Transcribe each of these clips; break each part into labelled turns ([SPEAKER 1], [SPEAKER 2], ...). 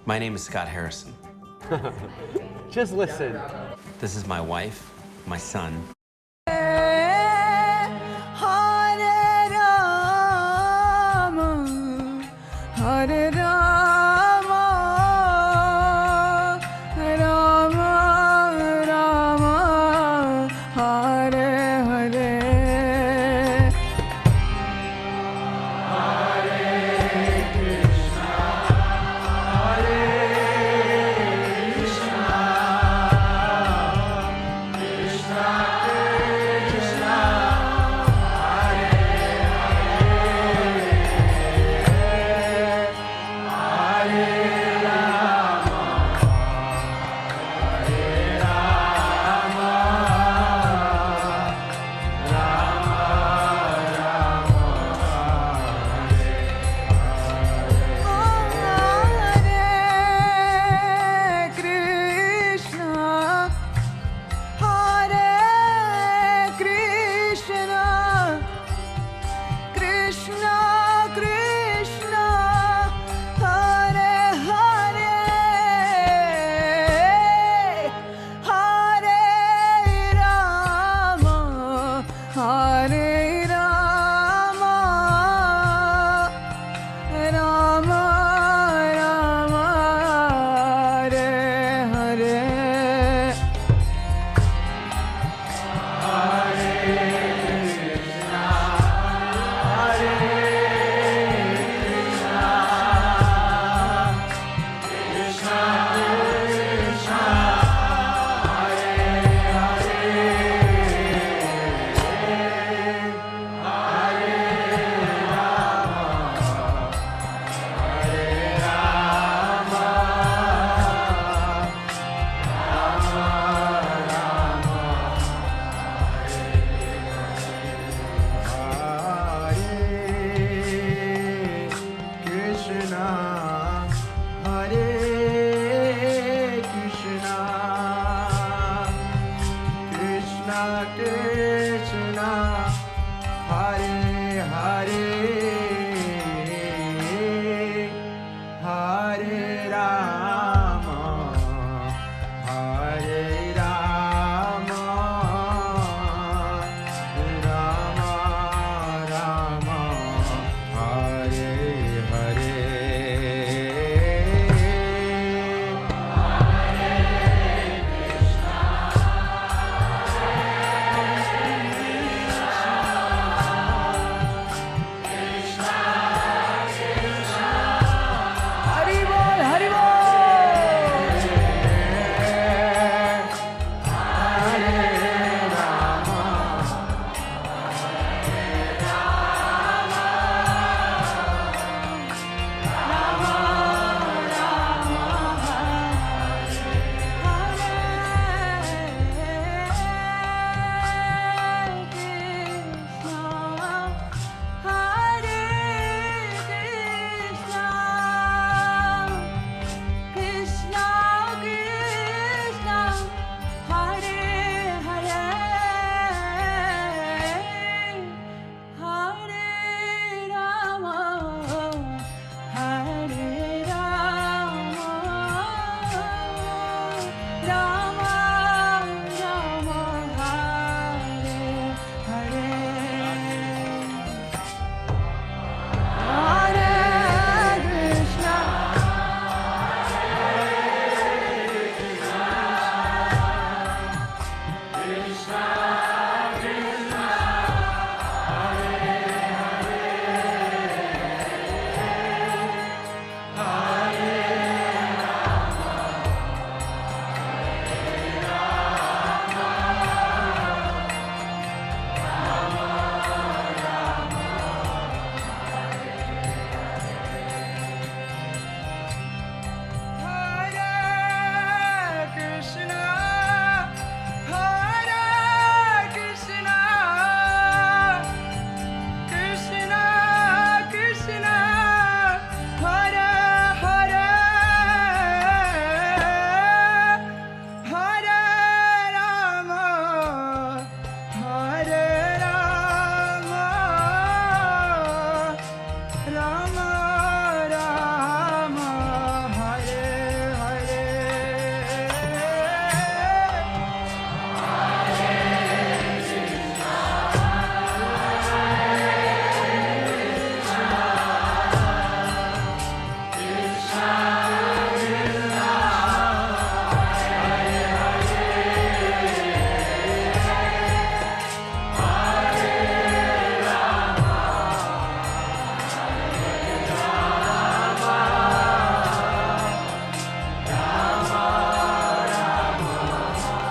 [SPEAKER 1] My name is Scott Harrison.
[SPEAKER 2] Just listen.
[SPEAKER 1] This is my wife, my son.
[SPEAKER 3] Hare Rama, Hare Rama, Rama Rama, Hare Hare.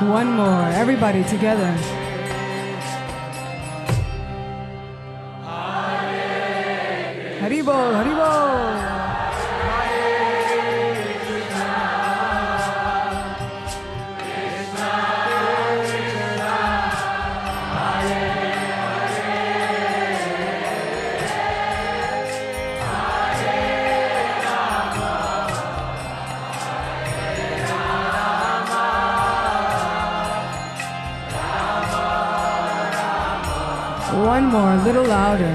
[SPEAKER 3] One more. Everybody together. Haribol, Haribol. One more, a little louder.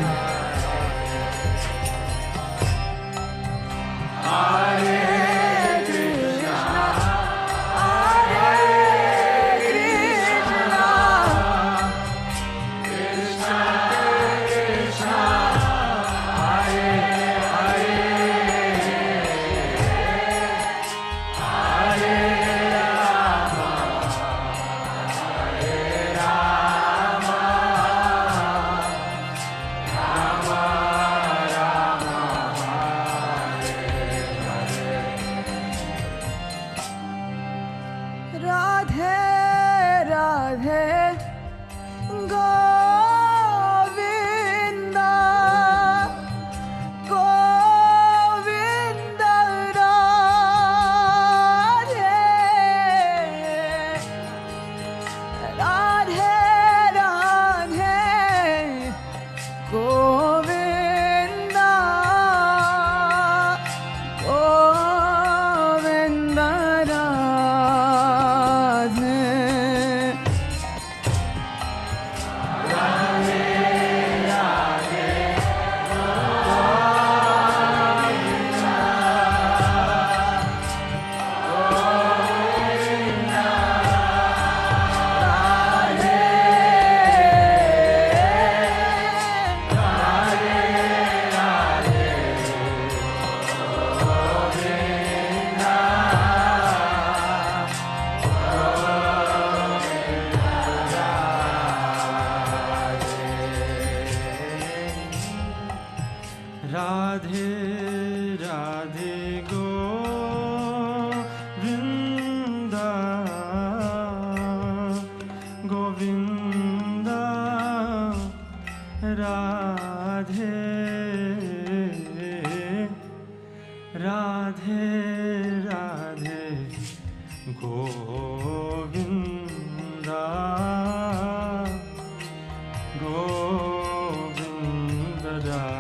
[SPEAKER 3] Hare Krishna, Hare Krishna, Krishna Krishna, Hare Hare, Hare Rama, Hare Rama. Radhe Radhe Govinda Govinda Radhe Radhe Radhe Govinda Govinda Radhe
[SPEAKER 4] Radhe Radhe Govinda Govinda Radhe Radhe Radhe Govinda Govinda Radhe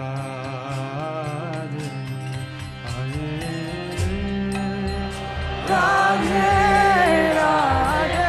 [SPEAKER 4] Radhe Radhe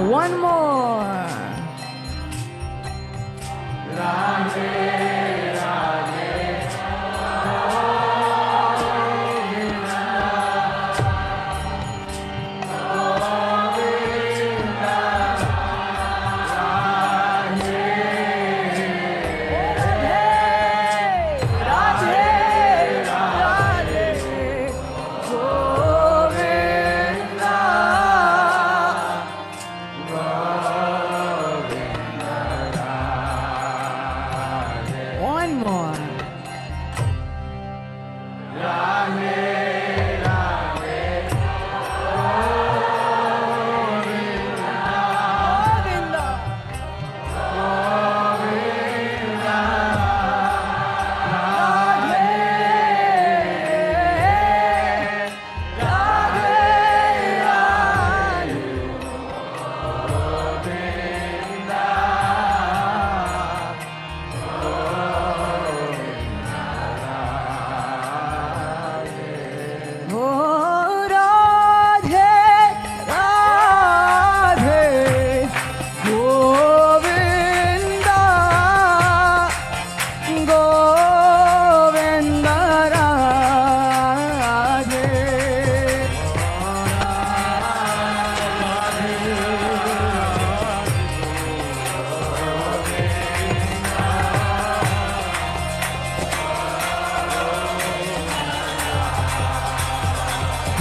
[SPEAKER 4] One more. Radhe, Radhe,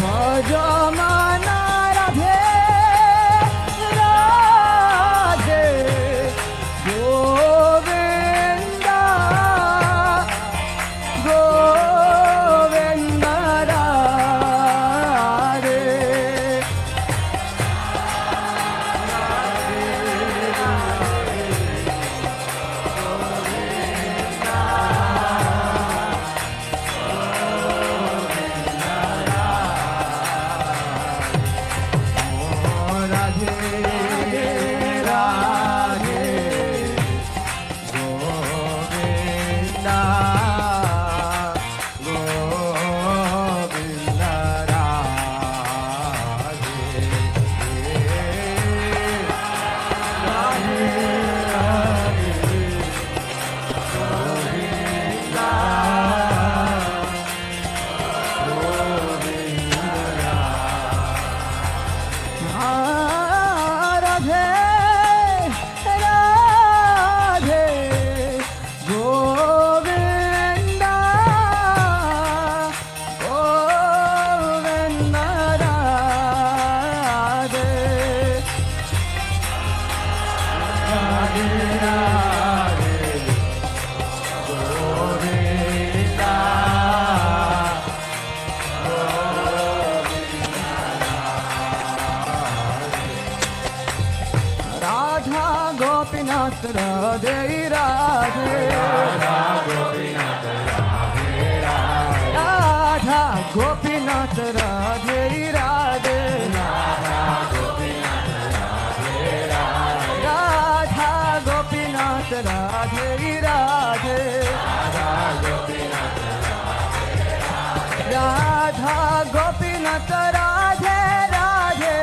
[SPEAKER 3] भजमाना Radhe Radhe Govinda Govinda Radhe Gopinath Radhe Radhe Radha Gopinath Radhe Radhe Radha Gopinath Radhe Radhe Radha Gopinath Radhe Radhe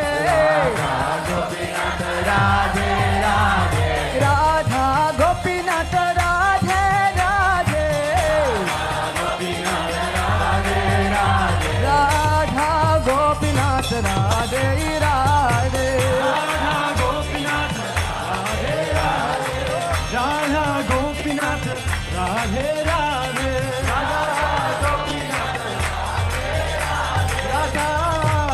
[SPEAKER 3] Radhe Radha Gopinath Radhe Radhe Radha Gopinath Radhe Radhe
[SPEAKER 4] Radha Gopinath Radhe Radhe
[SPEAKER 3] Radha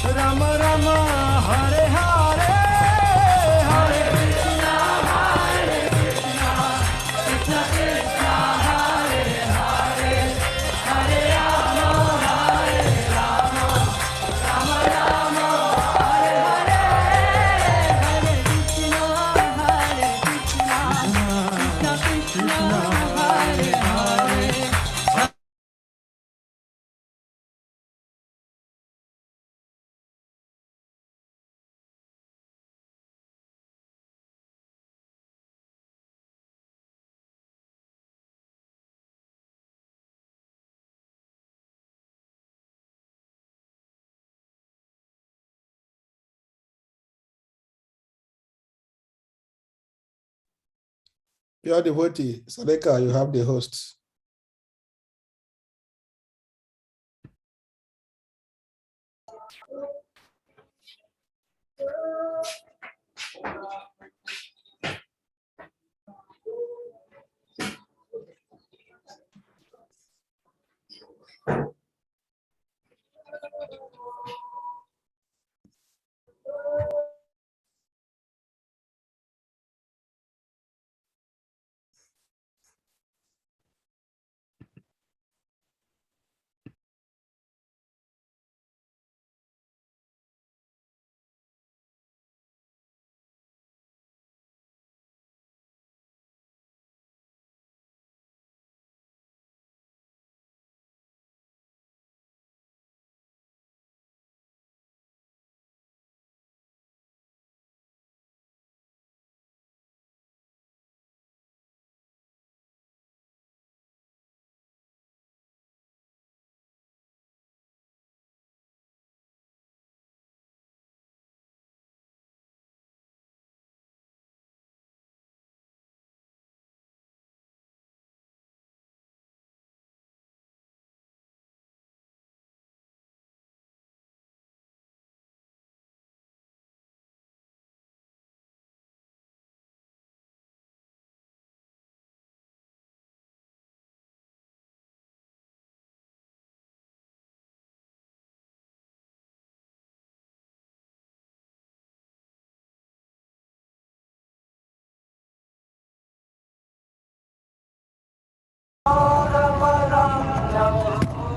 [SPEAKER 4] Rama Rama Hare Hare Hare Krishna Krishna Krishna Hare Hare Hare Rama Hare Rama Rama Rama Hare Hare Hare Krishna Krishna Krishna Hare Hare
[SPEAKER 5] Pure devotee, Sadeka, you have the host.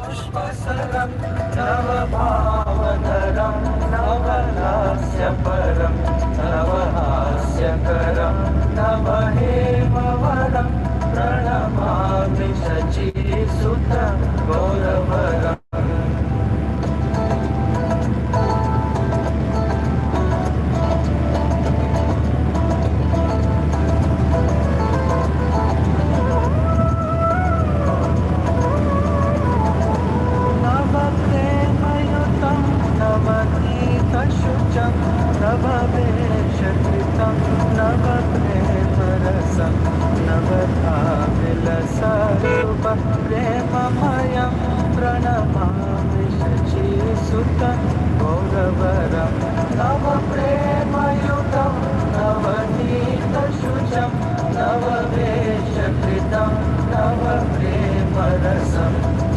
[SPEAKER 4] पुष्पसरं नवभावधरं नवलास्यपरं नवहास्यकरं नवहेमवरं प्रणमामि शचीसुतं गौरवरम् नववेशकृतं नवप्रेमरसं नवभाविलसुभप्रेममयं प्रणमामि शचीसुतं गौरवरं नवप्रेमयुतं नवनीतशुचं नववेशकृतं नवप्रेमरसं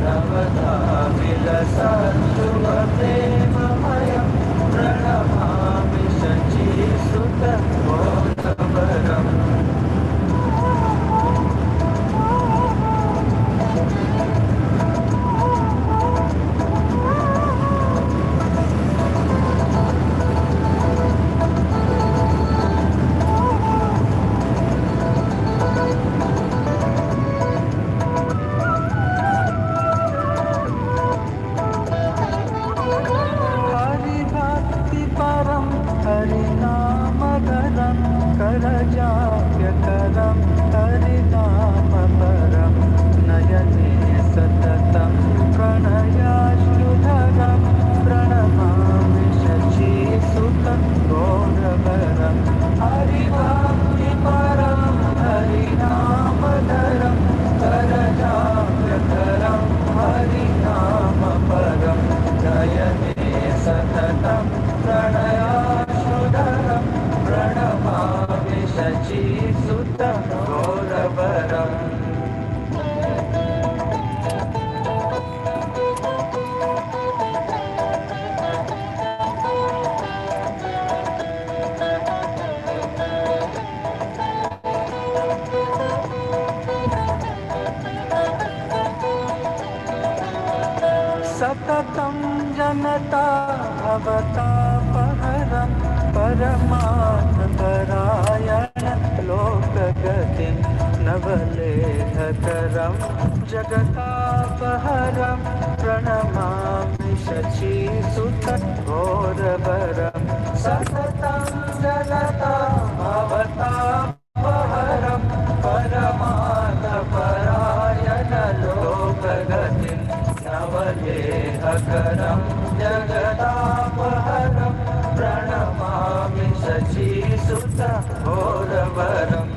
[SPEAKER 4] नवभाविलसुभप्रेममयं प्रणमामि शचीसुतं गौरवरम् हरिनामधरं करजाप्यकरं हरिनामपरं नयने सततं प्रणयाश्रुधरं प्रणमामि शचीसुतं गौरवरं हरिभक्तिपरं हरिनामधरं करजाप्यकरं हरिनामपरं नयने सततं प्रणयाश्रुधरं प्रणमामि शचीसुतं सततं जनता भवतापहरं परमार्थपरायण लोकगतिं नवलेहकरं जगतापहरं प्रणमामि शचीसुतं घोरवरं सततं जनता भवतापहरं परमार्थपरायण लोकगतिं नवलेहकरं जगदापहरं प्रणमामि शचीसुतं घोरवरम्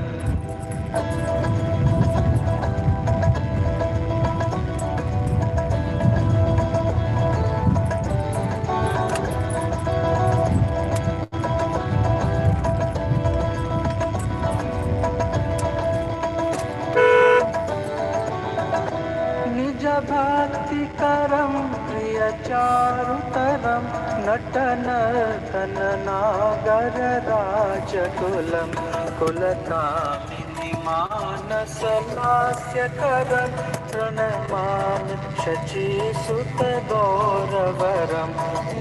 [SPEAKER 4] भक्तिकरं प्रियचारुतरं नटनर्तननागरराजकुलं कुलकामिनि मानसलास्यकरं प्रणमामि शचीसुतगौरवरं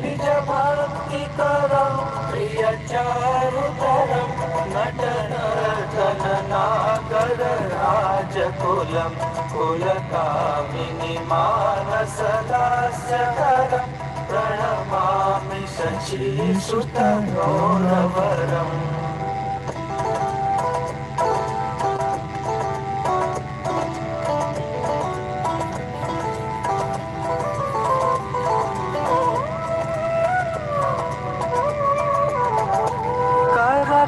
[SPEAKER 4] निजभक्तिकरं प्रियचारुतरं नटनर्तननागरराजकुलं कुलकामिनि मानसलास्यकरं प्रणमामि शचीसुतं गौरवरम्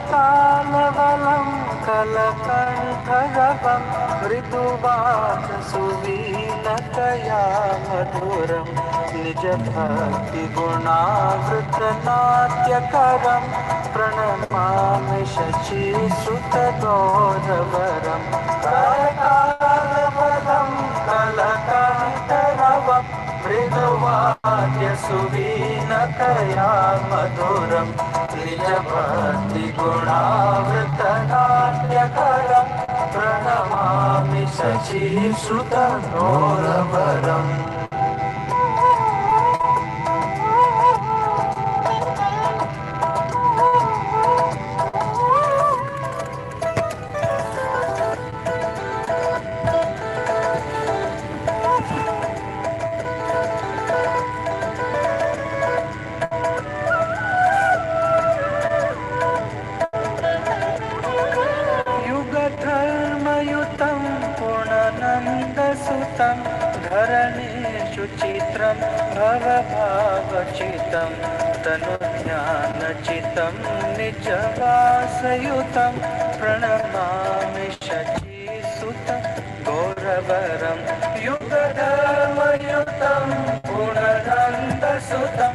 [SPEAKER 4] करतालवलं कलकण्ठरवं मृदुवाचसुवीनतया मधुरं निजभक्तिगुणावृतनाट्यकरं प्रणमामि शचीसुतगौरवरं करतालवलं कलकण्ठरवं मृदुवाद्यसुवीनतया मधुरं निजभक्तिगुणावृतनाट्यकरं प्रणमामि शचीसुतं गौरवरम् धरणेषु चित्रं भवभावचितं तनुध्यानचितं निजवासयुतं प्रणमामि शचीसुतं गौरवरं युगधर्मयुतं गुणनन्दसुतं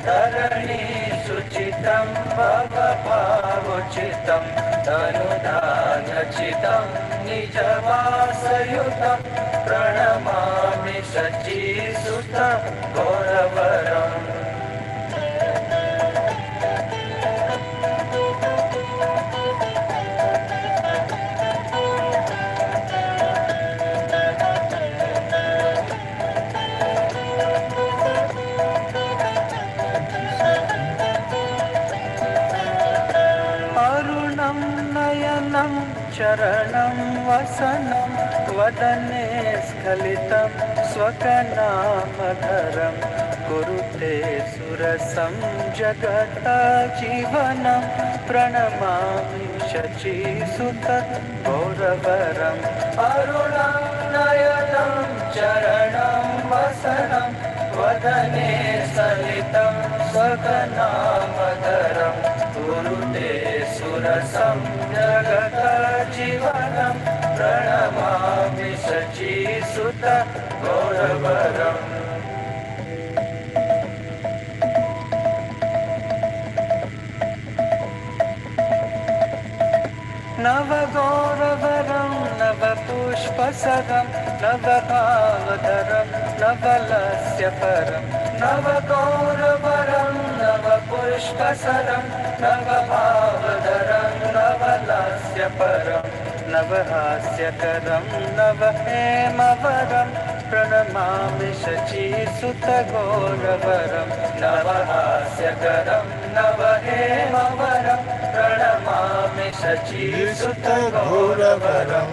[SPEAKER 4] धरणेषु चितं भवभावचितं तनुधानचितं निजवासयुतं प्रणमामि शचीसुतं गौरवरम् अरुणं नयनं चरणं वसनं वदने स्खलितं स्वकनामधरं कुरुते सुरसं जगत्जीवनं प्रणमामि शचीसुतं गौरवरम् अरुणं नयनं चरणं वसनं वदने स्खलितं स्वकनामधरं कुरुते सुरसं जगत्जीवनं प्रणमामि शचीसुतं गौरवरम् नवगौरवरं नवपुष्पसरं नवभावधरं नवलस्यपरं नवगौरवरं नवपुष्पसरं नवभावधरं नवलस्यपरं नवहास्यकरं नवहेमवरं प्रणमामि शचीसुत गौरवरं नवहास्यकरं नवहेमवरं प्रणमामि शचीसुत गौरवरं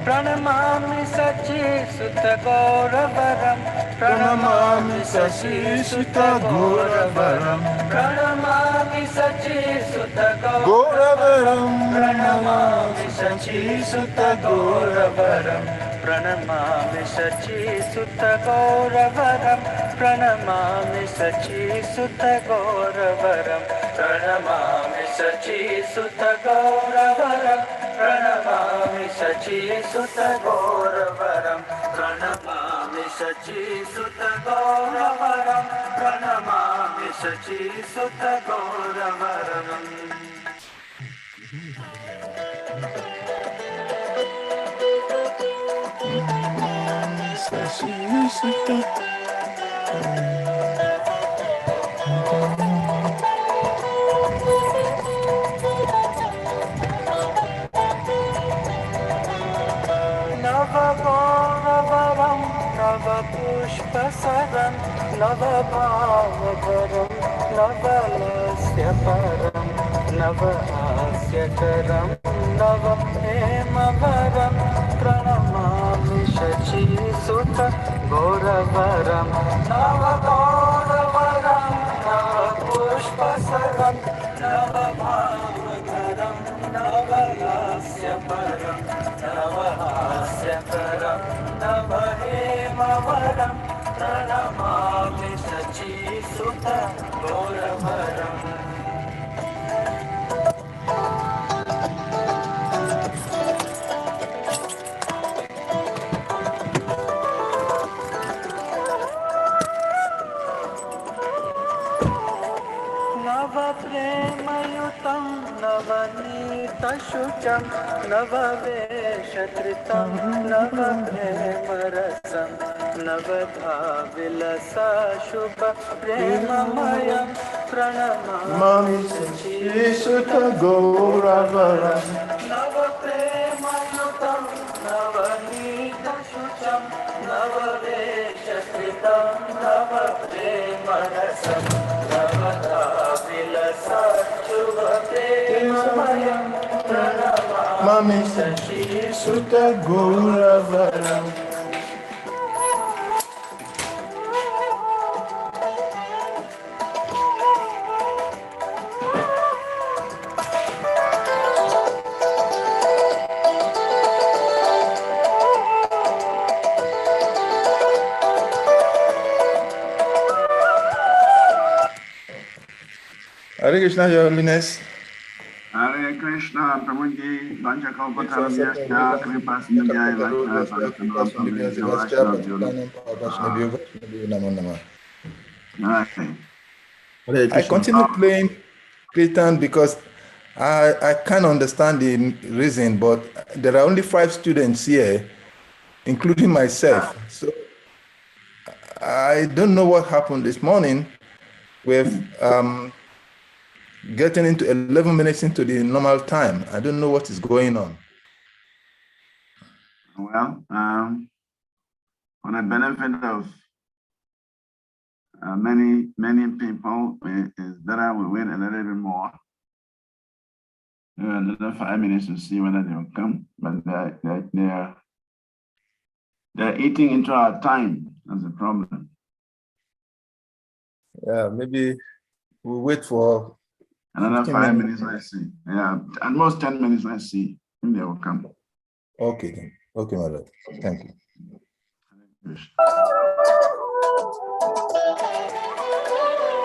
[SPEAKER 4] प्रणमामि शचीसुत गौरवरं प्रणमामि शचीसुत गौरवरं प्रणमामि शचीसुत गौरवरं प्रणमामि शचीसुत गौरवरं प्रणमामि शचीसुत गौरवरं प्रणमामि शचीसुत गौरवरं प्रणमामि शचीसुत गौरवरं प्रणमामि शचीसुत गौरवरं प्रणमामि शचीसुत गौरवरं प्रणमामि शचीसुत गौरवरम् नवगौरवरं नवपुष्पसरं नवभावकरं नवलस्यपरं नवहास्यकरं नवहेमवरं प्रणमामि शचीसुत गौरवरं नवगौरवरं नवपुष्पसरं नवभावकरं नवलस्यपरं नवहास्यकरं नवहेमवरं प्रणमामि शचीसुत गौरवरम् नवप्रेमयुतं नवनीतशुचं नववेशधृतं नवप्रेमरसं नवधाविलसशुभप्रेममयं प्रणमामि शचीसुत गौरवरं नवप्रेमयुतं नवनीतशुचं नववेशधृतं नवप्रेमरसं
[SPEAKER 5] Mami Shachisutta Gauravaram. Hare Krishna, Your Holiness.
[SPEAKER 6] Hare Krishna, Prabhuji, Vanchakalpatarvyasya, Kripasindhyaya,
[SPEAKER 5] I continue playing Kirtan because I can't understand the reason, but there are only 5 students here, including myself. So I don't know what happened this morning with getting into 11 minutes into the normal time. I don't know what is going on.
[SPEAKER 6] Well, for the benefit of many people, it's better we wait a little bit more. Another 5 minutes to see whether they will come, but they're eating into our time. That's the problem.
[SPEAKER 5] Yeah, maybe we'll wait for
[SPEAKER 6] another 5 minutes. Let's see. Yeah, at most 10 minutes. Let's see if they will come.
[SPEAKER 5] Okay, then. Okay, my lord. Thank you.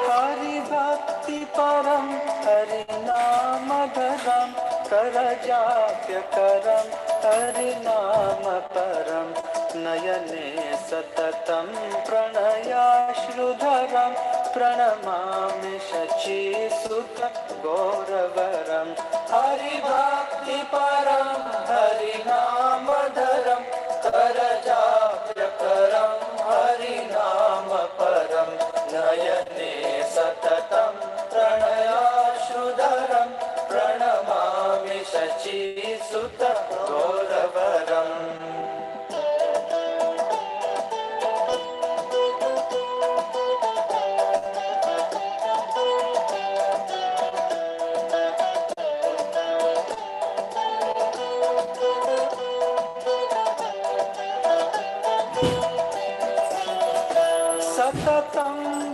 [SPEAKER 4] Hari Bhakti Param Hari Namadharam Karajapya Karam Hari Nama Param Nayane Satatam Pranayashrudharam Pranamami Shachisutta Gauravaram Hari Bhakti Param Hari Namadharam Karajapya Karam Hari Nama Param Nayane Satatam Pranayashrudharam Pranamami Shachisutta Gauravaram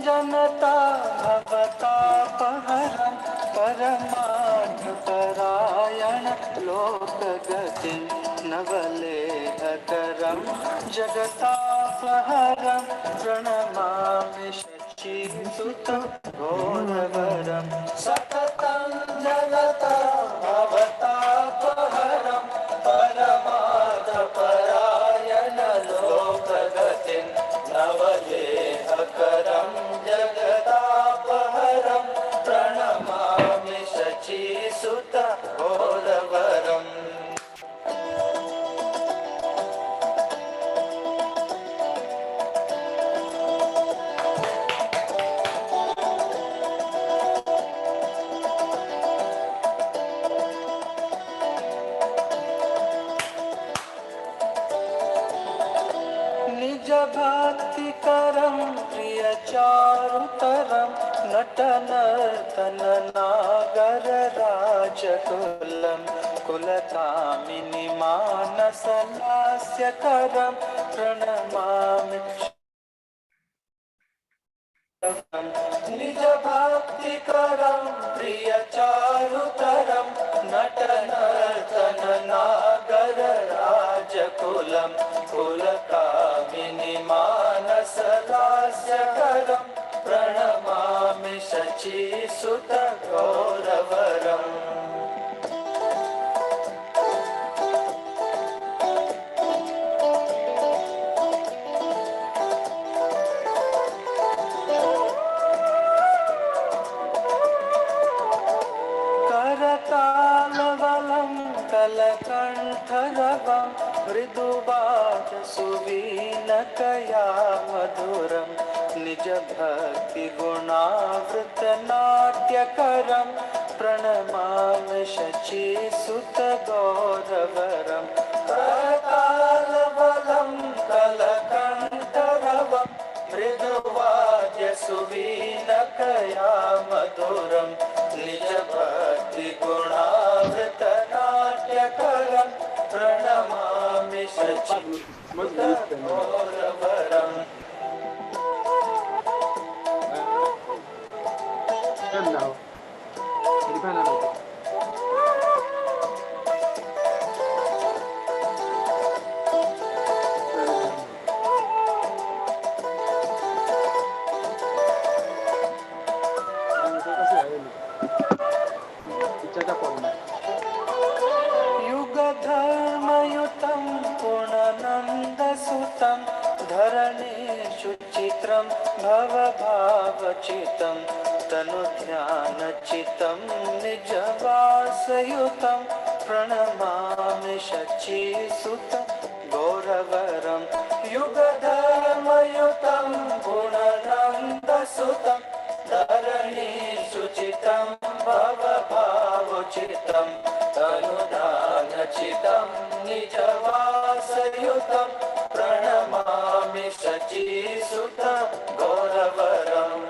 [SPEAKER 4] जनता भवतापहरं परमार्थपरायण लोकगतिं नवलेहकरं जगतापहरं प्रणमामि शचीसुतं घोरवरं सततं जनता भवतापहरं परमार्थपरायण लोकगतिं नवलेहकरं जगदापहरं प्रणमामि शचीसुत घोरवरम् निज भक्ति करम प्रिय चारुतरम नटनर्तन नागर राजकुलम कुलकामिनी मानसलास्य करम प्रणमामि निज भक्ति करम प्रिय चारुतरम नटनर्तन नागर राजकुलम कुलकामिनी मानसलास्य करम प्रणमामि शचीसुत गौरवरम् करतालवलं कलकण्ठरवं मृदुवाचसुवीनकया मधुरं निज भक्ति गुणावृत नाट्यकरं प्रणमामि शचीसुत गौरवरं करतालवलं कलकण्ठरवं मृदुवाद्यसुवीनकया मधुरं निज भक्ति गुणावृत नाट्यकरं प्रणमामि शचीसुत गौरवरम् युगधर्मयुतं पूर्णानन्दसुतं धरणेषु चित्रं भवभावचितं तनुध्यानचितं निजवासयुतं प्रणमामि शचीसुत गौरवरं युगधर्मयुतं पूर्णानन्दसुतं धरणेषु चितं भवभावचितं तनुधानचितं निजवासयुतं प्रणमामि शचीसुत गौरवरम्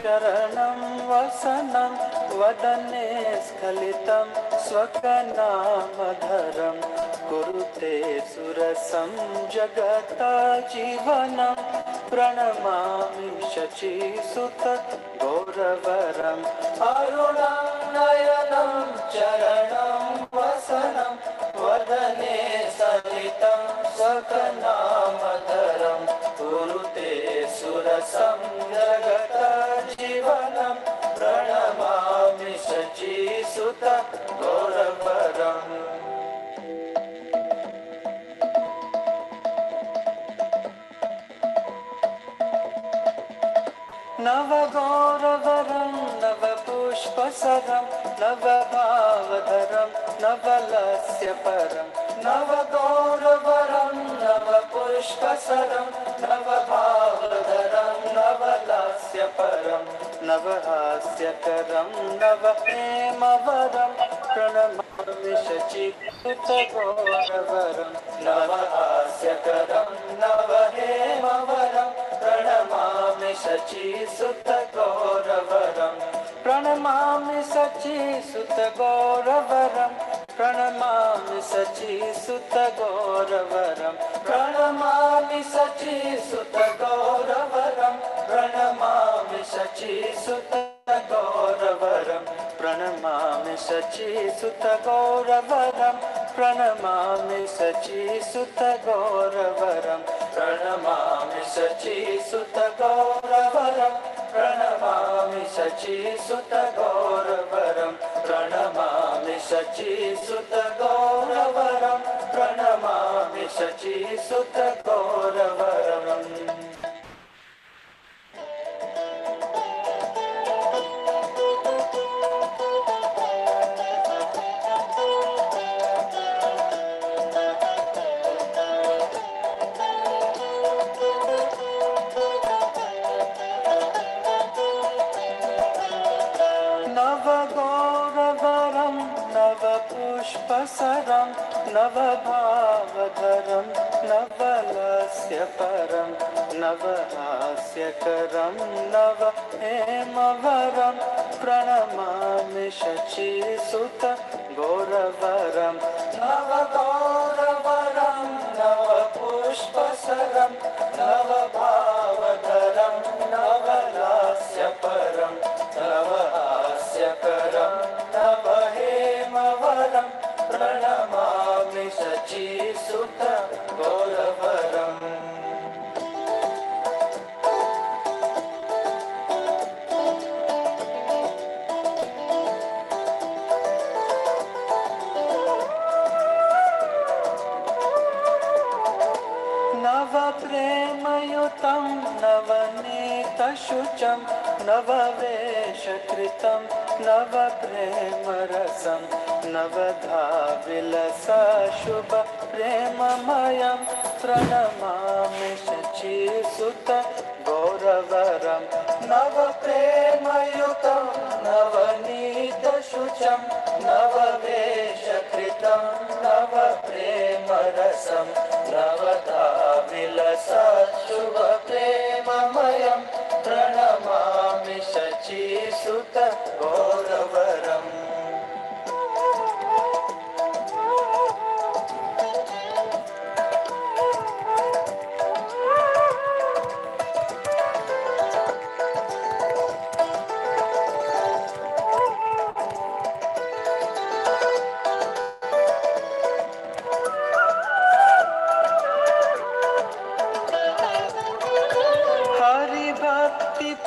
[SPEAKER 4] चरणं वसनं वदने स्खलितं स्वकनामधरं कुरुते सुरसं जगत्जीवनं प्रणमामि शचीसुत गौरवरम् अरुणं नयनं चरणं वसनं वदने स्खलितं स्वकनामधरं कुरुते सुरसं जगत्जीवनं प्रणमामि शचीसुत गौरवरम् नवगौरवरं नवपुष्पसरं नवभावधरं नवलस्य परं नवगौरवरं नवपुष्पसरं नवभावधरं नवलस्य परं नवहास्यकरं नवप्रेमवरं प्रणमामि शचीकृतगौरवरं नवहास्यकरं नवहेमवरं प्रणमामि शचीसुतगौरवरं प्रणमामि शचीसुतगौरवरं प्रणमामि शचीसुतगौरवरं प्रणमामि शचीसुतगौरवरं प्रणमामि शचीसुतगौरवरं प्रणमामि शचीसुतगौरवरं प्रणमामि शचीसुतगौरवरं प्रणमामि शचीसुतगौरवरं प्रणमामि शचीसुतगौरवरं प्रणमामि शचीसुतगौरवरं प्रणमामि शचीसुतगौरवरम् नवगौरवरं नवपुष्पसरं नवभावधरं नवलस्यपरं नवहास्यकरं नवहेमवरं प्रणमामि शचीसुतगौरवरं नवगौरवरं नवपुष्पसरं नवभावधरं नवलास्यपरं नवहास्यकरं नवहेमवरं प्रणमामि शचीसुतगौरवरम् नवप्रेमयुतं नवनीतशुचं नववेशकृतं नवप्रेमरसं नवधाविलसशुभप्रेममयं प्रणमामि शचीसुतगौरवरं नवप्रेमयुतं नवनीतशुचं नववेशकृतं नवप्रेमरसं नवधाविलसशुभप्रेममयं प्रणमामि शचीसुतगौरवरम्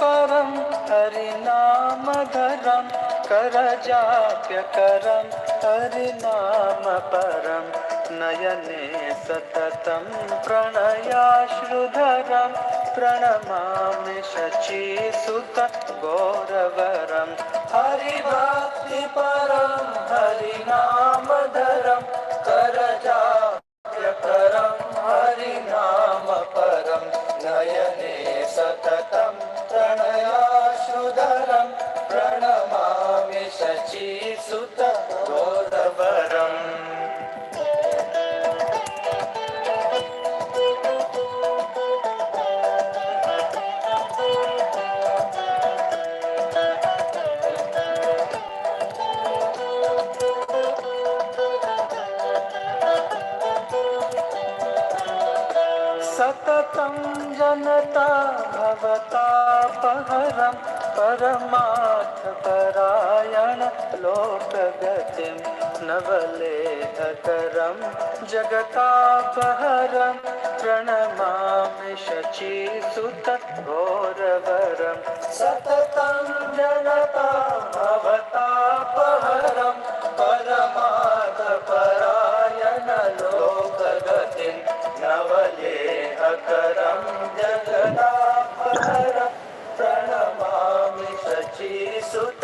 [SPEAKER 4] परं हरिनामधरं करजाप्यकरं हरिनामपरं नयने सततं प्रणयाश्रुधरं प्रणमामि शचीसुतगौरवरं हरिभक्तिपरं हरिनामधरं करजाप्यकरं हरिनामपरं नयने सततं प्रणयाश्रुधरं प्रणमामि शचीसुतगौरवरम् सततं जनता भवतापहरं परमार्थपरायण लोकगतिं नवलेहकरं जगतापहरं प्रणमामि शचीसुतगौरवरं सततं जनता भवतापहरं परमार्थपरायण लोकगतिं नवलेहकरं जगदापहरं प्रणमामि शचीसुतगौरवरम्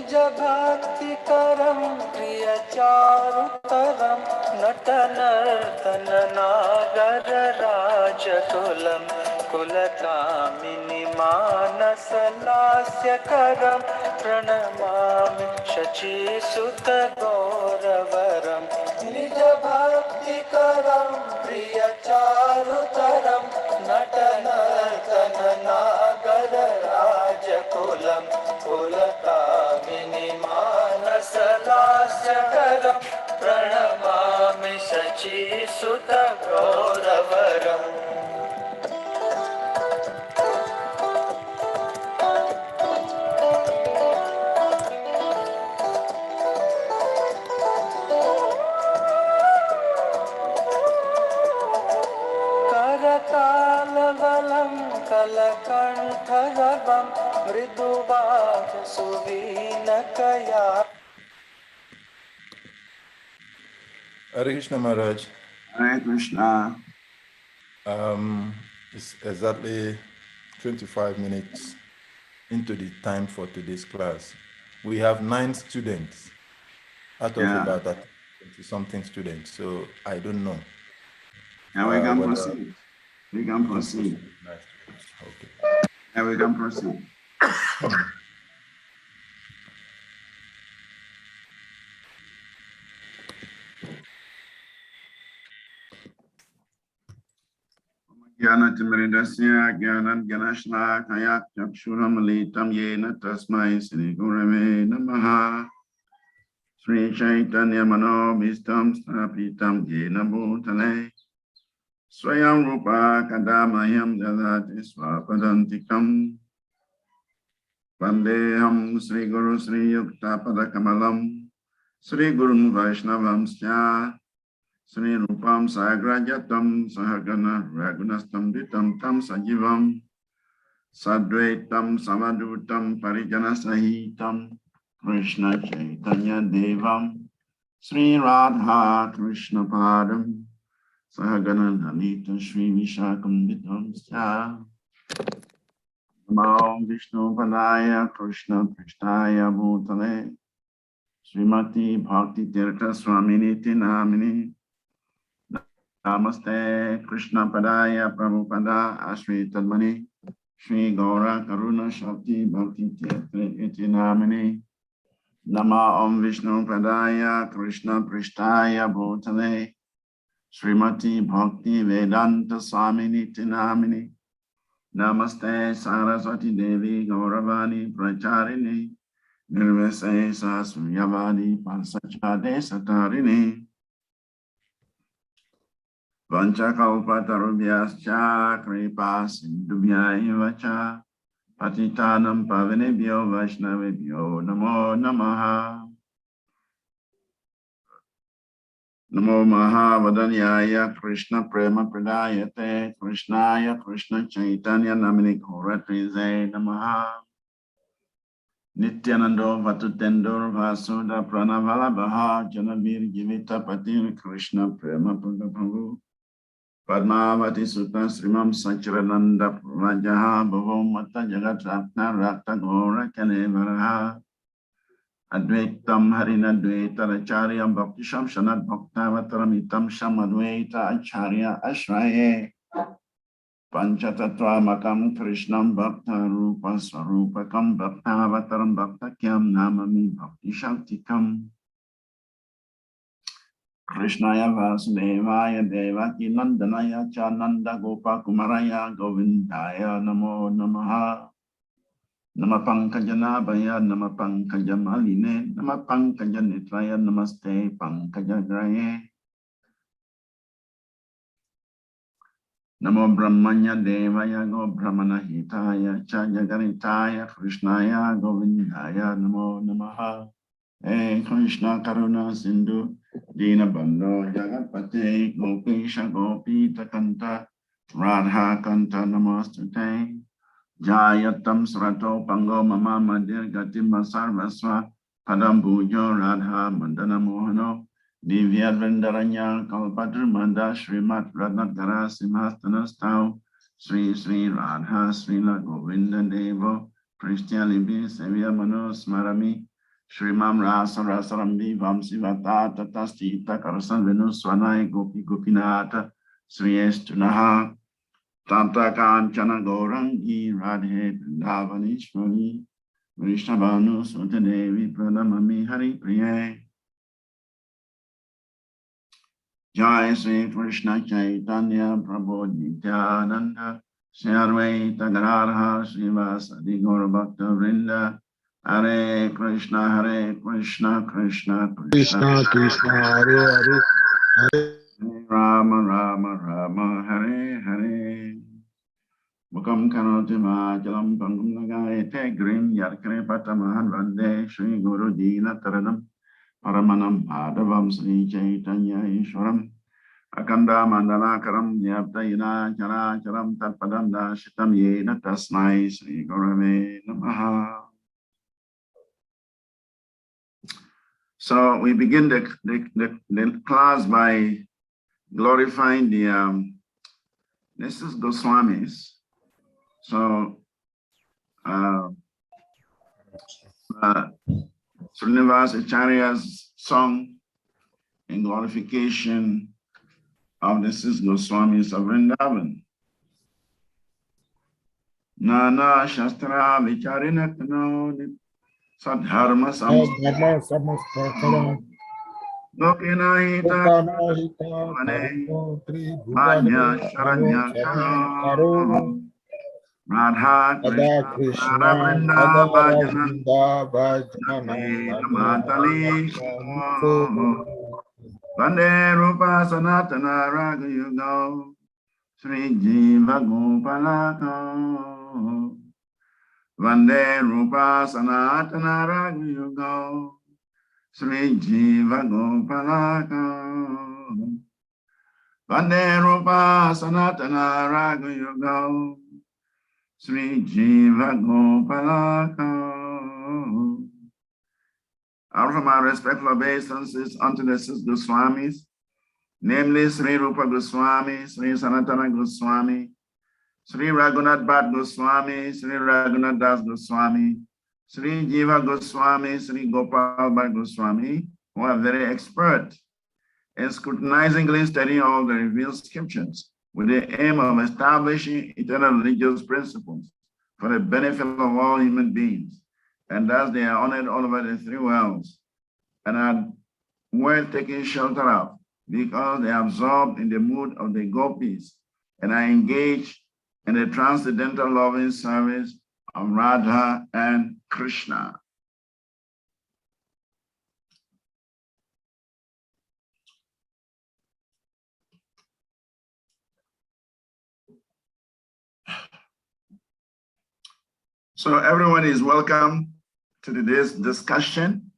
[SPEAKER 4] निज भक्ति करम प्रिय चारुतरम नटनर्तन नागर राजकुलम कुलकामिनी मानसलास्य करम प्रणमामि शचीसुत गौरवरम निज भक्ति करम प्रिय चारुतरम नटनर्तन नागर राजकुलम कुलकामिनी मानसलास्य करम प्रणमामि शचीसुत गौरवरम करतालबलं कलकण्ठरवं मृदुवाच सुवीनकया.
[SPEAKER 5] Hare Krishna Maharaj.
[SPEAKER 6] Hare Krishna.
[SPEAKER 5] It's exactly 25 minutes into the time for today's class. We have 9 students out of about 20-something students, so I don't know.
[SPEAKER 6] Yeah, we can proceed. We can proceed.
[SPEAKER 5] Okay.
[SPEAKER 6] Yeah, we can proceed. Jnanatimirindasya Jnanan Ganashna Kayak Chakshuramalitam Yena Tasmai Sri Gurave Namaha Sri Chaitanya Mano Bhistam Stapitam Yena Bhutale Swayam Rupa Kadamayam Dadati Swapadantikam Vandeham Sri Guru Sri Yukta Padakamalam Sri Guru Vaishnavam Sya Sri Rupam Sagrajatam Sahagana Ragunastam Ditam Tam Sajivam Sadvaitam Samadutam Parijana Sahitam Krishna Chaitanya Devam Sri Radha Krishna Padam Sahagana Lalita Sri Vishakam Ditam Sya Namo Vishnu Padaya Krishna Prishtaya Bhutale Srimati Bhakti Tirtha Swamini Tinamini Namaste Krishna Padaya Prabhupada Ashri Tadmani Shri Gaura Karuna Shakti Bhakti Iti Namini Nama Om Vishnu Padaya Krishna Prishtaya Bhutale Srimati Bhakti Vedanta Swamini Tinamini Namaste Saraswati Devi Gauravani Pracharini Nirvase Sasuryavadi Parsachade Satarini Vanchakalpatarubhyascha kripa sindubhya evacha patitanam pavanebhyo vaishnavebhyo namo namaha. Namo mahavadanyaya Krishna prema pradayate Krishnaya Krishna chaitanya namini koratrize namaha. Nityanando vatutendor vasuda pranavala baha janavir jivita patir Krishna prema prabhu. Padmavati Sutta Srimam Sachirananda Rajaha Bhavam Mata Jagat Ratna Rakta Gora Kanevaraha Advaitam Harina Dvaita Acharya Bhakti Sham Shanat Bhaktavataram Sham Advaita Acharya Ashraye Panchatattva Makam Krishnam Bhakta Rupa Swarupakam Bhaktavataram Bhaktakyam Namami Bhakti Shaktikam Krishnaya Vasudevaya Devaki Nandanaya Chananda Gopa Kumaraya Govindaya Namo Namaha Nama Pankajanabhaya Nama Pankajamaline Nama Pankajanitraya Namaste Pankajagraye Namo Brahmanya Devaya Go Brahmana Hitaya Chajaganitaya Krishnaya Govindaya Namo Namaha Hey Krishna Karuna Sindhu Dina Bando Jagatpate Gopesha Gopita Kanta Radha Kanta Namostate Jayatam Srato Pango Mama Madir Gatim Sarvasva Padam Pujo Radha Mandana Mohano Divya Vendaranya Kalpatru Manda Srimat Radnatara Simhastana Stau Sri Sri Radha Srila Govinda Devo Christian Libis Evia Mano Smarami Shrimam Rasa Rasaram Vivam Sivata Tatastita Karasan Venuswanai Gopi Gopinata Sriyestunaha Tanta Kanchana Gourangi Radhe Vrindavanishwari Vrishnavanu Sutadevi Pranamami Hari Priye Jai Sri Krishna Chaitanya Prabhu Nityananda Sri Advaita Gadadhar Srivas Adi Gaura Bhakta Vrinda Hare Krishna Krishna Krishna
[SPEAKER 7] Krishna, Hare Hare, Hare
[SPEAKER 6] Rama Rama Rama Hare Hare Mukam Karoti Majalam Pangum Nagayate Grim Yarkare Patamahan Vande Shri Guru Dina Taranam Paramanam Madhavam Sri Chaitanya Ishwaram Akanda Mandalakaram Yaptayina Chara Charam Tatpadanda Shitam Yena Tasmai Sri Gurave Namaha. So we begin the class by glorifying the this is Goswamis. So Srivas Acharya's song in glorification of the six Goswamis of Vrindavan. Nana Shastra Vicharina Kanoni Sadharma
[SPEAKER 7] Samastakaram,
[SPEAKER 6] Lokinahita
[SPEAKER 7] Lokanahita,
[SPEAKER 6] Mane
[SPEAKER 7] Paramantri,
[SPEAKER 6] Manya
[SPEAKER 7] Bhuvane,
[SPEAKER 6] Sharanya
[SPEAKER 7] Karo,
[SPEAKER 6] Radha
[SPEAKER 7] Radha
[SPEAKER 6] Krishna
[SPEAKER 7] Krishna,
[SPEAKER 6] Paravrinda
[SPEAKER 7] Radha
[SPEAKER 6] Bhajana
[SPEAKER 7] Ravinda, Bhajana,
[SPEAKER 6] Matali Vande Rupa Sanatana Raga Yugo Sri Jiva Gopalako Vande Rupa Sanatana Raga Yugo Sri Jiva Gopalako Vande Rupa Sanatana Raga Yugo Sri Jiva Gopalako. I offer my respectful obeisances unto the six Goswamis, namely Sri Rupa Goswami, Sri Sanatana Goswami, Sri Raghunath Bhatt Goswami, Sri Raghunath Das Goswami, Sri Jiva Goswami, Sri Gopal Bhatt Goswami, who are very expert in scrutinizingly studying all the revealed scriptures with the aim of establishing eternal religious principles for the benefit of all human beings. And thus they are honored all over the three worlds and are worth taking shelter of because they are absorbed in the mood of the gopis and are engaged in the transcendental loving service of Radha and Krishna. So everyone is welcome to today's discussion.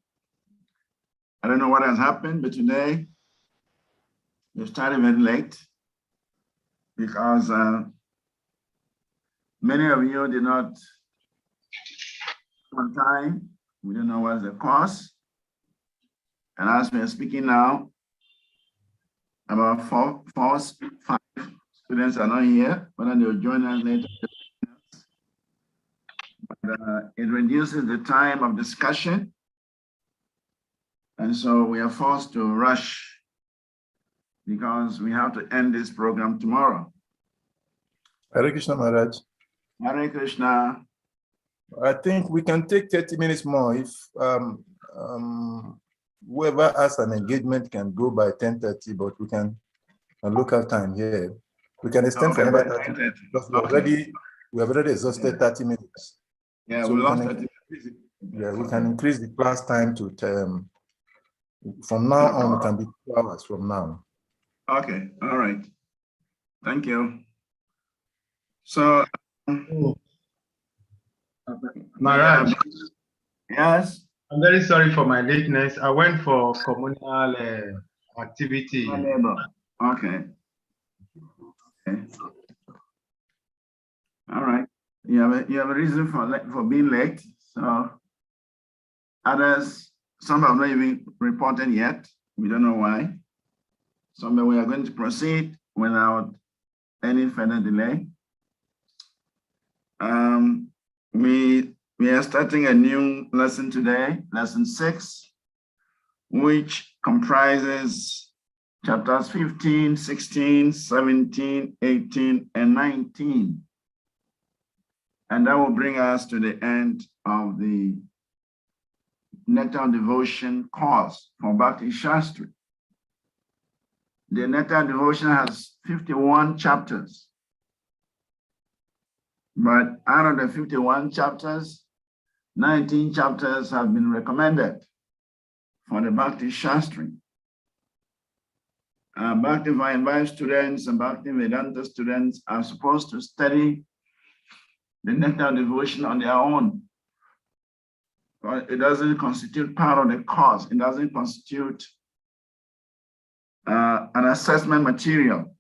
[SPEAKER 6] I don't know what has happened, but today we started very late because many of you did not on time. We don't know what's the cause. And as we are speaking now, about 5 students are not here, but then they'll join us later. But it reduces the time of discussion. And so we are forced to rush because we have to end this program tomorrow.
[SPEAKER 5] Hare Krishna Maharaj.
[SPEAKER 6] Hare Krishna.
[SPEAKER 5] I think we can take 30 minutes more if whoever has an engagement can go by 10:30, but we can local time here. We can extend for another 30 minutes because we have already exhausted 30 minutes.
[SPEAKER 6] Yeah,
[SPEAKER 5] so
[SPEAKER 6] we lost 30 minutes.
[SPEAKER 5] Yeah, we can increase the class time to from now on, it can be 2 hours from now.
[SPEAKER 6] Okay, all right. Thank you. So,
[SPEAKER 7] Maharaj,
[SPEAKER 6] yes.
[SPEAKER 7] I'm very sorry for my lateness. I went for communal activity.
[SPEAKER 6] Okay. Okay. All right. You have a reason for being late. So others, some have not even reported yet. We don't know why. So we are going to proceed without any further delay. We We are starting a new lesson today, lesson 6, which comprises chapters 15, 16, 17, 18, and 19. And that will bring us to the end of the Nectar Devotion course for Bhakti Sastri. The Nectar Devotion has 51 chapters. But out of the 51 chapters, 19 chapters have been recommended for the Bhakti Sastri. Bhakti Vaidhi students and Bhakti Vedanta students are supposed to study the Nectar Devotion on their own. But it doesn't constitute part of the course. It doesn't constitute an assessment material.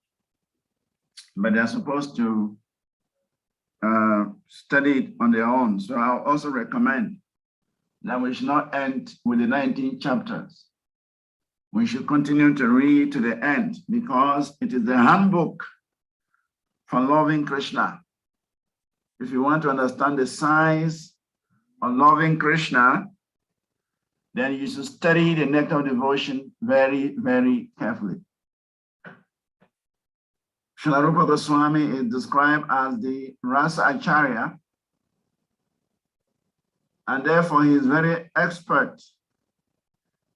[SPEAKER 6] But they're supposed to study it on their own. So I'll also recommend that we should not end with the 19 chapters. We should continue to read to the end because it is the handbook for loving Krishna. If you want to understand the science of loving Krishna, then you should study the Nectar Devotion very, very carefully. Srila Rupa Goswami is described as the Rasa Acharya, and therefore he is very expert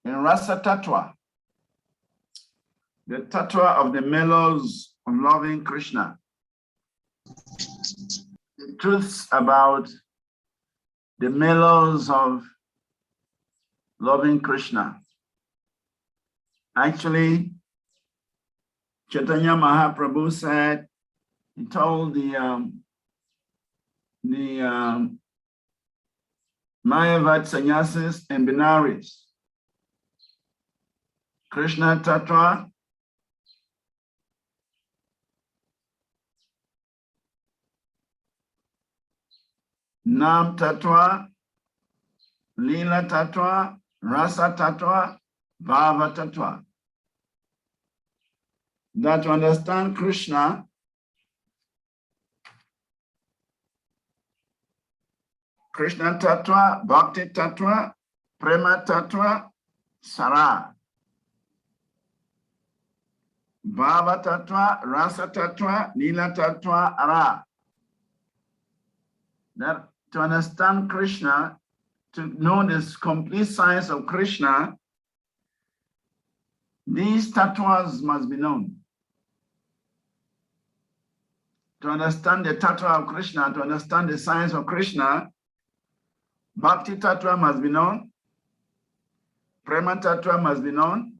[SPEAKER 6] in Rasa Tattva, the Tattva of the mellows of loving Krishna, the truths about the mellows of loving Krishna. Actually, Chaitanya Mahaprabhu said, he told the Mayavad sannyasis and Benaris, Krishna Tattva Nam Tattva, Lila Tattva, Rasa Tattva, Bhava Tattva. That to understand Krishna, Krishna Tattva, Bhakti Tattva, Prema Tattva, Sara. Bhava Tattva, Rasa Tattva, Lila Tattva, Ara. That to understand Krishna, to know this complete science of Krishna, these tattvas must be known. To understand the tattva of Krishna, to understand the science of Krishna, Bhakti tattva must be known, Prema tattva must be known,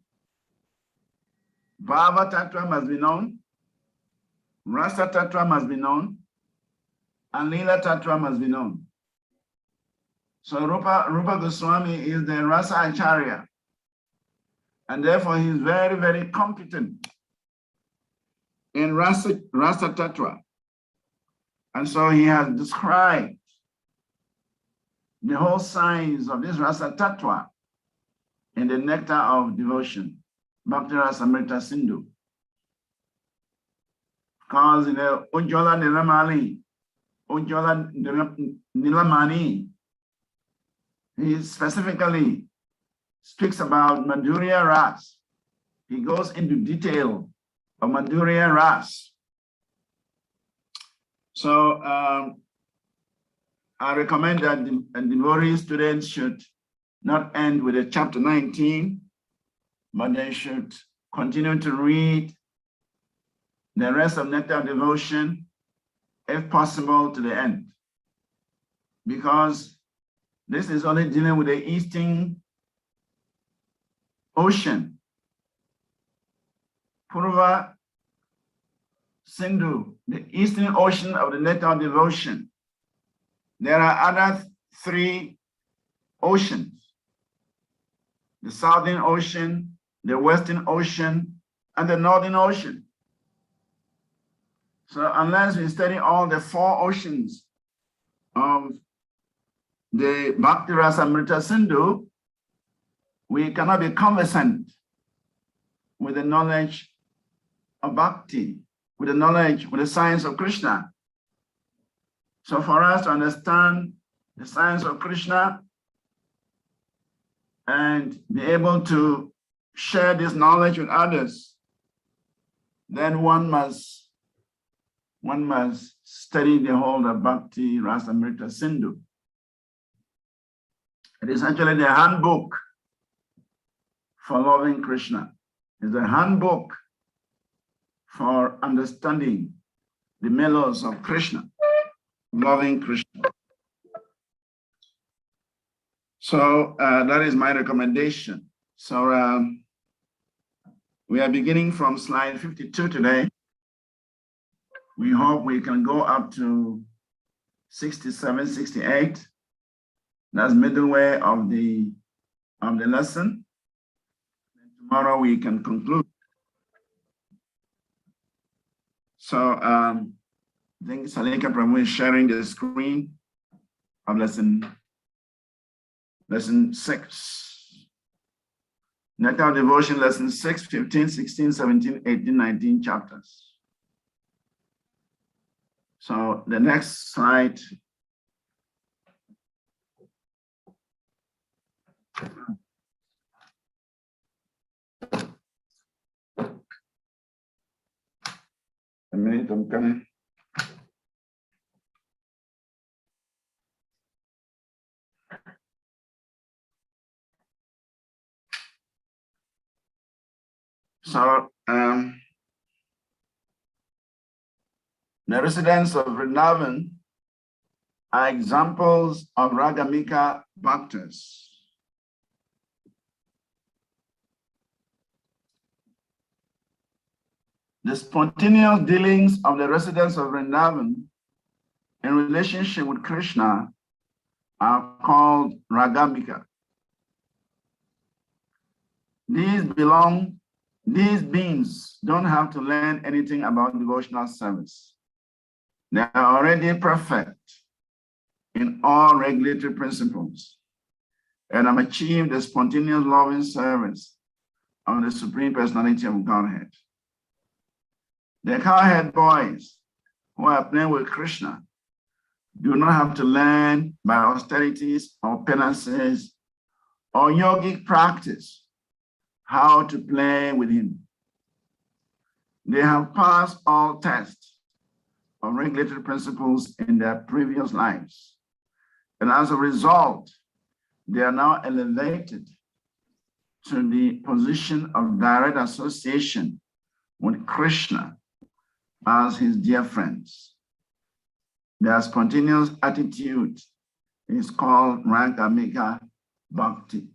[SPEAKER 6] Bhava tattva must be known, Rasa tattva must be known, and Lila tattva must be known. So Rupa Goswami is the Rasa Acharya, and therefore he is very, very competent in Rasa tattva. And so he has described the whole science of this Rasa Tattva in the Nectar of Devotion, Bhakti Rasamrita Sindhu. Because in the Ujjwala Nilamani, he specifically speaks about Madhurya Ras. He goes into detail of Madhurya Ras. So I recommend that the devotee students should not end with a chapter 19, but they should continue to read the rest of Nectar Devotion, if possible, to the end. Because this is only dealing with the Eastern Ocean, Purva Sindhu, the Eastern Ocean of the Nectar Devotion. There are other 3 oceans: the Southern Ocean, the Western Ocean, and the Northern Ocean. So unless we study all the 4 oceans of the Bhakti Rasamrita Sindhu, we cannot be conversant with the knowledge of Bhakti, with the knowledge, with the science of Krishna. So for us to understand the science of Krishna and be able to share this knowledge with others, then one must study the whole of Bhakti Rasamrita Sindhu. It is actually the handbook for loving Krishna. It's a handbook for understanding the mellows of Krishna, loving Krishna. So that is my recommendation. So we are beginning from slide 52 today. We hope we can go up to 67, 68. That's middle way of the lesson. And tomorrow we can conclude. So I think Salika Prabhu is sharing the screen of lesson 6. Nectar Devotion lesson 6, 15, 16, 17, 18, 19 chapters. So the next slide. A minute, I'm coming. So the residents of Vrindavan are examples of Ragamika Bhaktas. The spontaneous dealings of the residents of Vrindavan in relationship with Krishna are called Ragamika. These beings don't have to learn anything about devotional service. They are already perfect in all regulatory principles and have achieved the spontaneous loving service of the Supreme Personality of Godhead. The cowhead boys who are playing with Krishna do not have to learn by austerities or penances or yogic practice how to play with him. They have passed all tests of regulatory principles in their previous lives. And as a result, they are now elevated to the position of direct association with Krishna as his dear friends. Their spontaneous attitude is called Ragamika Bhakti.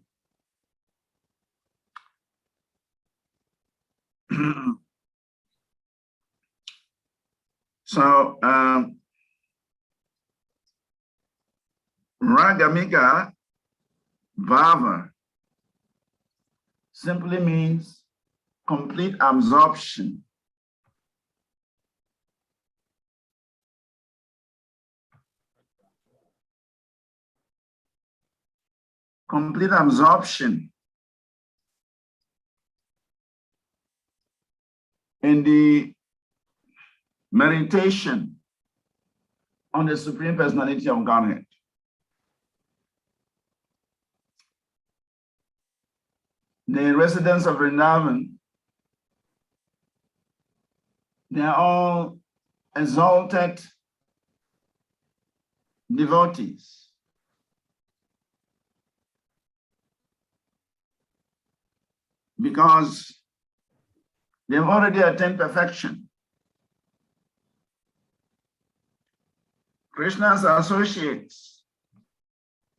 [SPEAKER 6] So Ragamika Bhava simply means complete absorption. Complete absorption in the meditation on the Supreme Personality of Godhead. The residents of Vrindavan, they are all exalted devotees. Because they've already attained perfection. Krishna's associates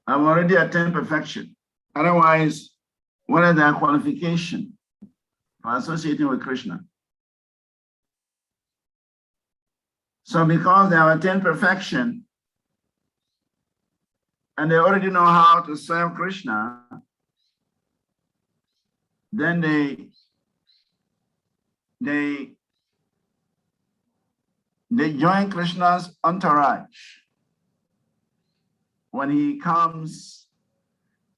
[SPEAKER 6] have already attained perfection. Otherwise, what is their qualification for associating with Krishna? So because they have attained perfection and they already know how to serve Krishna, then they join Krishna's entourage when he comes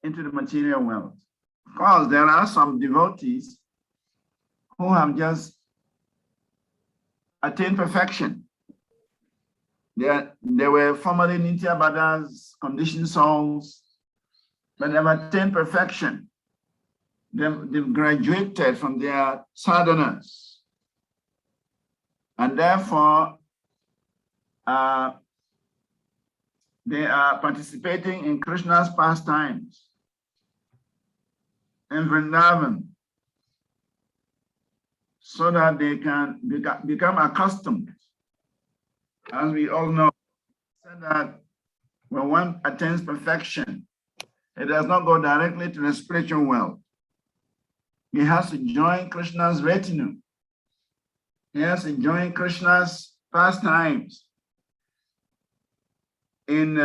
[SPEAKER 6] into the material world. Of course, there are some devotees who have just attained perfection. They were formerly Nitya Badas, conditioned souls, but they have attained perfection. They've graduated from their sadhanas, and therefore they are participating in Krishna's pastimes in Vrindavan, so that they can become accustomed. As we all know, said that when one attains perfection, it does not go directly to the spiritual world. He has to join Krishna's retinue. He has to join Krishna's pastimes in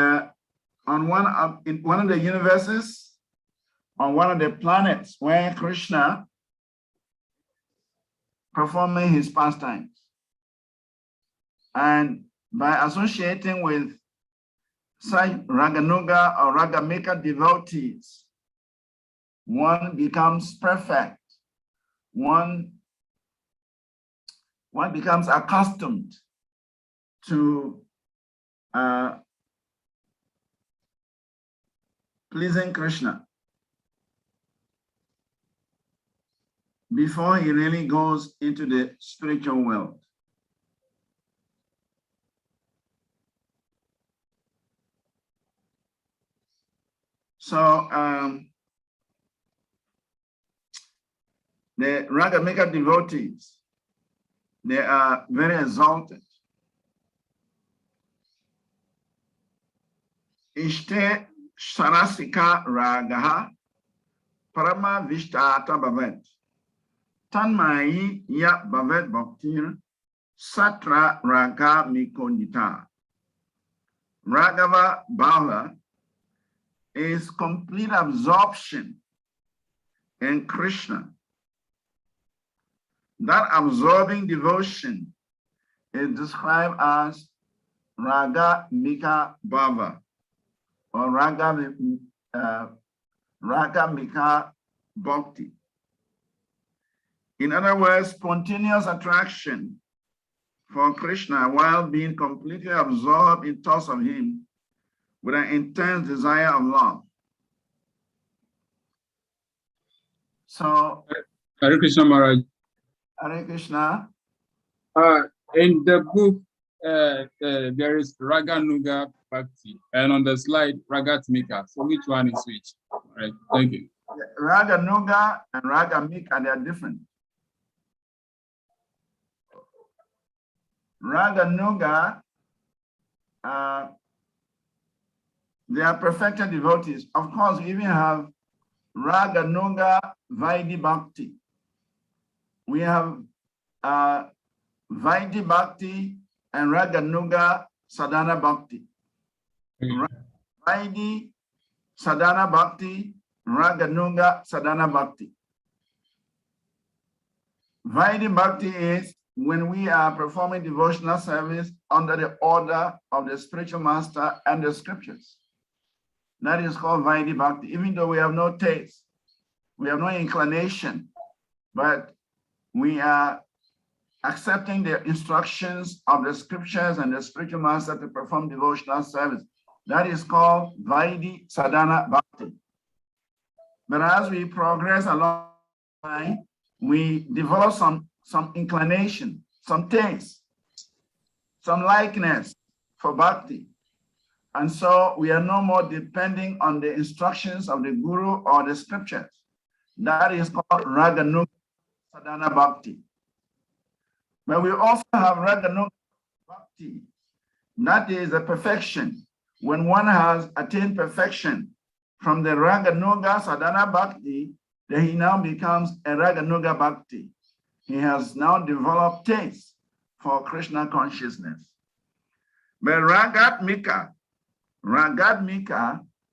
[SPEAKER 6] one of the universes, on one of the planets where Krishna performing his pastimes. And by associating with such Raganuga or Ragamika devotees, one becomes perfect. One becomes accustomed to pleasing Krishna before he really goes into the spiritual world. So the Ragamika devotees, they are very exalted. Ishte Sarasika Ragaha Parama Vishtata Bhavet Tanmayi Ya Bhavet Bhaktir Satra Raga Mikondita. Raghava Bhava is complete absorption in Krishna. That absorbing devotion is described as Raga Mika Bhava or Raga Mika Bhakti. In other words, spontaneous attraction for Krishna while being completely absorbed in thoughts of him with an intense desire of love. So,
[SPEAKER 8] Hare Krishna Maharaj.
[SPEAKER 6] Hare Krishna.
[SPEAKER 8] In the book, there is Raganuga Bhakti, and on the slide, Ragatmika. So which one is which? All right, thank you.
[SPEAKER 6] Raganuga and Ragamika, they are different. Raganuga, they are perfected devotees. Of course, we even have Raganuga Vaidhi Bhakti. We have Vaidhi Bhakti and Raganuga Sadhana Bhakti. Vaidhi Sadhana Bhakti, Raganuga Sadhana Bhakti. Vaidhi Bhakti is when we are performing devotional service under the order of the spiritual master and the scriptures. That is called Vaidhi Bhakti, even though we have no taste, we have no inclination, but we are accepting the instructions of the scriptures and the spiritual master to perform devotional service. That is called Vaidhi Sadhana Bhakti. But as we progress along the line, we develop some inclination, some taste, some likeness for bhakti. And so we are no more depending on the instructions of the guru or the scriptures. That is called Raganuga Sadhana Bhakti. But we also have Raganuga Bhakti. That is a perfection. When one has attained perfection from the Raganuga Sadhana Bhakti, then he now becomes a Raganuga Bhakti. He has now developed taste for Krishna consciousness. But Ragatmika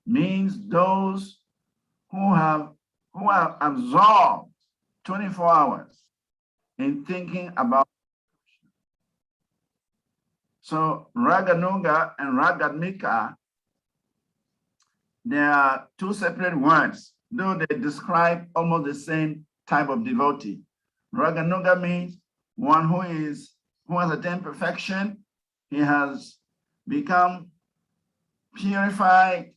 [SPEAKER 6] means those who are absorbed 24 hours in thinking about Krishna. So Raganuga and Ragatmika, they are two separate words, though they describe almost the same type of devotee. Raganuga means one who has attained perfection. He has become purified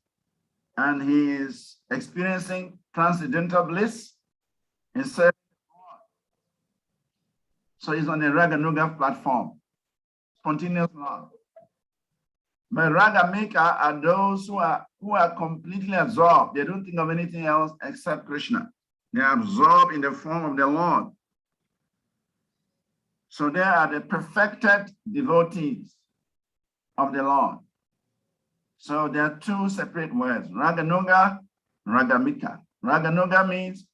[SPEAKER 6] and he is experiencing transcendental bliss instead. So he's on a Raganuga platform, spontaneous love. But Ragamika are those who are completely absorbed. They don't think of anything else except Krishna. They are absorbed in the form of the Lord. So they are the perfected devotees of the Lord. So there are two separate words, Raganuga, Ragamika. Raganuga means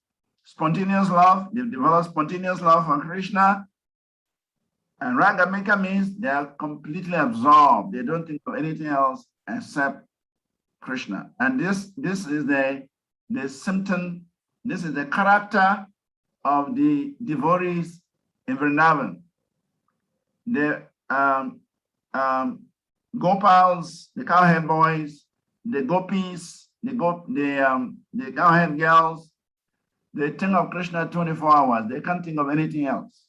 [SPEAKER 6] spontaneous love. They develop spontaneous love for Krishna. And Ragamika means they are completely absorbed. They don't think of anything else except Krishna. And this is the symptom, this is the character of the devotees in Vrindavan. The Gopals, the cowhead boys, the gopis, the cowhead girls, they think of Krishna 24 hours. They can't think of anything else.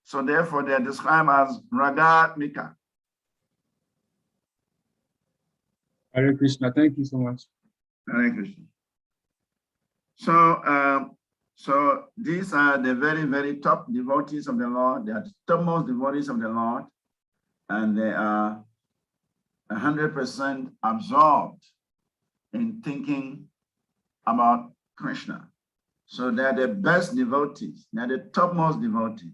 [SPEAKER 6] So therefore, they are described as Ragamika.
[SPEAKER 8] Hare Krishna, thank you so much.
[SPEAKER 6] Hare Krishna. So these are the very, very top devotees of the Lord. They are the topmost devotees of the Lord, and they are 100% absorbed in thinking about Krishna. So they are the best devotees. They are the topmost devotees.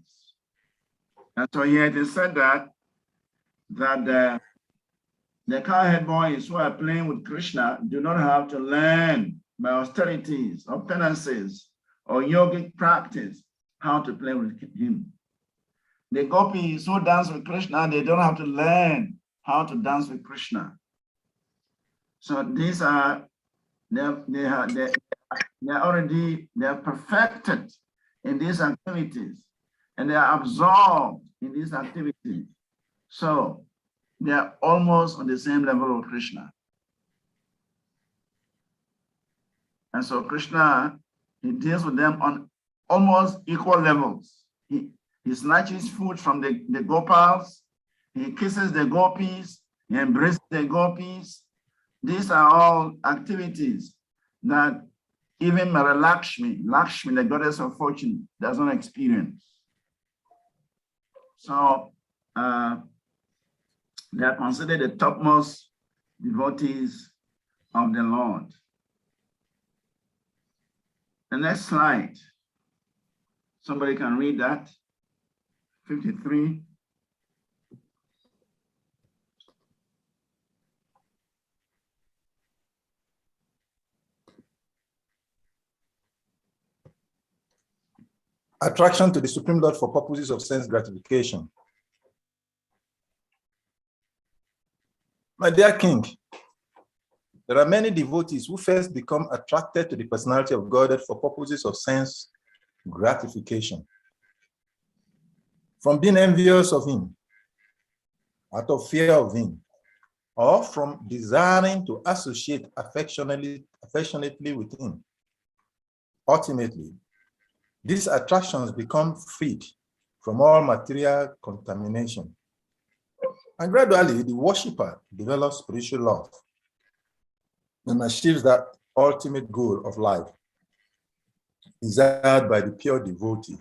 [SPEAKER 6] And so here it is said that the cowhead boys who are playing with Krishna do not have to learn by austerities or penances or yogic practice how to play with him. The gopis who dance with Krishna, they don't have to learn how to dance with Krishna. So these are, they are perfected in these activities, and they are absorbed in these activities. So they are almost on the same level of Krishna. And so Krishna, he deals with them on almost equal levels. He snatches food from the Gopals, he kisses the gopis, he embraces the gopis. These are all activities that even Lakshmi, the goddess of fortune, does not experience. So they are considered the topmost devotees of the Lord. The next slide, somebody can read that, 53.
[SPEAKER 5] Attraction to the Supreme Lord for purposes of sense gratification. My dear King, there are many devotees who first become attracted to the personality of God for purposes of sense gratification. From being envious of him, out of fear of him, or from desiring to associate affectionately with him. Ultimately, these attractions become freed from all material contamination. And gradually, the worshipper develops spiritual love and achieves that ultimate goal of life, desired by the pure devotee.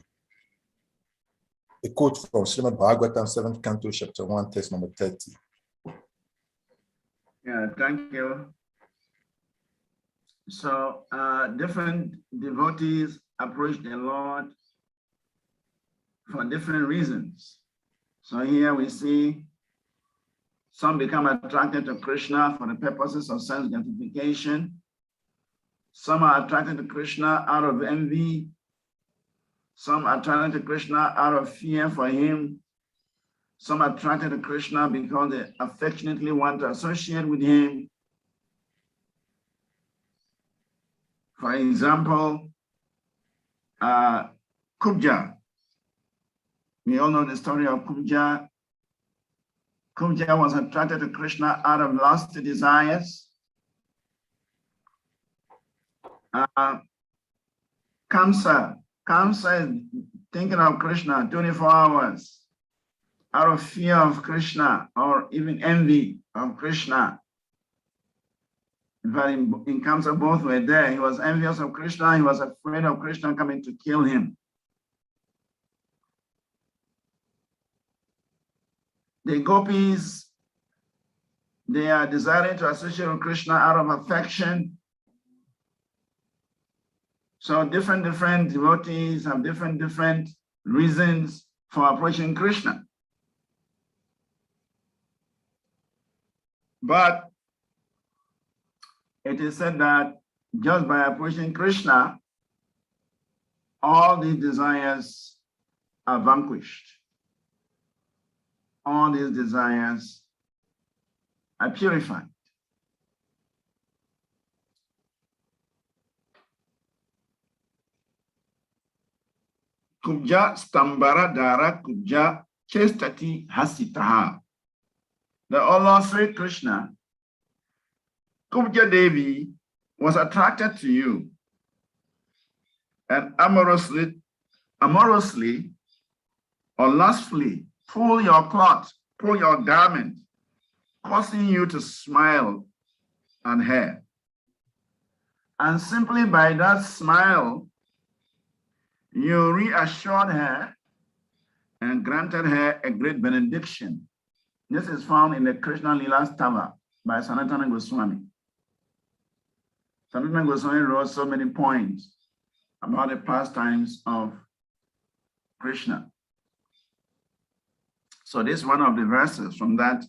[SPEAKER 5] A quote from Srimad Bhagavatam, 7th Canto, Chapter 1, text number 30.
[SPEAKER 6] Yeah, thank you. So different devotees approach the Lord for different reasons. So here we see some become attracted to Krishna for the purposes of sense gratification. Some are attracted to Krishna out of envy. Some are attracted to Krishna out of fear for him. Some are attracted to Krishna because they affectionately want to associate with him. For example, Kubja. We all know the story of Kubja. Kubja was attracted to Krishna out of lusty desires. Kamsa is thinking of Krishna 24 hours. out of fear of Krishna or even envy of Krishna. In fact, in Kamsa, both were there. He was envious of Krishna. He was afraid of Krishna coming to kill him. The gopis, they are desiring to associate with Krishna out of affection. So different devotees have different reasons for approaching Krishna. But it is said that just by approaching Krishna, all these desires are vanquished. All these desires are purified. Kubja stambara dara kubja chestati hasitaha. The O Lord Sri Krishna, Kubja Devi was attracted to you and amorously or lustfully pull your cloth, pull your garment, causing you to smile on her. And simply by that smile, you reassured her and granted her a great benediction. This is found in the Krishna Lila Stava by Sanatana Goswami. Sanatana Goswami wrote so many poems about the pastimes of Krishna. So this is one of the verses from that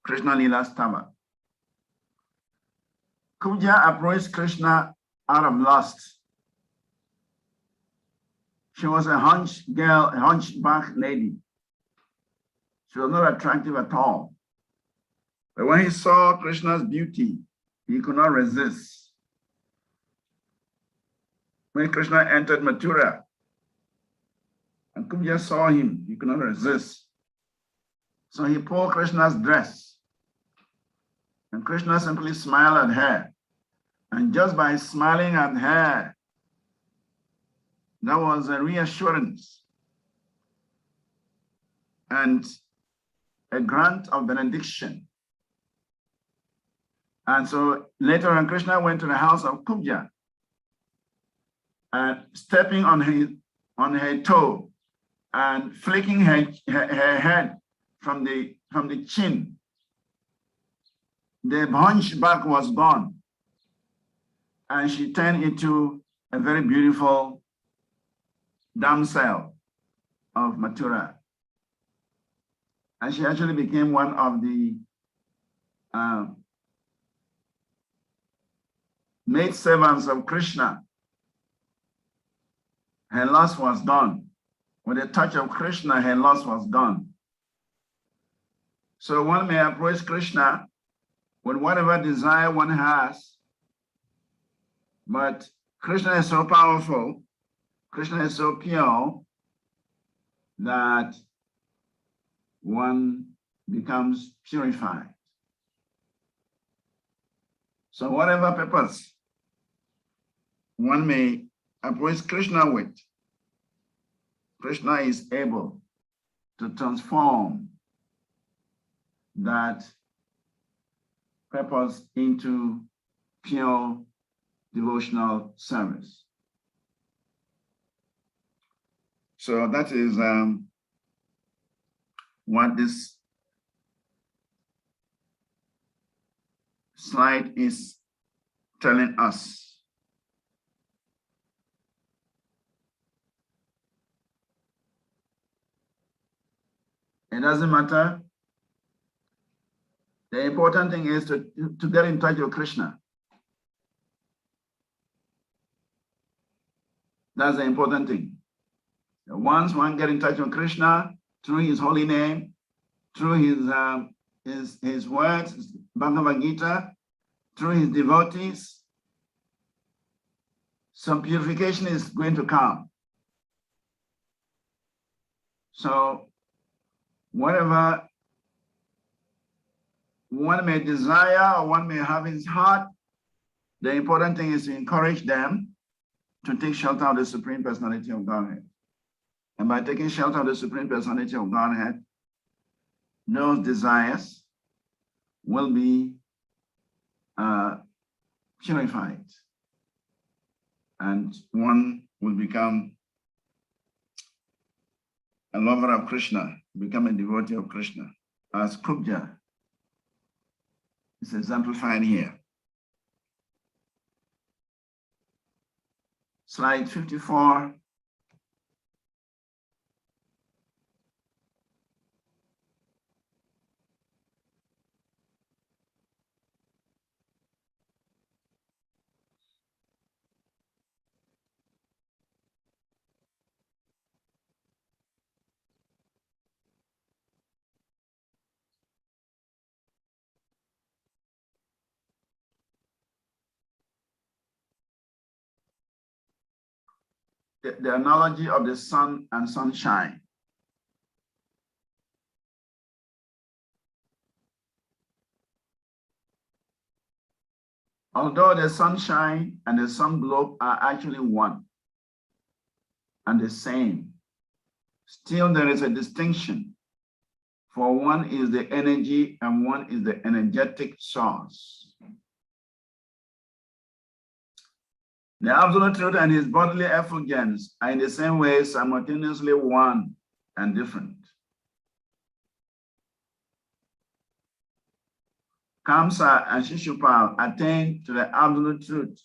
[SPEAKER 6] Krishna Lila Stava. Kubja approached Krishna out of lust. She was a hunchback lady. She was not attractive at all. But when he saw Krishna's beauty, he could not resist. When Krishna entered Mathura, and Kubja saw him, he could not resist. So he pulled Krishna's dress, and Krishna simply smiled at her. And just by smiling at her, that was a reassurance and a grant of benediction. And so later on, Krishna went to the house of Kubja, and stepping on her toe and flicking her head from the chin. The hunchback was gone, and she turned into a very beautiful damsel of Mathura. And she actually became one of the maid servants of Krishna. Her lust was gone. With the touch of Krishna, her lust was gone. So one may approach Krishna with whatever desire one has, but Krishna is so powerful, Krishna is so pure that one becomes purified. So whatever purpose one may approach Krishna with, Krishna is able to transform that purpose into pure devotional service. So that is what this slide is telling us. It doesn't matter. The important thing is to get in touch with Krishna. That's the important thing. Once one gets in touch with Krishna through his holy name, through his words, his Bhagavad Gita, through his devotees, some purification is going to come. So whatever one may desire or one may have in his heart, the important thing is to encourage them to take shelter of the Supreme Personality of Godhead. And by taking shelter of the Supreme Personality of Godhead, those desires will be purified, and one will become a lover of Krishna, become a devotee of Krishna, as Kubja is exemplified here. Slide 54. The analogy of the sun and sunshine. Although the sunshine and the sun globe are actually one and the same, still there is a distinction. For one is the energy and one is the energetic source. The absolute truth and his bodily effulgence are in the same way simultaneously one and different. Kamsa and Shishupal attained to the absolute truth,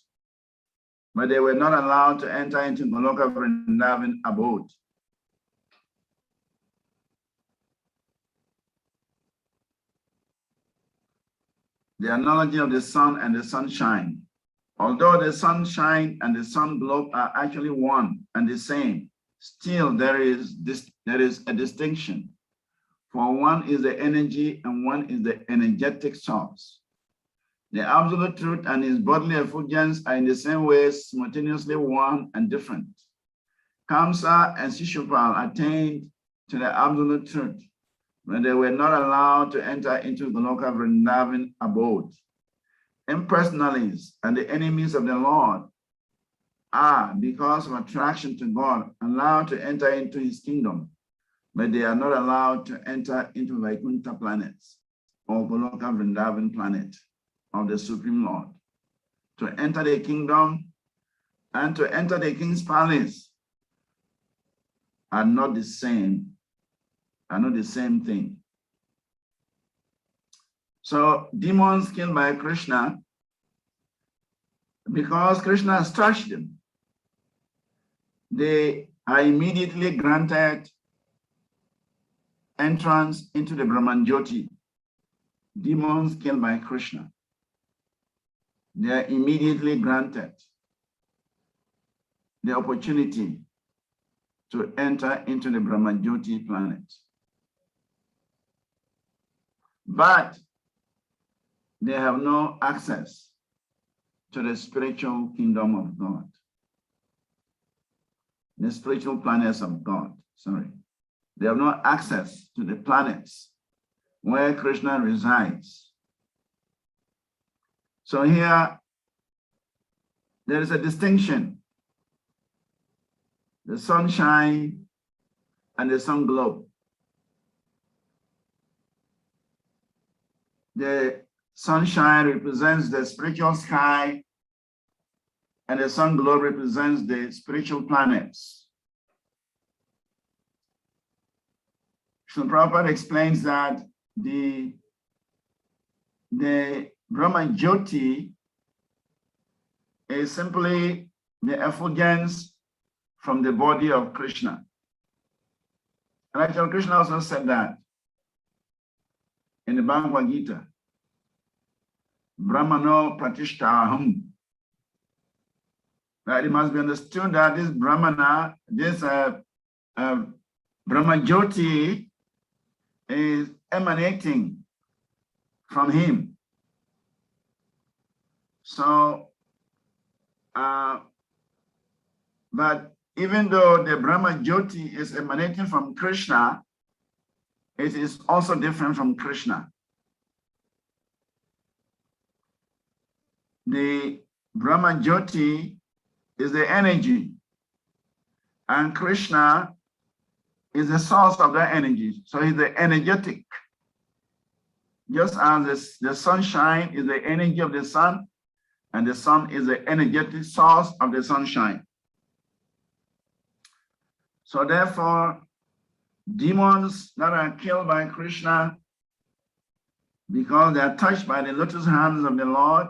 [SPEAKER 6] but they were not allowed to enter into Goloka Vrindavan abode. The analogy of the sun and the sunshine. Although the sunshine and the sun globe are actually one and the same, still there is a distinction. For one is the energy and one is the energetic source. The absolute truth and his bodily effulgence are in the same way simultaneously one and different. Kamsa and Shishupal attained to the absolute truth, but they were not allowed to enter into the Goloka Vrindavan abode. Impersonalists and the enemies of the Lord are, because of attraction to God, allowed to enter into his kingdom, but they are not allowed to enter into Vaikuntha planets or Goloka Vrindavan planet of the Supreme Lord. To enter the kingdom and to enter the king's palace are not the same, thing. So demons killed by Krishna, because Krishna has touched them, they are immediately granted entrance into the Brahman Jyoti. Demons killed by Krishna, they are immediately granted the opportunity to enter into the Brahman Jyoti planet. But they have no access to the spiritual kingdom of God, the spiritual planets of God, sorry. They have no access to the planets where Krishna resides. So here, there is a distinction. The sunshine and the sun globe. The sunshine represents the spiritual sky, and the sun globe represents the spiritual planets. Srila Prabhupada explains that the Brahma Jyoti is simply the effulgence from the body of Krishna. And actually, Krishna also said that in the Bhagavad Gita. Brahmano pratishtaham. That it must be understood that this Brahmana, this Brahma Jyoti is emanating from him. So, but even though the Brahma Jyoti is emanating from Krishna, it is also different from Krishna. The Brahma Jyoti is the energy, and Krishna is the source of that energy. So he's the energetic Just as the sunshine is the energy of the sun, and the sun is the energetic source of the sunshine. So therefore, demons that are killed by Krishna, because they are touched by the lotus hands of the Lord,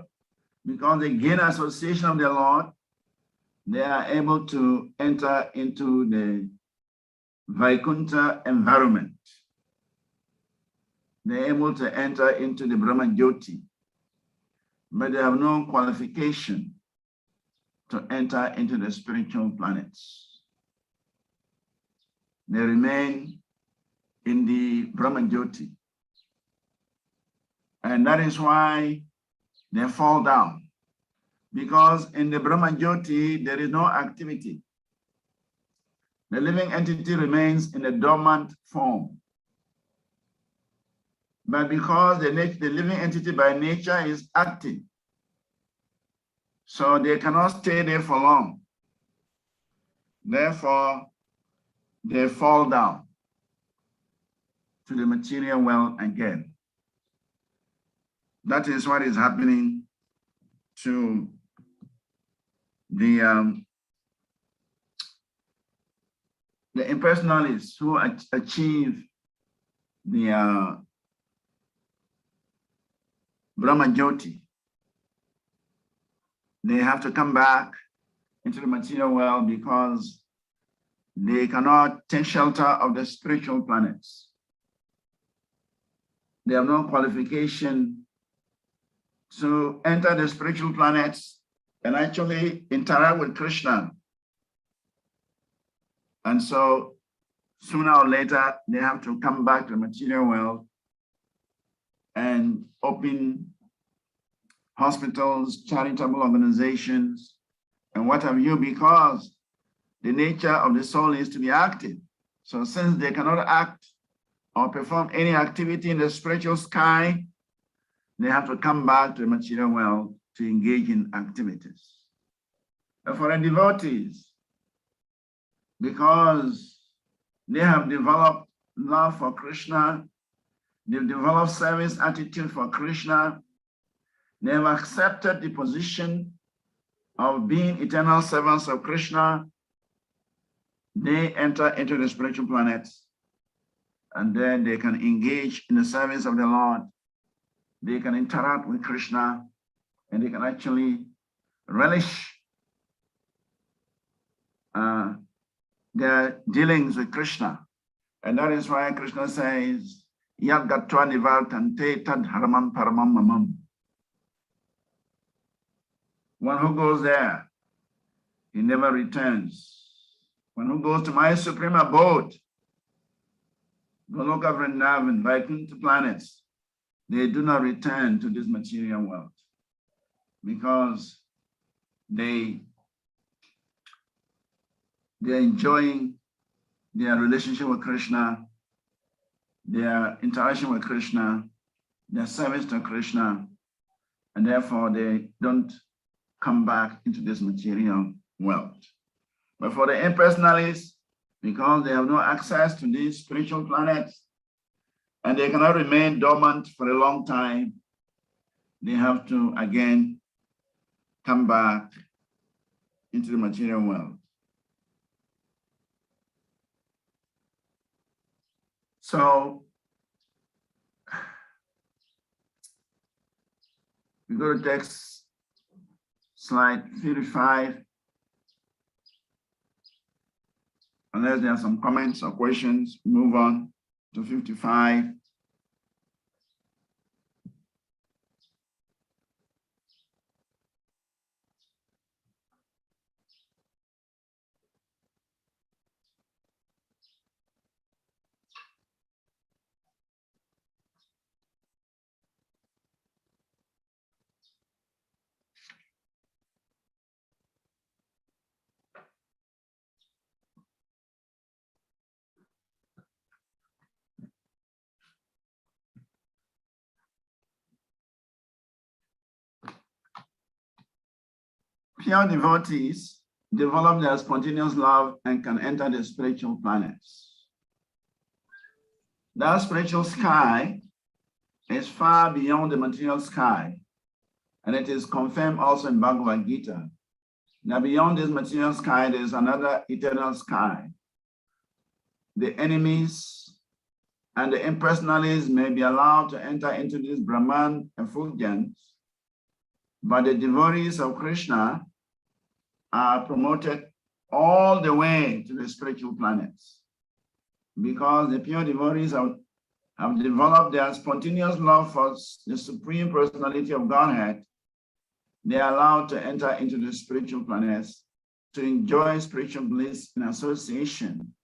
[SPEAKER 6] because they gain association of the Lord, they are able to enter into the Vaikuntha environment. They're able to enter into the Brahma Jyoti, but they have no qualification to enter into the spiritual planets. They remain in the Brahma Jyoti. And that is why they fall down. Because in the Brahma Jyoti, there is no activity. The living entity remains in a dormant form. But because the living entity by nature is active, so they cannot stay there for long. Therefore, they fall down to the material world again. That is what is happening to the impersonalists who achieve the Brahma Jyoti. They have to come back into the material world because they cannot take shelter of the spiritual planets. They have no qualification to enter the spiritual planets and actually interact with Krishna. And so sooner or later, they have to come back to the material world and open hospitals, charitable organizations, and what have you, because the nature of the soul is to be active. So since they cannot act or perform any activity in the spiritual sky, they have to come back to the material world to engage in activities. But for the devotees, because they have developed love for Krishna, they've developed service attitude for Krishna, they have accepted the position of being eternal servants of Krishna, they enter into the spiritual planets, and then they can engage in the service of the Lord. They can interact with Krishna, and they can actually relish their dealings with Krishna. And that is why Krishna says, Yad gatva nivartante tad haramam paramam mamam. One who goes there, he never returns. One who goes to my supreme abode, Goloka Vrindavan, Vaikuntha planets, they do not return to this material world because they're enjoying their relationship with Krishna, their interaction with Krishna, their service to Krishna, and therefore they don't come back into this material world. But for the impersonalists, because they have no access to these spiritual planets, and they cannot remain dormant for a long time, they have to again come back into the material world. So we go to text slide 55. Unless there are some comments or questions, move on to 55. Pure devotees develop their spontaneous love and can enter the spiritual planets. That spiritual sky is far beyond the material sky. And it is confirmed also in Bhagavad Gita. Now beyond this material sky, there is another eternal sky. The enemies and the impersonalists may be allowed to enter into this Brahman effulgence, but the devotees of Krishna are promoted all the way to the spiritual planets, because the pure devotees have developed their spontaneous love for the Supreme Personality of Godhead. They are allowed to enter into the spiritual planets to enjoy spiritual bliss in association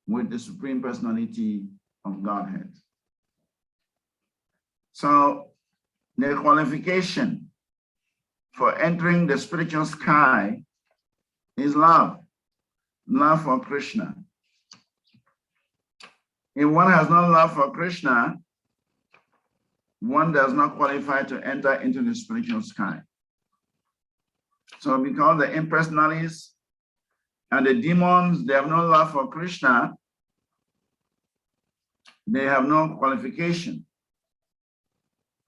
[SPEAKER 6] with the Supreme Personality of Godhead. So the qualification for entering the spiritual sky is love for Krishna. If one has no love for Krishna, one does not qualify to enter into the spiritual sky. So because the impersonalists and the demons, they have no love for Krishna, they have no qualification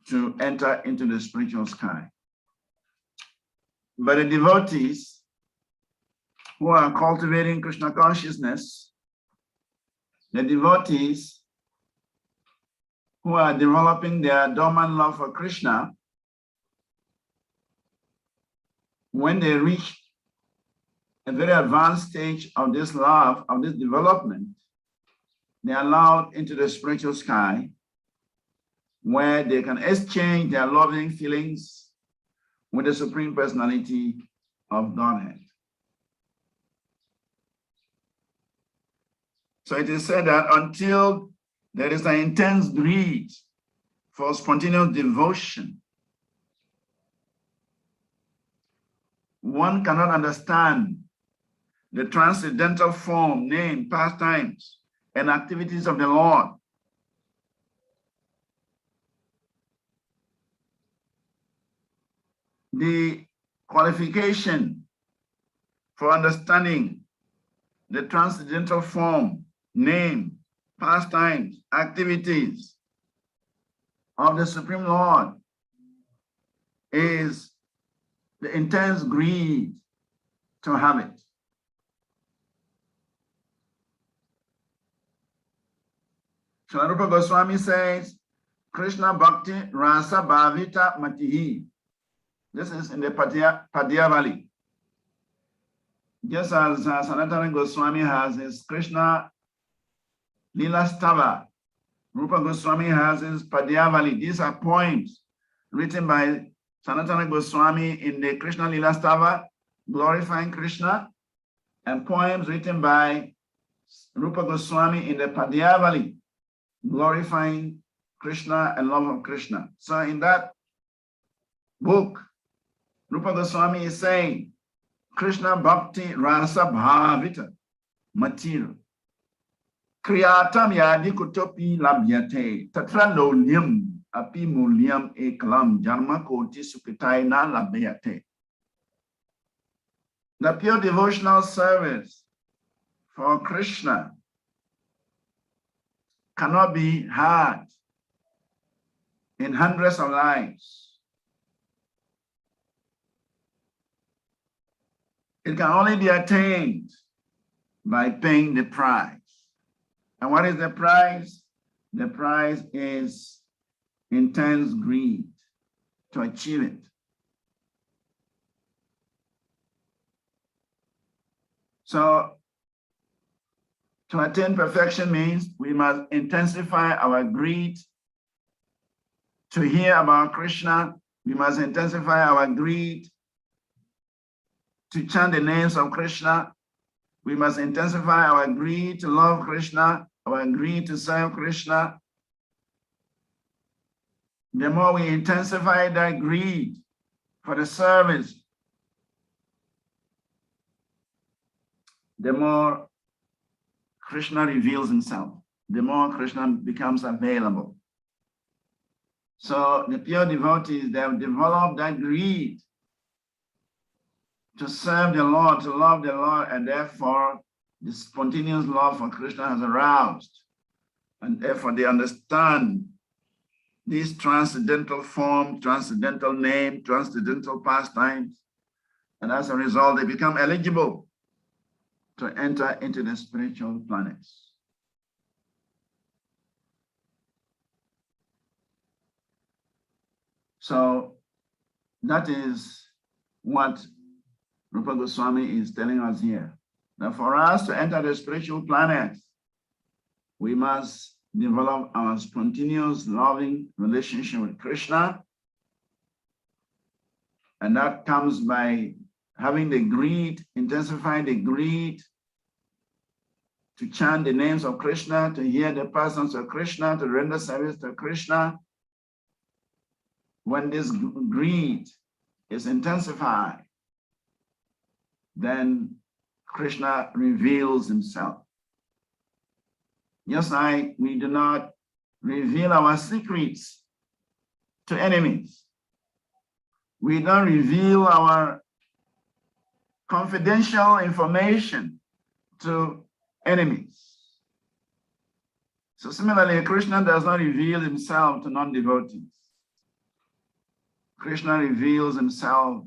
[SPEAKER 6] to enter into the spiritual sky. But the devotees who are cultivating Krishna consciousness, the devotees who are developing their dormant love for Krishna, when they reach a very advanced stage of this love, of this development, they are allowed into the spiritual sky where they can exchange their loving feelings with the Supreme Personality of Godhead. So it is said that until there is an intense greed for spontaneous devotion, one cannot understand the transcendental form, name, pastimes, and activities of the Lord. The qualification for understanding the transcendental form, name, pastimes, activities of the Supreme Lord is the intense greed to have it. Srila Rupa Goswami says, Krishna Bhakti Rasa Bhavita Matihi. This is in the Padya Valley. Just as Sanatana Goswami has his Krishna Lila Stava, Rupa Goswami has his Padya Valley. These are poems written by Sanatana Goswami in the Krishna Lila Stava, glorifying Krishna, and poems written by Rupa Goswami in the Padya Valley, glorifying Krishna and love of Krishna. So in that book, Rupa Goswami is saying, Krishna Bhakti Rasa Bhavita Material. Kriyatam Yadi Kutopi Labhyate Tatra Loliam Api Muliam Eklam Jarma Koti Sukitaina Labhyate. The pure devotional service for Krishna cannot be had in hundreds of lives. It can only be attained by paying the price. And what is the price? The price is intense greed to achieve it. So to attain perfection means we must intensify our greed to hear about Krishna. We must intensify our greed to chant the names of Krishna. We must intensify our greed to love Krishna, our greed to serve Krishna. The more we intensify that greed for the service, the more Krishna reveals himself, the more Krishna becomes available. So the pure devotees, they have developed that greed to serve the Lord, to love the Lord, and therefore the spontaneous love for Krishna has aroused. And therefore they understand these transcendental form, transcendental name, transcendental pastimes, and as a result, they become eligible to enter into the spiritual planets. So that is what Rupa Goswami is telling us here. That for us to enter the spiritual planets, we must develop our spontaneous loving relationship with Krishna. And that comes by having the greed, intensifying the greed to chant the names of Krishna, to hear the persons of Krishna, to render service to Krishna. When this greed is intensified, then Krishna reveals himself. Just like we do not reveal our secrets to enemies. We don't reveal our confidential information to enemies. So similarly, Krishna does not reveal himself to non-devotees. Krishna reveals himself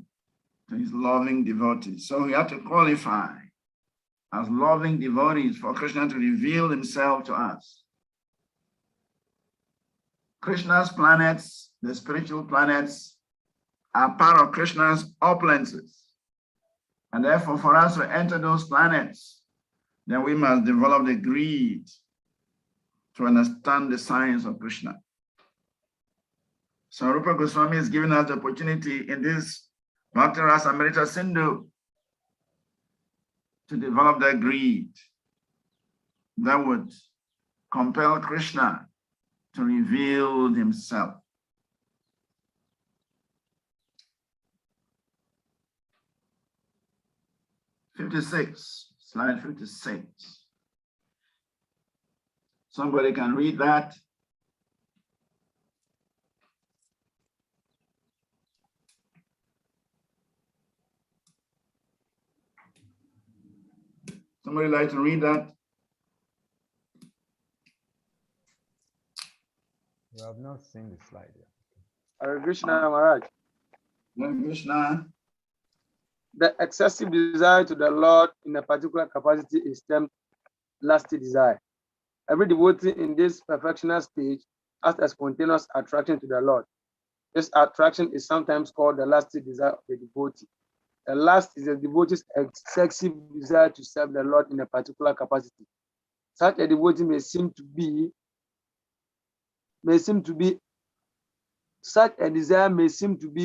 [SPEAKER 6] to his loving devotees. So we have to qualify as loving devotees for Krishna to reveal himself to us. Krishna's planets, the spiritual planets, are part of Krishna's opulences. And therefore, for us to enter those planets, then we must develop the greed to understand the science of Krishna. So Rupa Goswami is giving us the opportunity in this Bhakti Rasa Amrita Sindhu to develop that greed that would compel Krishna to reveal himself. Slide 56. Somebody can read that. Somebody like to read that?
[SPEAKER 2] You have not seen the slide yet.
[SPEAKER 9] Hare Krishna Maharaj.
[SPEAKER 6] Hare Krishna.
[SPEAKER 9] The excessive desire to the Lord in a particular capacity is termed lusty desire. Every devotee in this perfectional stage has a spontaneous attraction to the Lord. This attraction is sometimes called the lusty desire of the devotee. The lust is a devotee's excessive desire to serve the Lord in a particular capacity. Such a devotee may seem to be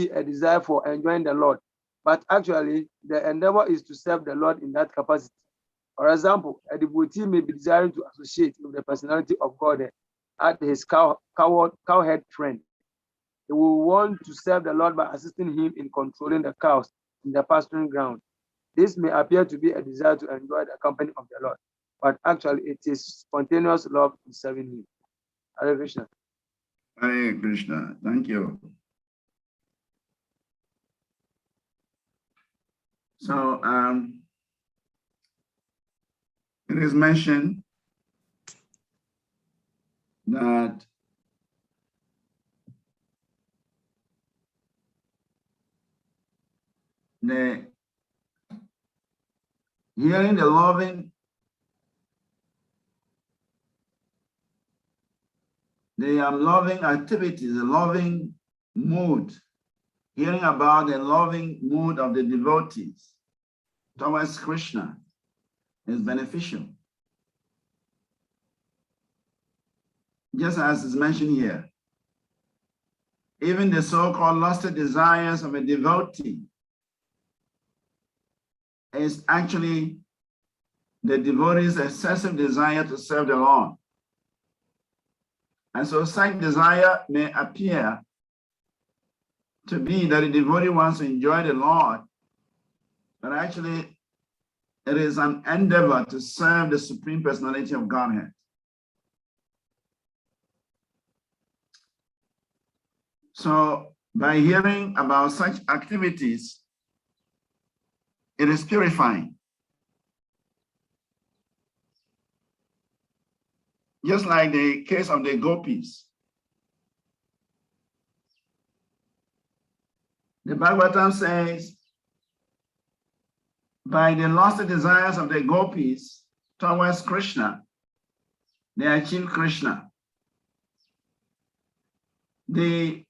[SPEAKER 9] a desire for enjoying the Lord, but actually the endeavor is to serve the Lord in that capacity. For example, a devotee may be desiring to associate with the personality of God as his cowherd friend. He will want to serve the Lord by assisting him in controlling the cows in the pasturing ground. This may appear to be a desire to enjoy the company of the Lord, but actually it is spontaneous love in serving him. Hare Krishna.
[SPEAKER 6] Hare Krishna. Thank you. So it is mentioned that hearing the loving, loving activities, the loving mood, hearing about the loving mood of the devotees towards Krishna is beneficial. Just as is mentioned here, even the so-called lusty desires of a devotee is actually the devotee's excessive desire to serve the Lord. And so such desire may appear to be that the devotee wants to enjoy the Lord, but actually it is an endeavor to serve the Supreme Personality of Godhead. So by hearing about such activities, it is purifying. Just like the case of the gopis. The Bhagavatam says, by the lost desires of the gopis towards Krishna, they achieve Krishna. The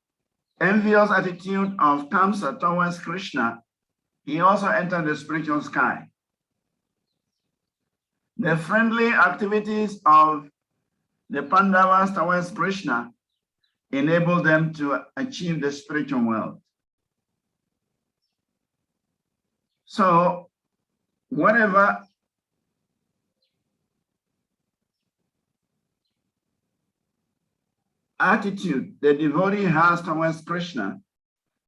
[SPEAKER 6] envious attitude of Kamsa towards Krishna, he also entered the spiritual sky. The friendly activities of the Pandavas towards Krishna enable them to achieve the spiritual world. So, whatever attitude the devotee has towards Krishna,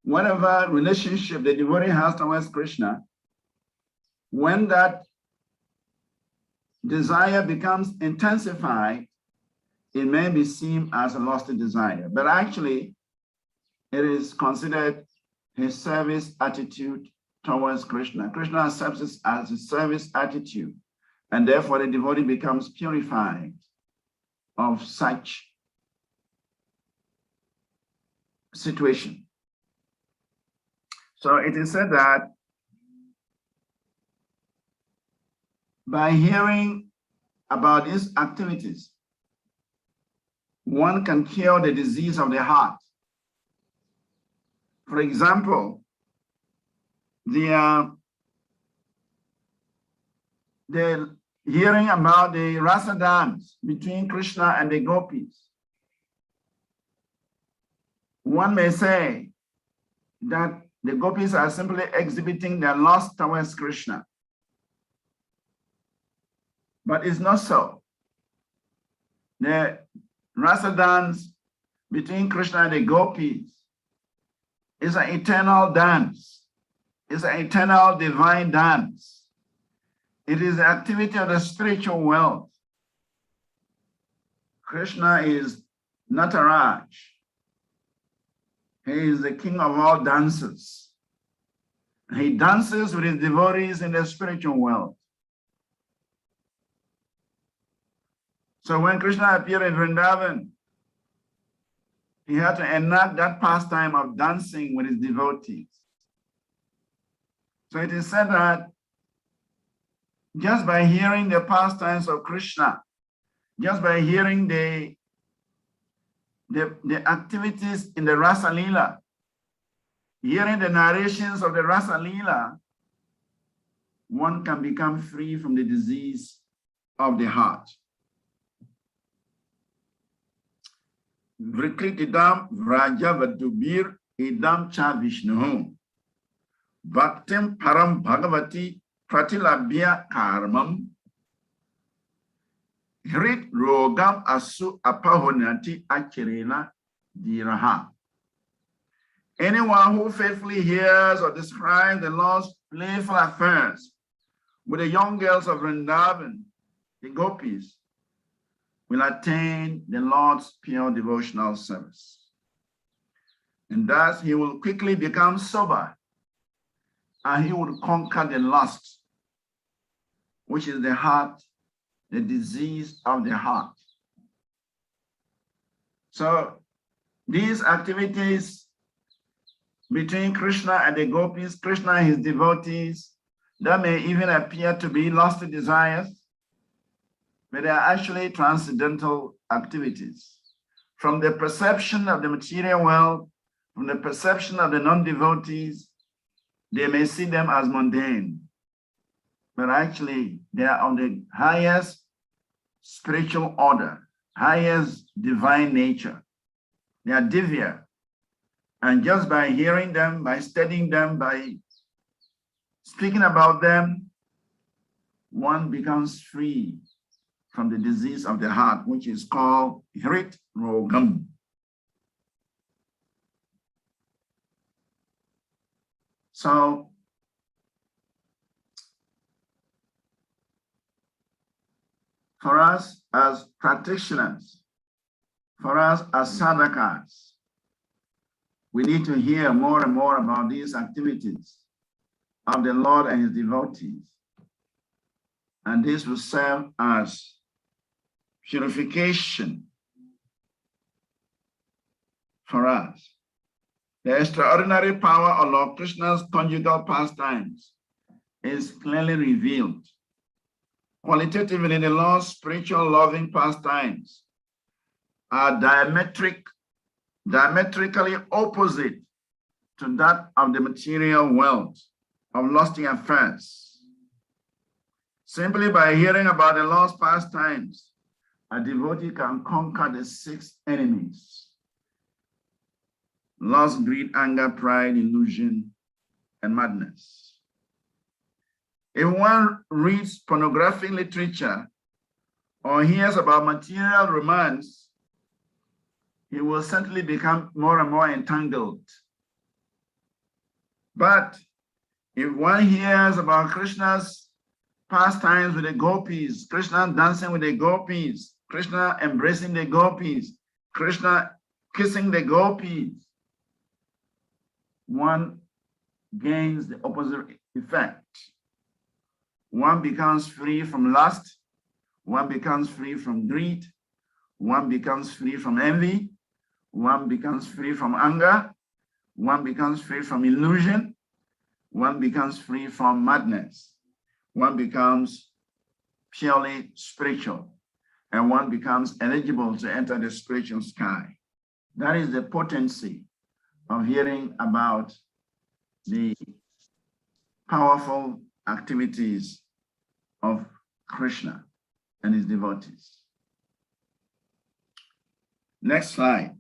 [SPEAKER 6] whatever relationship the devotee has towards Krishna, when that desire becomes intensified, it may be seen as a lost desire, but actually it is considered his service attitude towards Krishna. Krishna accepts it as a service attitude, and therefore the devotee becomes purified of such situation. So it is said that by hearing about these activities, one can cure the disease of the heart. For example, the hearing about the rasa dance between Krishna and the gopis, one may say that the gopis are simply exhibiting their lust towards Krishna. But it's not so. The rasa dance between Krishna and the gopis is an eternal dance. It's an eternal divine dance. It is the activity of the spiritual world. Krishna is Nataraj. He is the king of all dancers. He dances with his devotees in the spiritual world. So when Krishna appeared in Vrindavan, he had to enact that pastime of dancing with his devotees. So it is said that just by hearing the pastimes of Krishna, just by hearing the activities in the Rasa Leela, hearing the narrations of the Rasa Leela, one can become free from the disease of the heart. Vrikritidam Vrajavadubir idam cha Vishnu Bhaktim param bhagavati pratilabhya karmam Hrit rogam asu apahonati achirena diraha. Anyone who faithfully hears or describes the Lord's playful affairs with the young girls of Vrindavan, the gopis, will attain the Lord's pure devotional service. And thus he will quickly become sober, and he will conquer the lust, which is the heart, the disease of the heart. So these activities between Krishna and the gopis, Krishna and his devotees, that may even appear to be lost desires, but they are actually transcendental activities. From the perception of the material world, from the perception of the non-devotees, they may see them as mundane, but actually they are of the highest spiritual order, highest divine nature. They are divya. And just by hearing them, by studying them, by speaking about them, one becomes free from the disease of the heart, which is called Hrit Rogam. So, for us as practitioners, for us as sadhakas, we need to hear more and more about these activities of the Lord and his devotees. And this will serve as purification for us. The extraordinary power of Lord Krishna's conjugal pastimes is clearly revealed. Qualitatively, the Lord's spiritual loving pastimes are diametrically opposite to that of the material world of lusty affairs. Simply by hearing about the Lord's pastimes, a devotee can conquer the 6 enemies: lust, greed, anger, pride, illusion, and madness. If one reads pornographic literature or hears about material romance, he will certainly become more and more entangled. But if one hears about Krishna's pastimes with the gopis, Krishna dancing with the gopis, Krishna embracing the gopis, Krishna kissing the gopis, one gains the opposite effect. One becomes free from lust, one becomes free from greed, one becomes free from envy, one becomes free from anger, one becomes free from illusion, one becomes free from madness, one becomes purely spiritual, and one becomes eligible to enter the spiritual sky. That is the potency of hearing about the powerful activities of Krishna and his devotees. Next slide.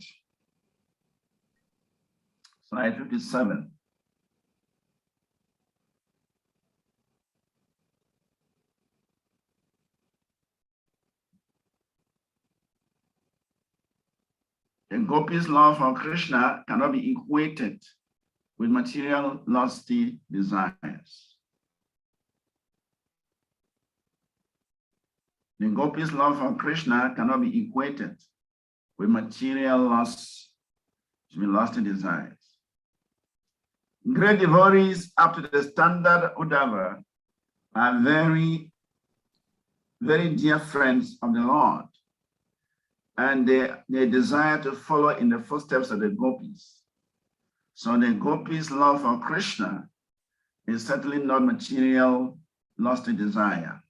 [SPEAKER 6] Slide 57. The gopis' love for Krishna cannot be equated with material lusty desires. The gopis' love for Krishna cannot be equated with material lusty desires. Great devotees up to the standard Uddhava are very, very dear friends of the Lord, and they desire to follow in the footsteps of the gopis. So the gopis' love for Krishna is certainly not material lusty desire.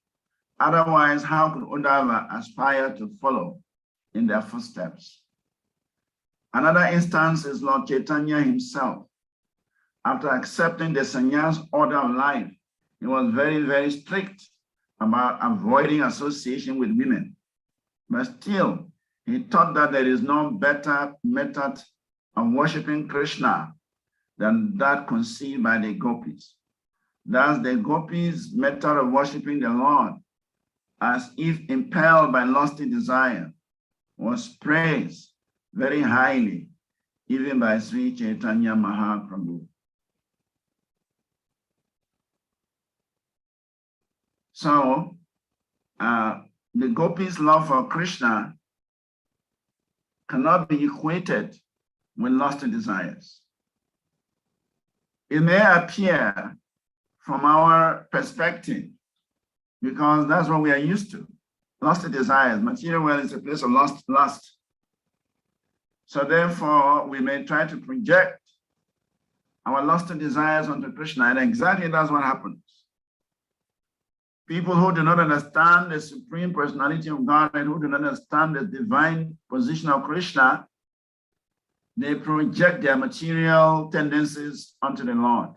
[SPEAKER 6] Otherwise, how could Uddhava aspire to follow in their footsteps? Another instance is Lord Chaitanya himself. After accepting the sannyas order of life, he was very, very strict about avoiding association with women. But still, he taught that there is no better method of worshiping Krishna than that conceived by the gopis. Thus, the gopis' method of worshiping the Lord, as if impelled by lusty desire, was praised very highly, even by Sri Chaitanya Mahaprabhu. So, the gopis' love for Krishna cannot be equated with lusty desires. It may appear from our perspective, because that's what we are used to. Lusty desires. Material world is a place of lust. So therefore, we may try to project our lusty desires onto Krishna, and exactly that's what happens. People who do not understand the Supreme Personality of God and who do not understand the divine position of Krishna, they project their material tendencies onto the Lord.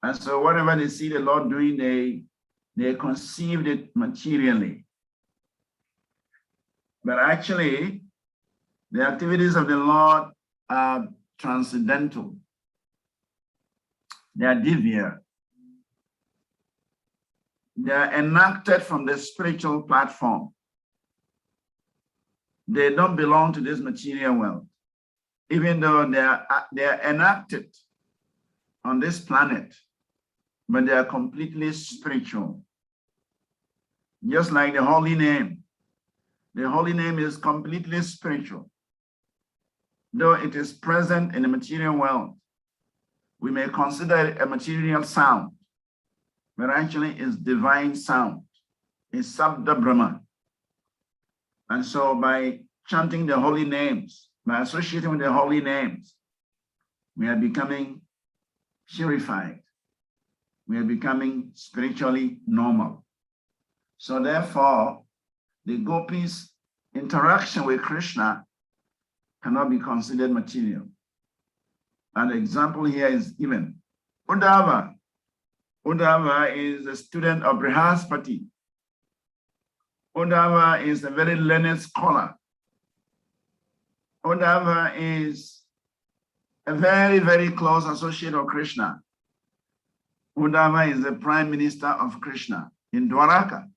[SPEAKER 6] And so whatever they see the Lord doing, they conceived it materially. But actually, the activities of the Lord are transcendental. They are divya. They are enacted from the spiritual platform. They don't belong to this material world, even though they are enacted on this planet, but they are completely spiritual. Just like the holy name. The holy name is completely spiritual. Though it is present in the material world, we may consider it a material sound, but actually it's divine sound. It's Sabda Brahma. And so by chanting the holy names, by associating with the holy names, we are becoming purified. We are becoming spiritually normal. So therefore, the gopis' interaction with Krishna cannot be considered material. An example here is given. Uddhava. Uddhava is a student of Brihaspati. Uddhava is a very learned scholar. Uddhava is a very, very close associate of Krishna. Uddhava is the prime minister of Krishna in Dwaraka.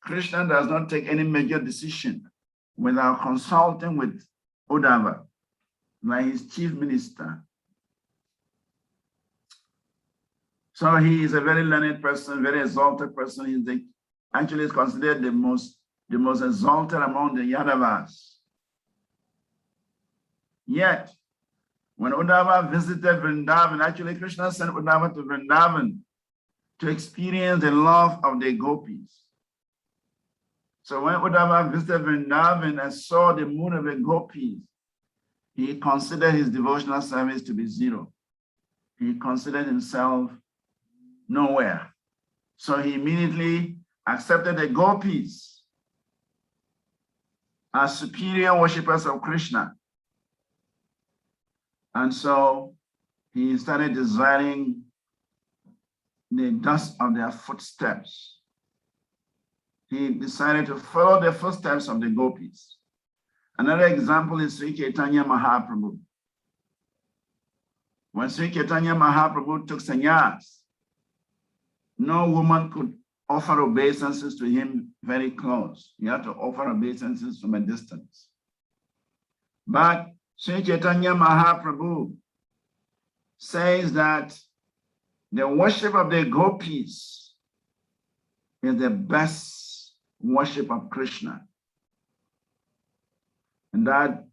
[SPEAKER 6] Krishna does not take any major decision without consulting with Uddhava, like his chief minister. So he is a very learned person, very exalted person. He's actually is considered the most exalted among the Yadavas. Yet, when Uddhava visited Vrindavan, actually Krishna sent Uddhava to Vrindavan to experience the love of the gopis. So when Uddhava visited Vrindavan and saw the mood of the gopis, he considered his devotional service to be zero. He considered himself nowhere. So he immediately accepted the gopis as superior worshippers of Krishna. And so he started desiring the dust of their footsteps. He decided to follow the footsteps of the gopis. Another example is Sri Chaitanya Mahaprabhu. When Sri Chaitanya Mahaprabhu took sannyas, no woman could offer obeisances to him very close. You have to offer obeisances from a distance. But Sri Chaitanya Mahaprabhu says that the worship of the gopis is the best worship of Krishna, and that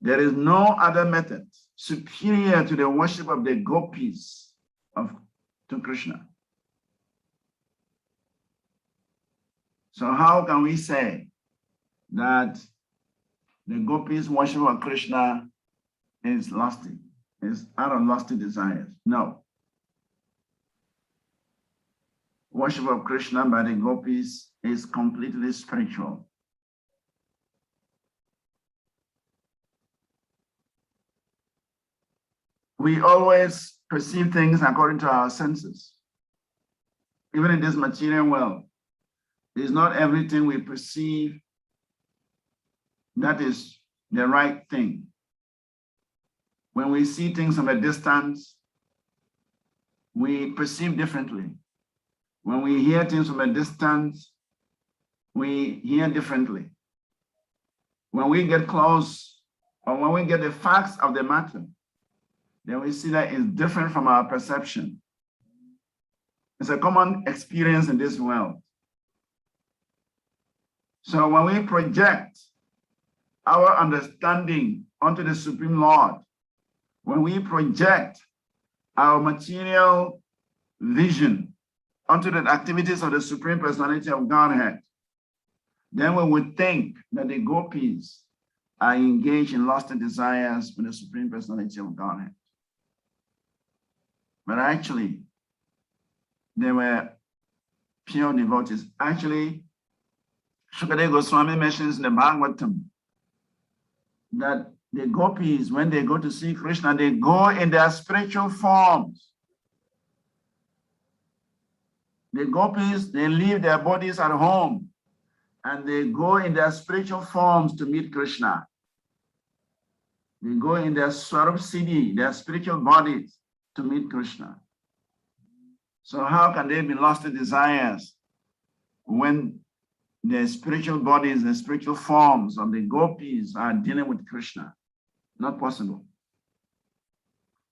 [SPEAKER 6] there is no other method superior to the worship of the gopis to Krishna. So how can we say that the gopis' worship of Krishna is lusty, is out of lusty desires? No. Worship of Krishna by the gopis is completely spiritual. We always perceive things according to our senses. Even in this material world, it is not everything we perceive that is the right thing. When we see things from a distance, we perceive differently. When we hear things from a distance, we hear differently. When we get close, or when we get the facts of the matter, then we see that it's different from our perception. It's a common experience in this world. So when we project our understanding onto the Supreme Lord, when we project our material vision onto the activities of the Supreme Personality of Godhead, then we would think that the gopis are engaged in lusty desires with the Supreme Personality of Godhead. But actually, they were pure devotees. Actually, Shukadeva Goswami mentions in the Bhagavatam that the gopis, when they go to see Krishna, they go in their spiritual forms. The gopis, they leave their bodies at home and they go in their spiritual forms to meet Krishna. They go in their Swarup Siddhi, their spiritual bodies, to meet Krishna. So how can they be lost in desires when the spiritual bodies, the spiritual forms of the gopis are dealing with Krishna? Not possible.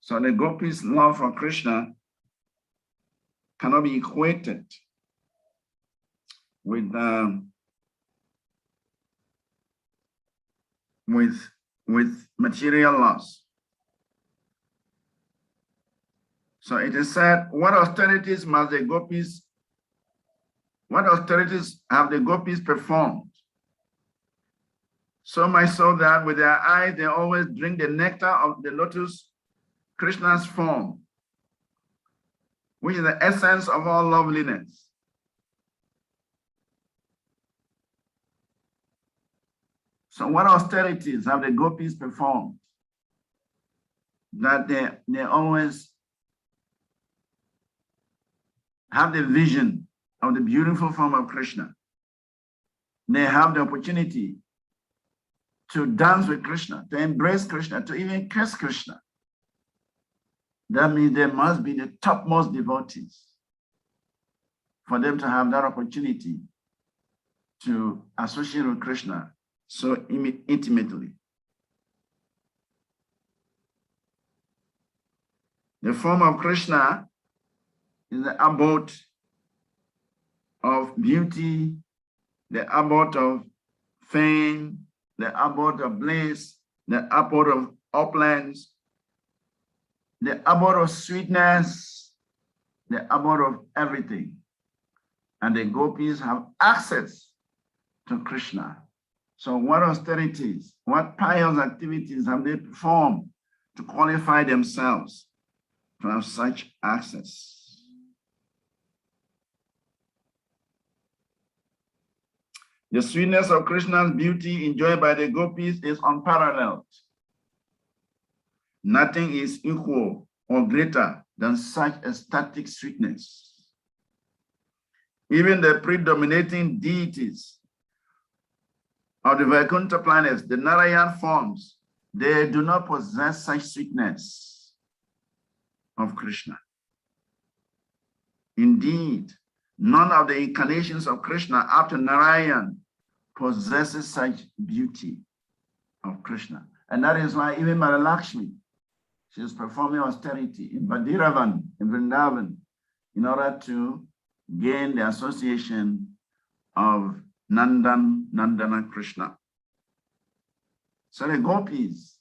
[SPEAKER 6] So the gopis' love for Krishna cannot be equated with material loss. So it is said, what austerities have the gopis performed So much so that with their eyes, they always drink the nectar of the lotus, Krishna's form, which is the essence of all loveliness. So what austerities have the gopis performed that they always have the vision of the beautiful form of Krishna? They have the opportunity to dance with Krishna, to embrace Krishna, to even kiss Krishna. That means there must be the topmost devotees for them to have that opportunity to associate with Krishna so intimately. The form of Krishna is the abode of beauty, the abode of fame, the abode of bliss, the abode of uplands, the abode of sweetness, the abode of everything. And the gopis have access to Krishna. So what austerities, what pious activities have they performed to qualify themselves to have such access? The sweetness of Krishna's beauty enjoyed by the gopis is unparalleled. Nothing is equal or greater than such ecstatic sweetness. Even the predominating deities of the Vaikuntha planets, the Narayan forms, they do not possess such sweetness of Krishna. Indeed, none of the incarnations of Krishna after Narayan possesses such beauty of Krishna. And that is why even Mother Lakshmi, she is performing austerity in Vadiravan, in Vrindavan, in order to gain the association of Nandana Krishna. So the gopis,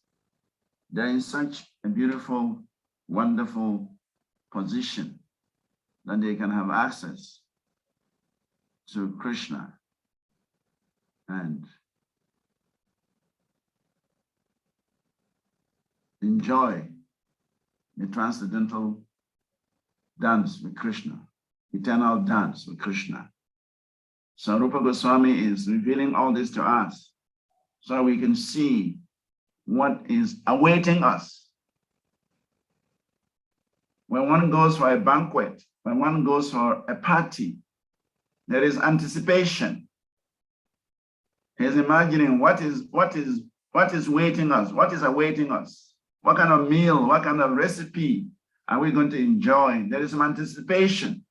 [SPEAKER 6] they're in such a beautiful, wonderful position that they can have access to Krishna and enjoy the transcendental dance with Krishna, eternal dance with Krishna. So Rupa Goswami is revealing all this to us so we can see what is awaiting us. When one goes for a banquet, when one goes for a party, there is anticipation. He's imagining what is waiting us, what is awaiting us, what kind of meal, what kind of recipe are we going to enjoy? There is some anticipation.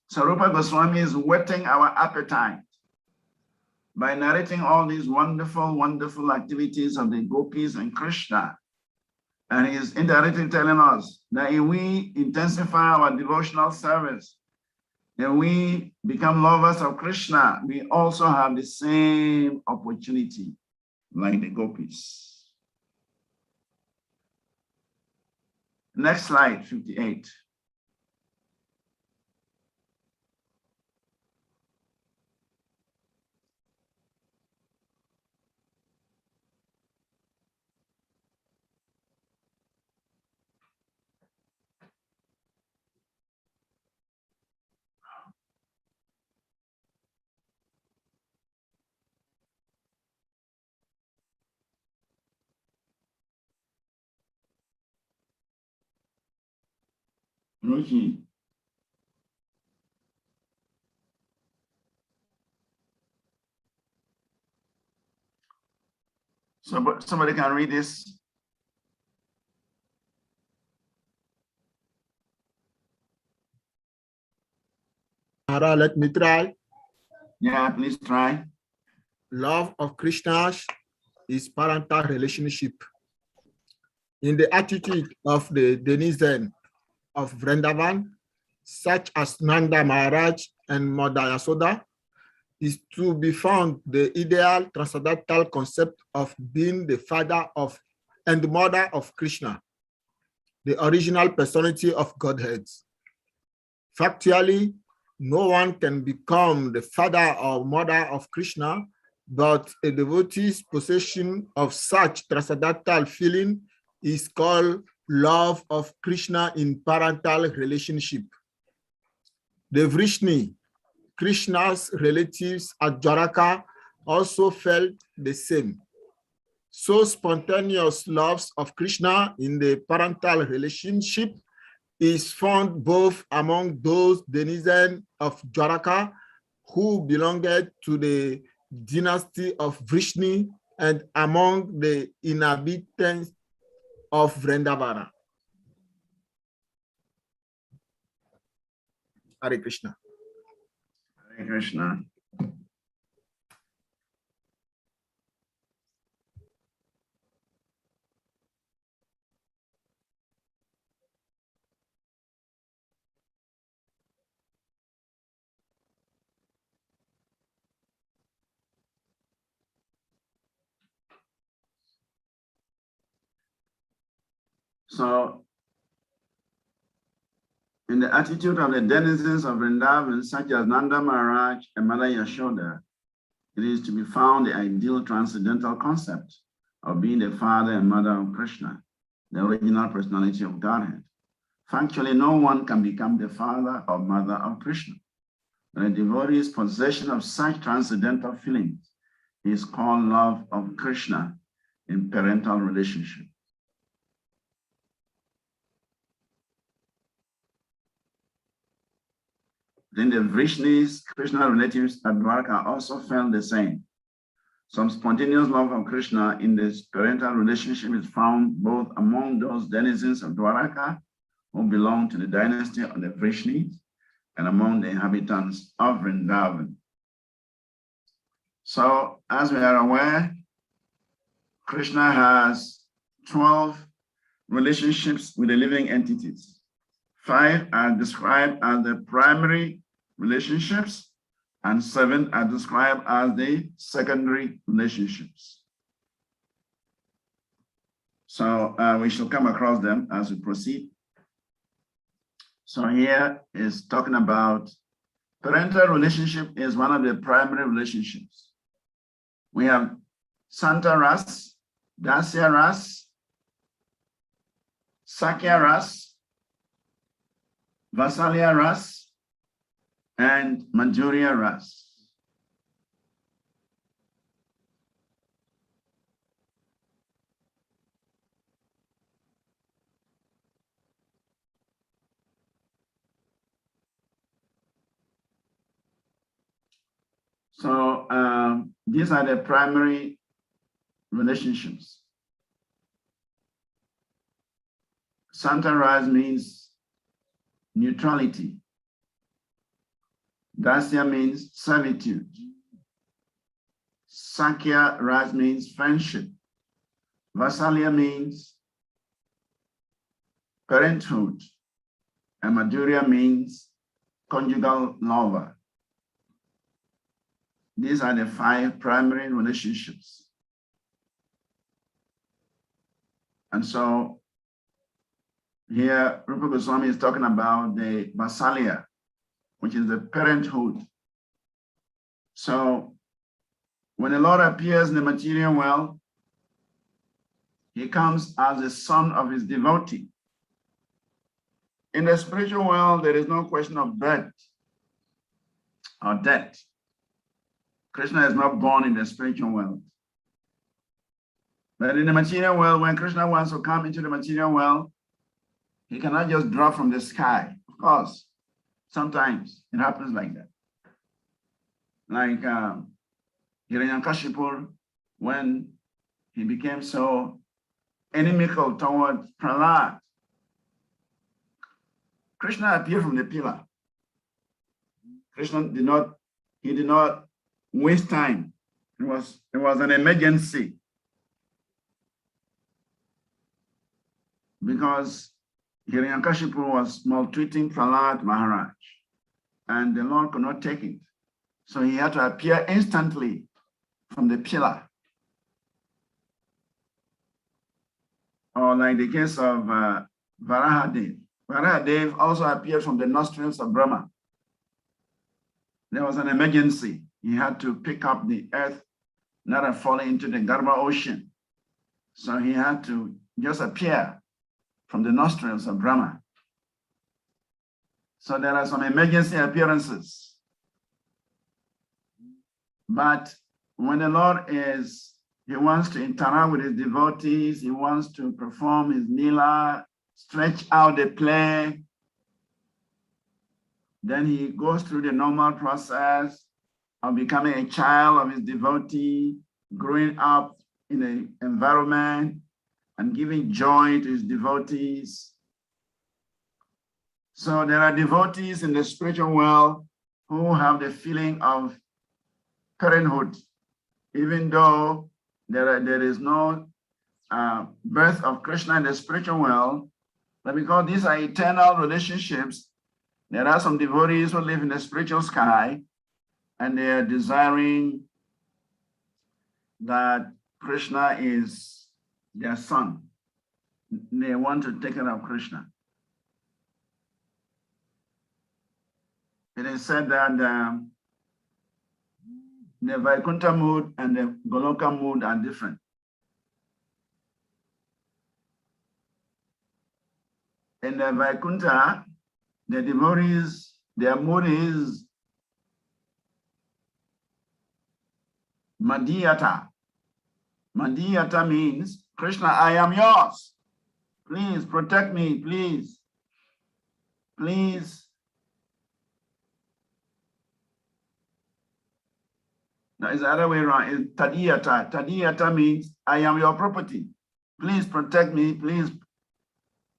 [SPEAKER 6] So Rupa Goswami is whetting our appetite by narrating all these wonderful, wonderful activities of the gopis and Krishna. And he is indirectly telling us that if we intensify our devotional service, if we become lovers of Krishna, we also have the same opportunity like the gopis. Next slide, 58. Ruchi. Somebody can read this.
[SPEAKER 10] Let me try.
[SPEAKER 6] Yeah, please try.
[SPEAKER 10] Love of Krishna is parental relationship. In the attitude of the denizens of Vrindavan, such as Nanda Maharaj and Mother Yasoda, is to be found the ideal transcendental concept of being the father of and mother of Krishna, the original personality of Godhead. Factually, no one can become the father or mother of Krishna but a devotee's possession of such transcendental feeling is called love of Krishna in parental relationship. The Vrishni, Krishna's relatives at Dwaraka, also felt the same. So spontaneous loves of Krishna in the parental relationship is found both among those denizens of Dwaraka who belonged to the dynasty of Vrishni and among the inhabitants of Vrindavana. Hare Krishna.
[SPEAKER 6] Hare Krishna. So, in the attitude of the denizens of Vrindavan, such as Nanda Maharaj and Mother Yashoda, it is to be found the ideal transcendental concept of being the father and mother of Krishna, the original personality of Godhead. Factually, no one can become the father or mother of Krishna. When a devotee's possession of such transcendental feelings is called love of Krishna in parental relationship. Then the Vrishnis, Krishna relatives at Dwarka, also felt the same. Some spontaneous love of Krishna in this parental relationship is found both among those denizens of Dwarka who belong to the dynasty of the Vrishnis and among the inhabitants of Vrindavan. So, as we are aware, Krishna has 12 relationships with the living entities. 5 are described as the primary relationships, and 7 are described as the secondary relationships. So we shall come across them as we proceed. So here is talking about parental relationship is one of the primary relationships. We have Santa Ras, Dasya Ras, Sakya Ras, Vasalya Ras, and Manjuriya Ras. So these are the primary relationships. Santa Ras means neutrality. Dasya means servitude. Sakya Ras means friendship. Vasalya means parenthood. And Madhurya means conjugal lover. These are the 5 primary relationships. And so here Rupa Goswami is talking about the Vasalya, which is the parenthood. So when the Lord appears in the material world, he comes as the son of his devotee. In the spiritual world, there is no question of birth or death. Krishna is not born in the spiritual world. But in the material world, when Krishna wants to come into the material world, he cannot just drop from the sky. Of course, sometimes it happens like that. Like Hiranyakashipu, when he became so inimical toward Prahlad, Krishna appeared from the pillar. Krishna did not waste time. It was an emergency. Because Hiranyakashipu was maltreating Prahlad Maharaj, and the Lord could not take it. So he had to appear instantly from the pillar. Or like the case of Varahadev. Varahadev also appeared from the nostrils of Brahma. There was an emergency. He had to pick up the earth not falling into the Garba ocean. So he had to just appear from the nostrils of Brahma. So there are some emergency appearances. But when the Lord he wants to interact with his devotees, he wants to perform his lila, stretch out the play, then he goes through the normal process of becoming a child of his devotee, growing up in an environment and giving joy to his devotees. So there are devotees in the spiritual world who have the feeling of parenthood, even though there is no birth of Krishna in the spiritual world, but because these are eternal relationships, there are some devotees who live in the spiritual sky and they are desiring that Krishna is their son. They want to take care of Krishna. It is said that the Vaikuntha mood and the Goloka mood are different. In the Vaikuntha, the devotees, their mood is Madhyata. Madhyata means, Krishna, I am yours. Please protect me, please. Please. Now it's the other way around. It's Tadiyata. Tadiyata means, I am your property. Please protect me, please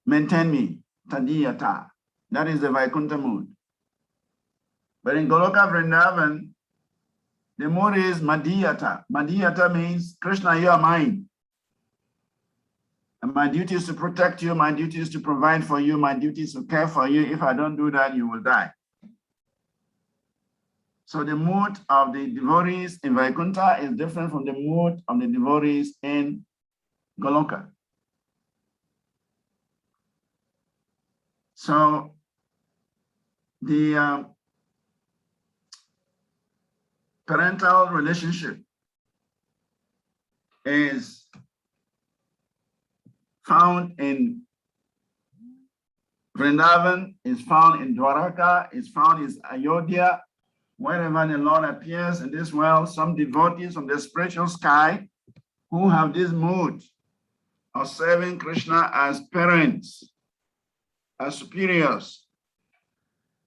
[SPEAKER 6] maintain me. Tadiyata. That is the Vaikuntha mood. But in Goloka Vrindavan, the mood is Madhyata. Madhyata means, Krishna, you are mine. And my duty is to protect you, my duty is to provide for you, my duty is to care for you. If I don't do that, you will die. So the mood of the devotees in Vaikuntha is different from the mood of the devotees in Goloka. So the parental relationship is found in Vrindavan, is found in Dwaraka, is found in Ayodhya. Wherever the Lord appears in this world, some devotees from the spiritual sky who have this mood of serving Krishna as parents, as superiors,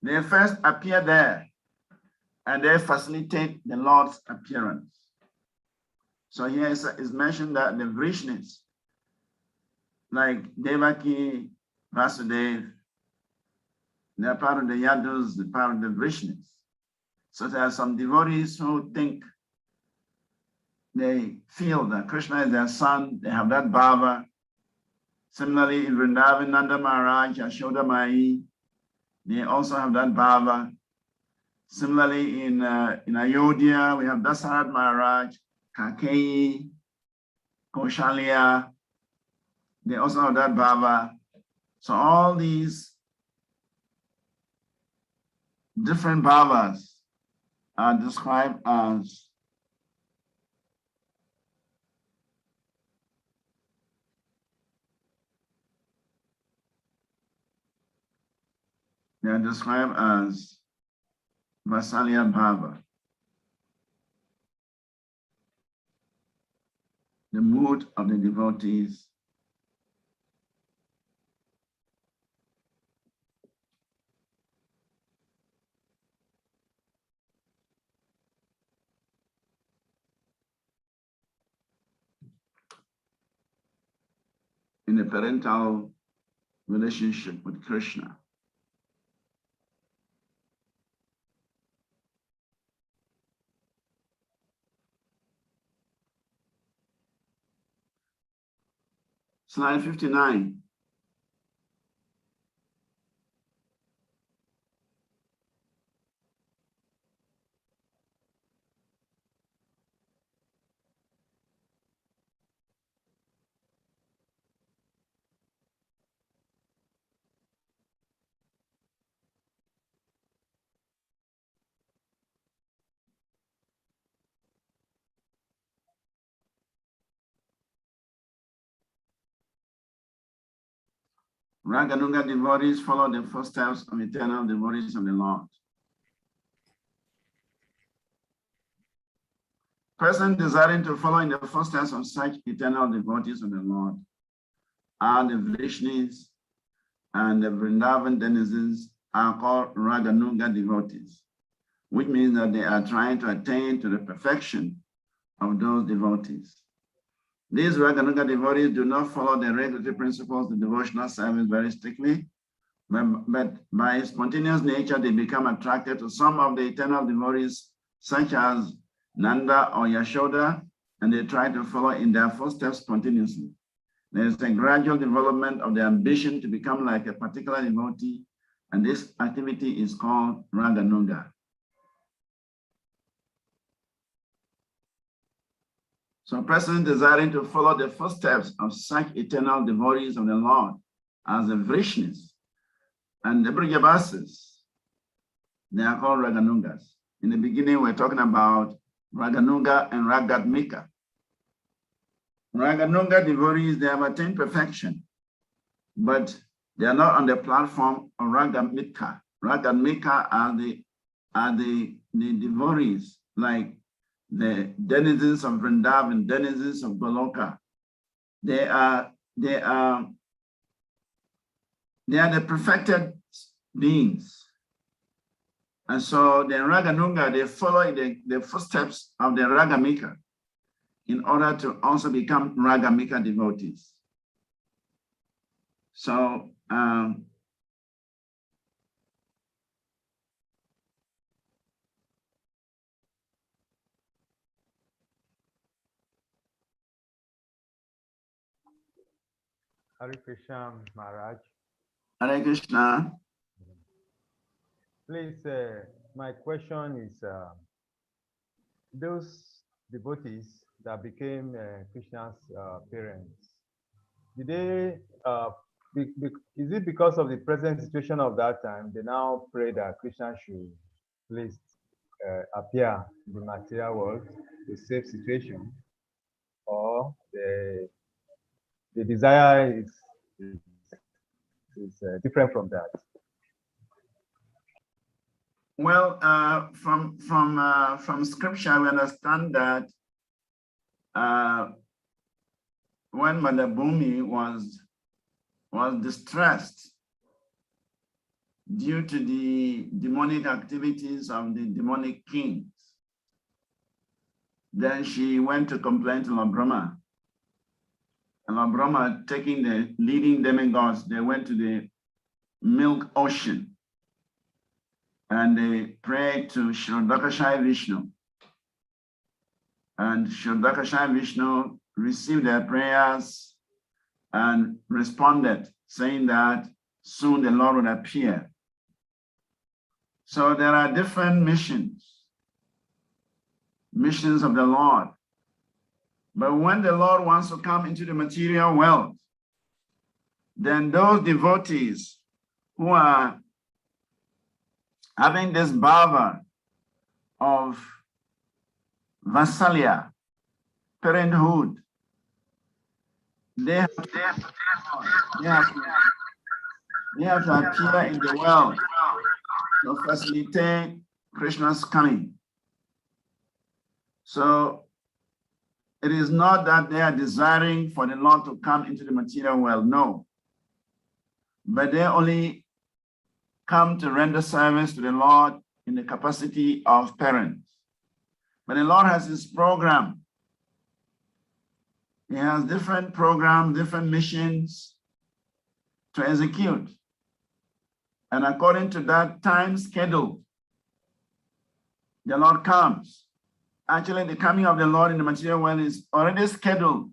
[SPEAKER 6] they first appear there and they facilitate the Lord's appearance. So here is mentioned that the Vrishnis, like Devaki, Vasudev, they are part of the Yadus, the part of the Vrishnis. So there are some devotees who think, they feel that Krishna is their son, they have that bhava. Similarly, in Vrindavan, Nanda Maharaj, Yashoda Mai, they also have that bhava. Similarly, in Ayodhya, we have Dasarat Maharaj, Kakeyi, Koshalya, they also have that bhava. So all these different bhavas are described as Vasalya Bhava, the mood of the devotees. In the parental relationship with Krishna. Slide 59. Raganuga devotees follow the footsteps of eternal devotees of the Lord. Persons desiring to follow in the footsteps of such eternal devotees of the Lord are the Vrishnis and the Vrindavan denizens are called Raganuga devotees, which means that they are trying to attain to the perfection of those devotees. These Raganuga devotees do not follow the regulatory principles of devotional service very strictly, but by spontaneous nature, they become attracted to some of the eternal devotees, such as Nanda or Yashoda, and they try to follow in their footsteps spontaneously. There is a gradual development of the ambition to become like a particular devotee, and this activity is called Raganuga. So persons desiring to follow the footsteps of such eternal devotees of the Lord as the Vrishnis and the Brajavasis, they are called Raganugas. In the beginning, we're talking about Raganuga and Ragadmika. Raganuga devotees, they have attained perfection, but they are not on the platform of Ragadmika. Ragadmika are the devotees like the denizens of Vrindavan, denizens of Goloka. They are the perfected beings. And so the Raganuga, they follow the footsteps of the Ragamika in order to also become Ragamika devotees. So
[SPEAKER 2] Hare Krishna, Maharaj.
[SPEAKER 6] Hare Krishna.
[SPEAKER 2] Please, my question is, those devotees that became Krishna's parents, did they, is it because of the present situation of that time, they now pray that Krishna should please appear in the material world to save situation, or the desire is different from that?
[SPEAKER 6] Well, from scripture, we understand that when Mother Bhumi was distressed due to the demonic activities of the demonic kings, then she went to complain to Lord Brahma. And Lord Brahma, taking the leading demigods, they went to the milk ocean and they prayed to Shrodakashai Vishnu. And Shrodakashai Vishnu received their prayers and responded, saying that soon the Lord would appear. So there are different missions of the Lord. But when the Lord wants to come into the material world, then those devotees who are having this bhava of Vasalya, parenthood, they have to appear in the world to facilitate Krishna's coming. So it is not that they are desiring for the Lord to come into the material world, no. But they only come to render service to the Lord in the capacity of parents. But the Lord has his program. He has different programs, different missions to execute. And according to that time schedule, the Lord comes. Actually, the coming of the Lord in the material world is already scheduled.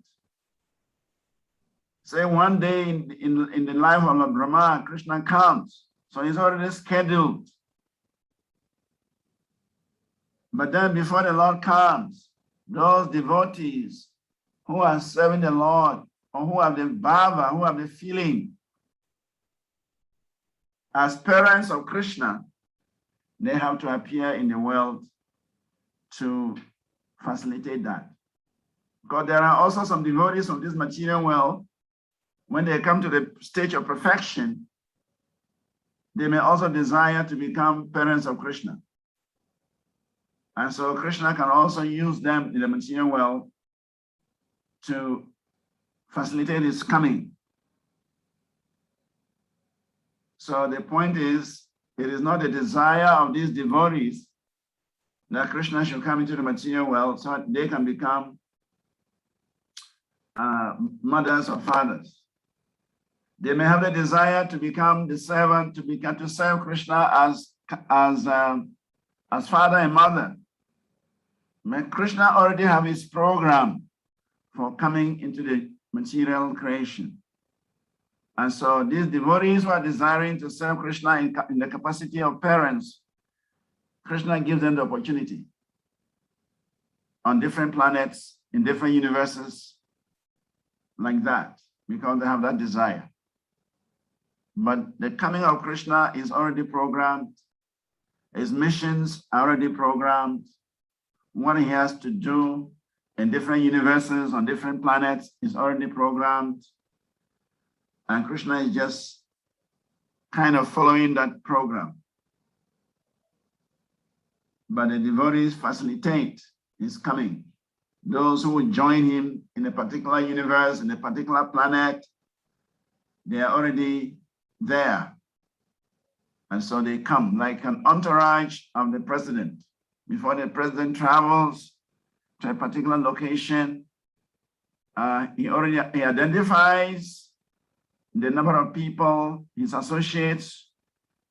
[SPEAKER 6] Say one day in the life of Lord Brahma, Krishna comes. So it's already scheduled. But then before the Lord comes, those devotees who are serving the Lord, or who have the bhava, who have the feeling, as parents of Krishna, they have to appear in the world to facilitate that. Because there are also some devotees of this material world when they come to the stage of perfection, they may also desire to become parents of Krishna. And so Krishna can also use them in the material world to facilitate his coming. So the point is, it is not the desire of these devotees that Krishna should come into the material world so that they can become mothers or fathers. They may have the desire to become the servant, to serve Krishna as father and mother. May Krishna already have his program for coming into the material creation. And so these devotees who are desiring to serve Krishna in the capacity of parents, Krishna gives them the opportunity on different planets, in different universes, like that, because they have that desire. But the coming of Krishna is already programmed. His missions are already programmed. What he has to do in different universes, on different planets, is already programmed. And Krishna is just kind of following that program. But the devotees facilitate his coming. Those who will join him in a particular universe, in a particular planet, they are already there. And so they come like an entourage of the president. Before the president travels to a particular location, he identifies the number of people, his associates,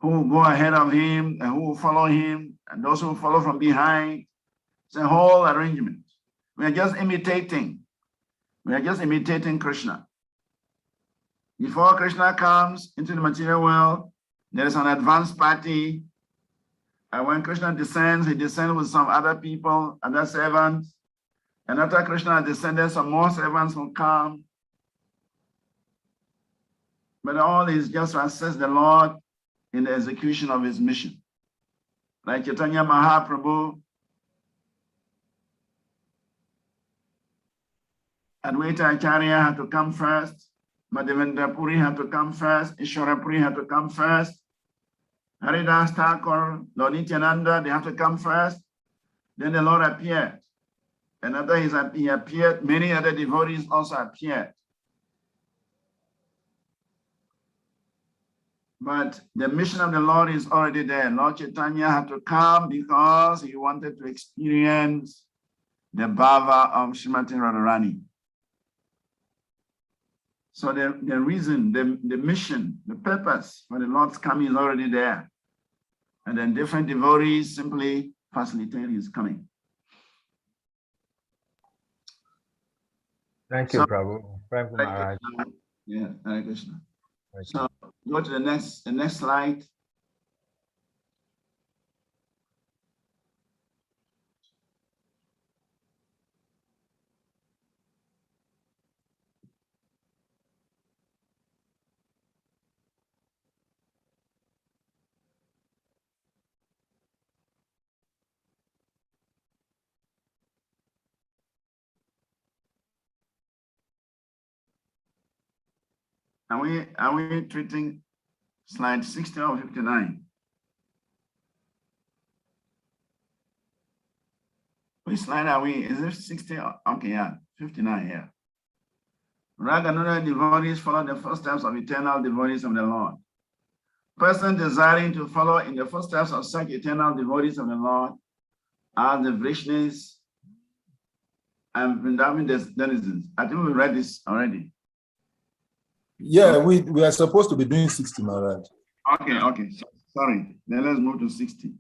[SPEAKER 6] who will go ahead of him and who will follow him, and those who will follow from behind. It's a whole arrangement. We are just imitating. We are just imitating Krishna. Before Krishna comes into the material world, there is an advance party. And when Krishna descends, he descends with some other people, other servants. And after Krishna descended, some more servants will come. But all is just to assist the Lord in the execution of his mission. Like Chaitanya Mahaprabhu, Advaita Acharya had to come first, Madhavendra Puri had to come first, Ishwara Puri had to come first, Haridas Thakur, Lord Nityananda, they have to come first. Then the Lord appeared. And after he appeared, many other devotees also appeared. But the mission of the Lord is already there. Lord Chaitanya had to come because he wanted to experience the bhava of Srimati Radharani. So the reason, the mission, the purpose for the Lord's coming is already there. And then different devotees simply facilitate his coming.
[SPEAKER 2] Thank you, Prabhu. Thank you, Maharaj.
[SPEAKER 6] Yeah, Hare Krishna. So go to the next slide. Are we treating slide 60 or 59? Which slide are we? Is it 60? Okay, yeah, 59 here. Raganura devotees follow the footsteps of eternal devotees of the Lord. Person desiring to follow in the footsteps of such eternal devotees of the Lord are the Vrishnis and Vrindavan denizens. I think we read this already.
[SPEAKER 5] Yeah, we are supposed to be doing 60, Maharaj.
[SPEAKER 6] Okay. Sorry. Then let's move to 60.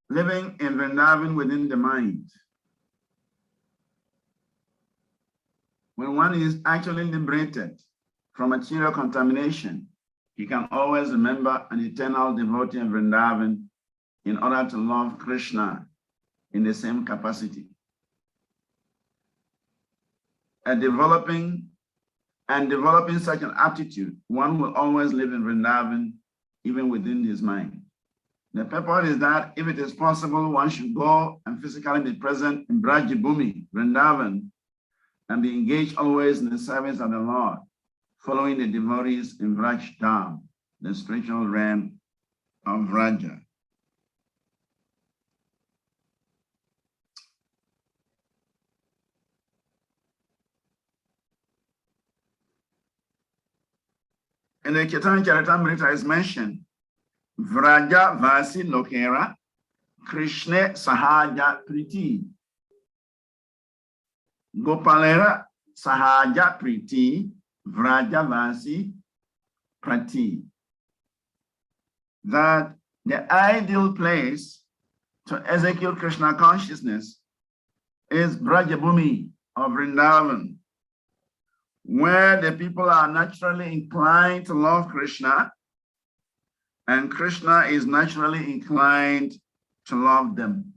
[SPEAKER 6] Living in Vrindavan within the mind. When one is actually liberated from material contamination, he can always remember an eternal devotee in Vrindavan in order to love Krishna in the same capacity. And developing such an aptitude, one will always live in Vrindavan, even within his mind. The purpose is that if it is possible, one should go and physically be present in Brajabhumi, Vrindavan, and be engaged always in the service of the Lord, following the devotees in Vraj Dham, the spiritual realm of Vraja. In the Chaitanya Charitamrita is mentioned, Vraja Vasi Lokera, Krishna Sahaja Priti. Gopalera Sahaja Priti, Vraja Vasi Prati. That the ideal place to execute Krishna consciousness is Brajabhumi of Vrindavan, where the people are naturally inclined to love Krishna, and Krishna is naturally inclined to love them.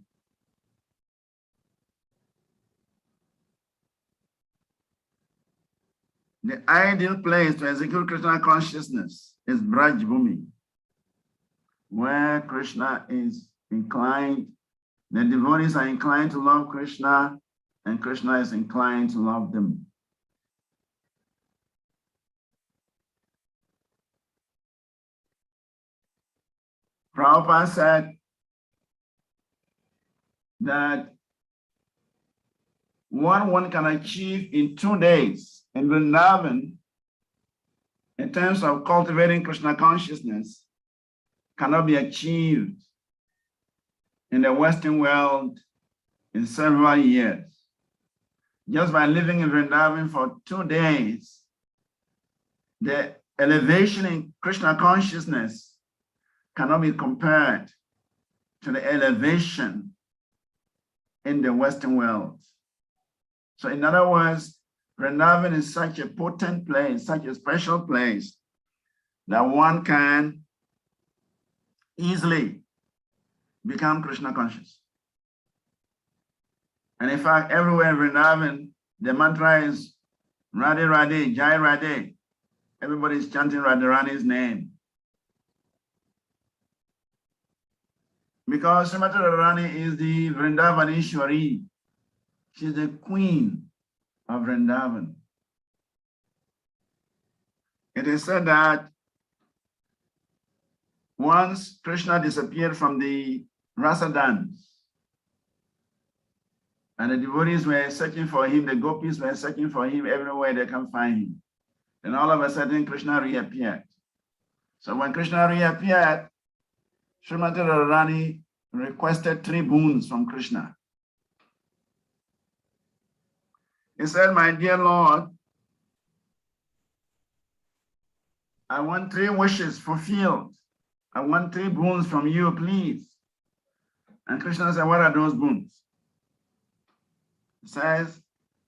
[SPEAKER 6] The ideal place to execute Krishna consciousness is Brajabhumi, where Krishna is inclined, the devotees are inclined to love Krishna, and Krishna is inclined to love them. Prabhupada said that what one can achieve in 2 days in Vrindavan, in terms of cultivating Krishna consciousness, cannot be achieved in the Western world in several years. Just by living in Vrindavan for 2 days, the elevation in Krishna consciousness cannot be compared to the elevation in the Western world. So in other words, Vrindavan is such a potent place, such a special place, that one can easily become Krishna conscious. And in fact, everywhere in Vrindavan, the mantra is Radhe Radhe, Jai Radhe. Everybody is chanting Radharani's name. Because Srimati Radharani is the Vrindavaneshwari. She's the queen of Vrindavan. It is said that once Krishna disappeared from the rasa dance, and the devotees were searching for him, the gopis were searching for him everywhere they can find him. And all of a sudden, Krishna reappeared. So when Krishna reappeared, Srimati Radharani requested 3 boons from Krishna. He said, "My dear Lord, I want 3 wishes fulfilled. I want 3 boons from you, please." And Krishna said, "What are those boons?" He says,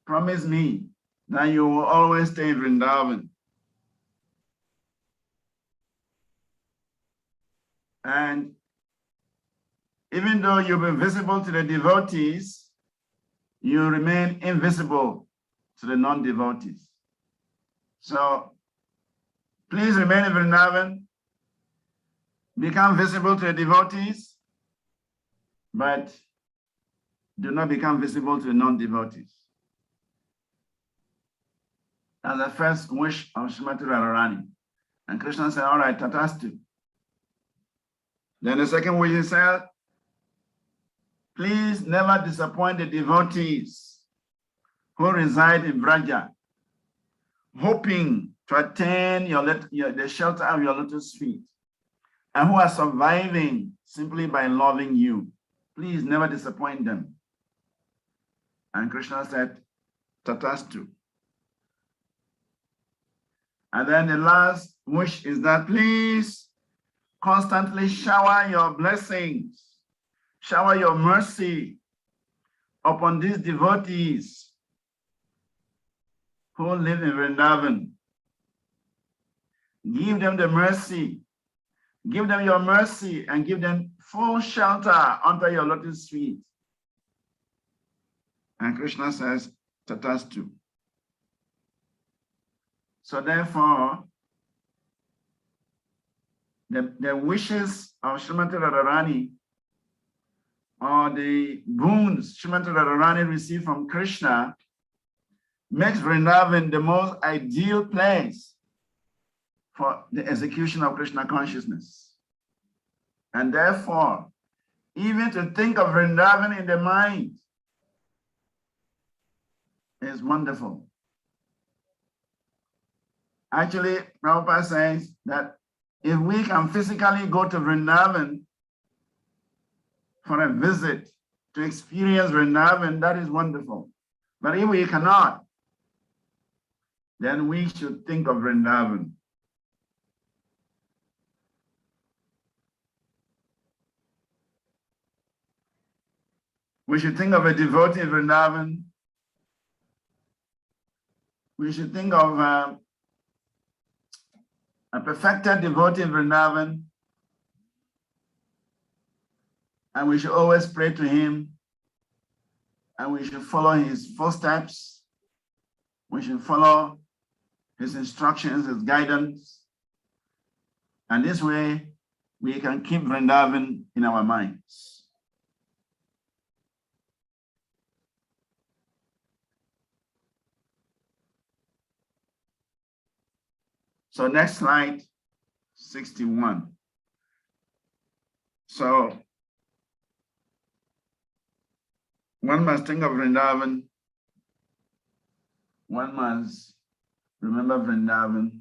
[SPEAKER 6] "Promise me that you will always stay in Vrindavan. And even though you'll be visible to the devotees, you remain invisible to the non-devotees. So please remain in Vrindavan, become visible to the devotees, but do not become visible to the non-devotees." That's the first wish of Srimati Radharani. And Krishna said, "All right, tatastu." Then the second wish he said, "Please never disappoint the devotees who reside in Vraja, hoping to attain the shelter of your lotus feet, and who are surviving simply by loving you. Please never disappoint them." And Krishna said, "Tatastu." And then the last wish is that please constantly shower your blessings, shower your mercy upon these devotees who live in Vrindavan. Give them the mercy, give them your mercy, and give them full shelter under your lotus feet. And Krishna says, Tatastu. So therefore, the wishes of Srimati Radharani, or the boons Srimati Radharani received from Krishna, makes Vrindavan the most ideal place for the execution of Krishna consciousness. And therefore, even to think of Vrindavan in the mind is wonderful. Actually, Prabhupada says that if we can physically go to Vrindavan for a visit to experience Vrindavan, that is wonderful. But if we cannot, then we should think of Vrindavan. We should think of a devotee in Vrindavan. We should think of a perfected devotee in Vrindavan. And we should always pray to him. And we should follow his footsteps. We should follow his instructions, his guidance. And this way, we can keep Vrindavan in our minds. So next slide, 61. So one must think of Vrindavan. One must remember Vrindavan.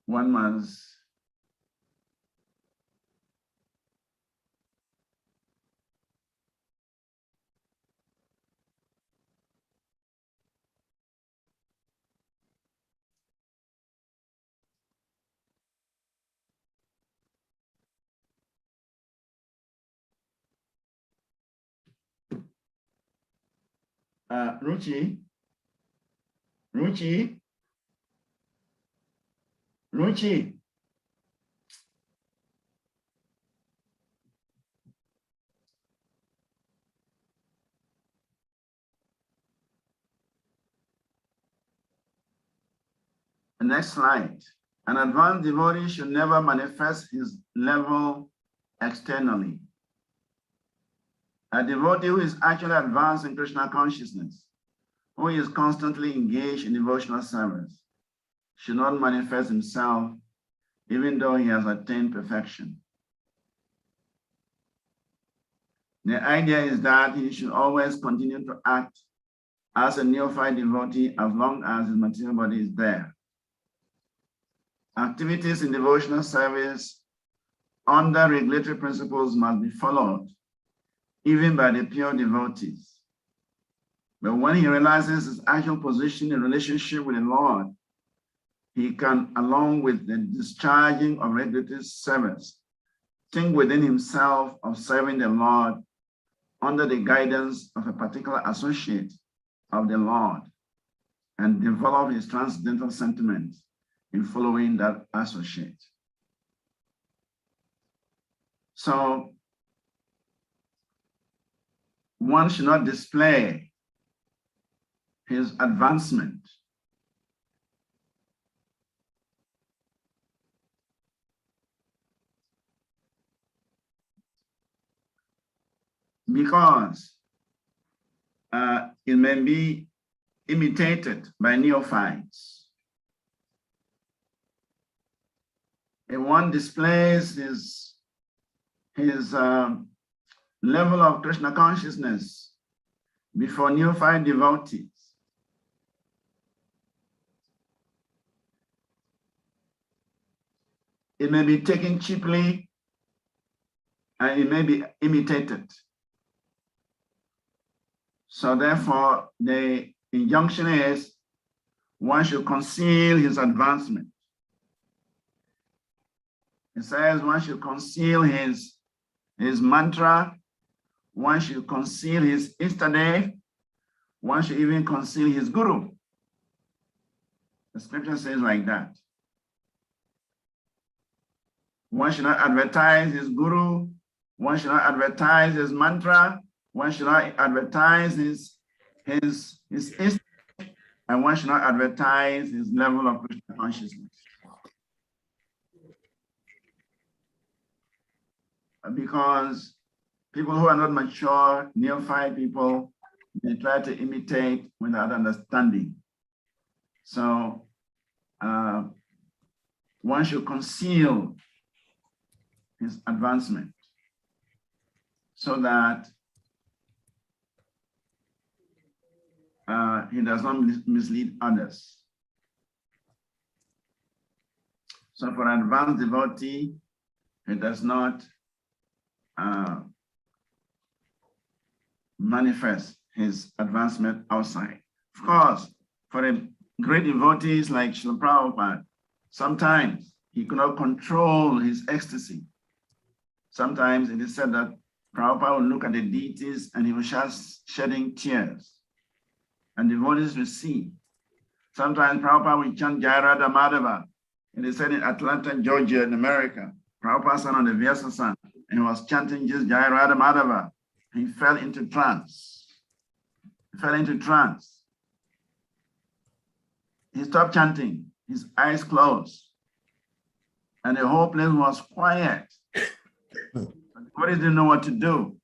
[SPEAKER 6] One must Ruchi. The next slide. An advanced devotee should never manifest his level externally. A devotee who is actually advanced in Krishna consciousness, who is constantly engaged in devotional service, should not manifest himself even though he has attained perfection. The idea is that he should always continue to act as a neophyte devotee as long as his material body is there. Activities in devotional service under regulatory principles must be followed, even by the pure devotees. But when he realizes his actual position in relationship with the Lord, he can, along with the discharging of regulatory service, think within himself of serving the Lord under the guidance of a particular associate of the Lord, and develop his transcendental sentiments in following that associate. So one should not display his advancement because it may be imitated by neophytes. If one displays his level of Krishna consciousness before neophyte devotees, it may be taken cheaply and it may be imitated. So therefore, the injunction is one should conceal his advancement. It says one should conceal his mantra, one should conceal his Istadev, one should even conceal his guru. The scripture says like that. One should not advertise his guru, one should not advertise his mantra, one should not advertise his instinct, and one should not advertise his level of Krishna consciousness. Because people who are not mature, neophyte people, they try to imitate without understanding. So one should conceal his advancement so that he does not mislead others. So for an advanced devotee, he does not manifest his advancement outside. Of course, for the great devotees like Srila Prabhupada, sometimes he could not control his ecstasy. Sometimes it is said that Prabhupada will look at the deities and he was just shedding tears. And devotees will see. Sometimes Prabhupada will chant Jai Radha Madhava. It is said in Atlanta, Georgia, in America, Prabhupada sat on the Vyasa and he was chanting just Jai Radha Madhava. He fell into trance. He fell into trance. He stopped chanting, his eyes closed. And the whole place was quiet. Devotees didn't know what to do.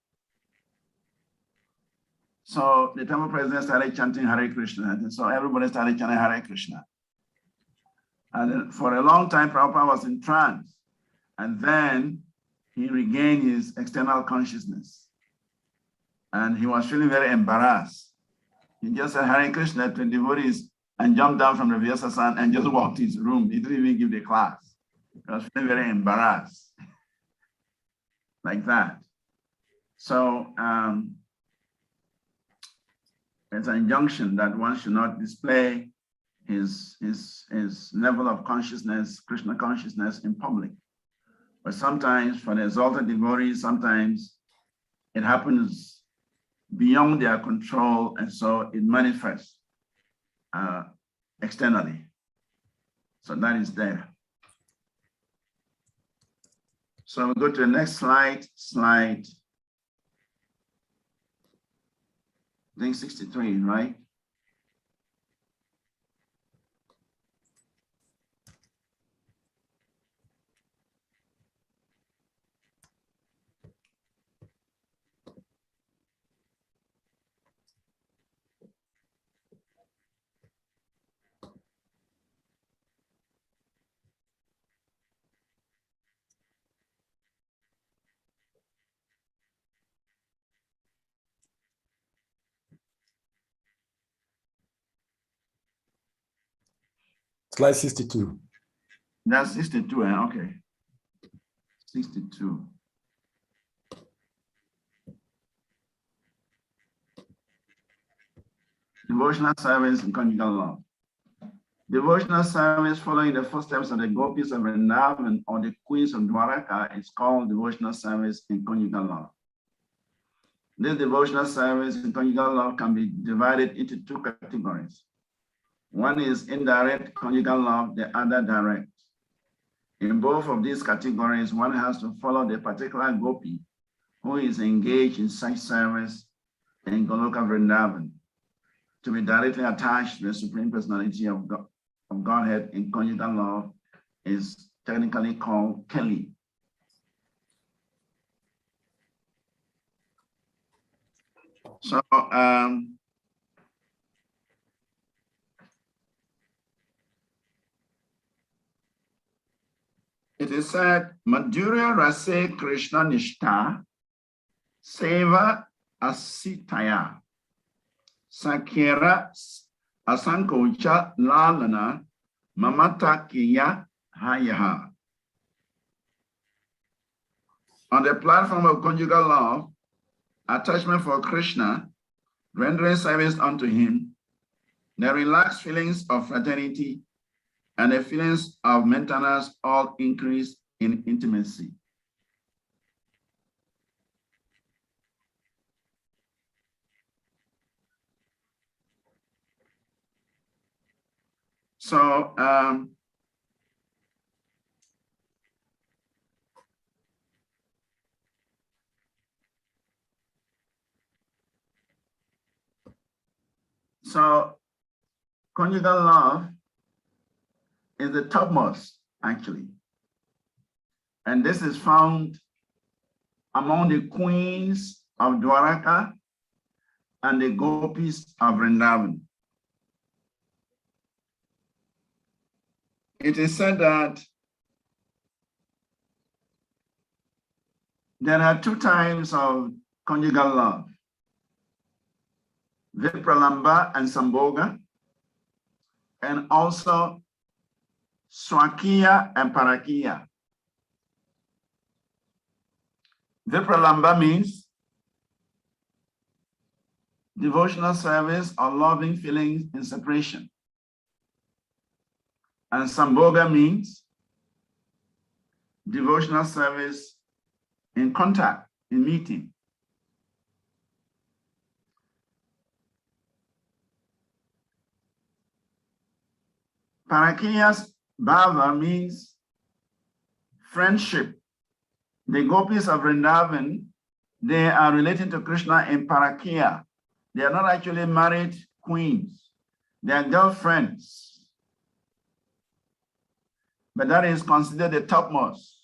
[SPEAKER 6] So the temple president started chanting Hare Krishna. And so everybody started chanting Hare Krishna. And for a long time, Prabhupada was in trance. And then he regained his external consciousness. And he was feeling very embarrassed. He just said Hare Krishna to devotees and jumped down from the Vyasa and just walked to his room. He didn't even give the class. He was feeling very embarrassed. Like that. So it's an injunction that one should not display his level of consciousness, Krishna consciousness in public. But sometimes for the exalted devotees, sometimes it happens beyond their control, and so it manifests externally. So that is there. So we'll go to the next slide, I think 63, right?
[SPEAKER 11] Slide 62.
[SPEAKER 6] That's 62, okay. 62. Devotional service in conjugal love. Devotional service following the footsteps of the gopis of Vrindavan or the queens of Dwaraka is called devotional service in conjugal love. This devotional service in conjugal love can be divided into two categories. One is indirect conjugal love, the other direct. In both of these categories, one has to follow the particular gopi who is engaged in such service in Goloka Vrindavan to be directly attached to the Supreme Personality of Godhead in conjugal love is technically called Keli. So, it is said, Madhurya Rase Krishna Nishta Seva Asitaya Sakira Asankocha Lalana Mamata Kiya Hayaha. On the platform of conjugal love, attachment for Krishna, rendering service unto him, the relaxed feelings of fraternity and the feelings of maintenance all increase in intimacy. So So conjugal love is the topmost, actually. And this is found among the queens of Dwaraka and the gopis of Vrindavan. It is said that there are two types of conjugal love, Vipralamba and Samboga, and also Swakiya and Parakiya. Vipralamba means devotional service or loving feelings in separation. And Samboga means devotional service in contact, in meeting. Parakiyas bhava means friendship. The gopis of Vrindavan, they are related to Krishna in Parakiya. They are not actually married queens. They are girlfriends. But that is considered the topmost.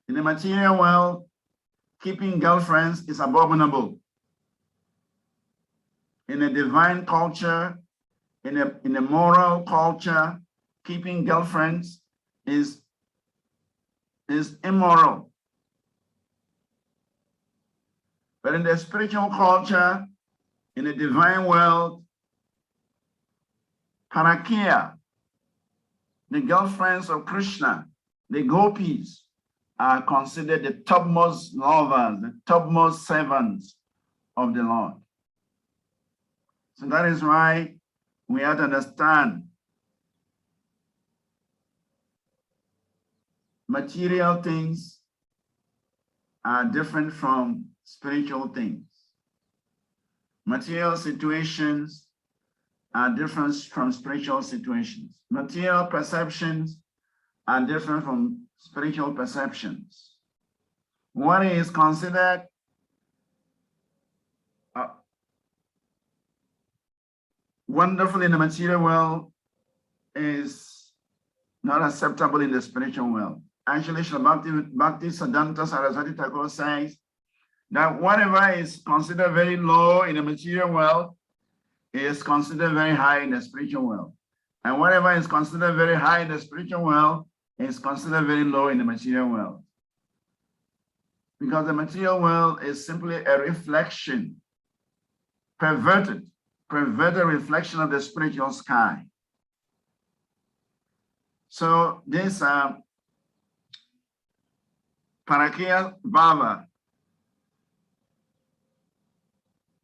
[SPEAKER 6] In the material world, keeping girlfriends is abominable. In a divine culture, in a moral culture, keeping girlfriends is immoral. But in the spiritual culture, in the divine world, Parakiya, the girlfriends of Krishna, the gopis, are considered the topmost lovers, the topmost servants of the Lord. So that is why we have to understand material things are different from spiritual things. Material situations are different from spiritual situations. Material perceptions are different from spiritual perceptions. What is considered wonderful in the material world is not acceptable in the spiritual world. Actually, Bhakti Siddhanta Saraswati Thakur says that whatever is considered very low in the material world is considered very high in the spiritual world. And whatever is considered very high in the spiritual world is considered very low in the material world. Because the material world is simply a reflection, perverted reflection of the spiritual sky. So this Parakiya Bhava,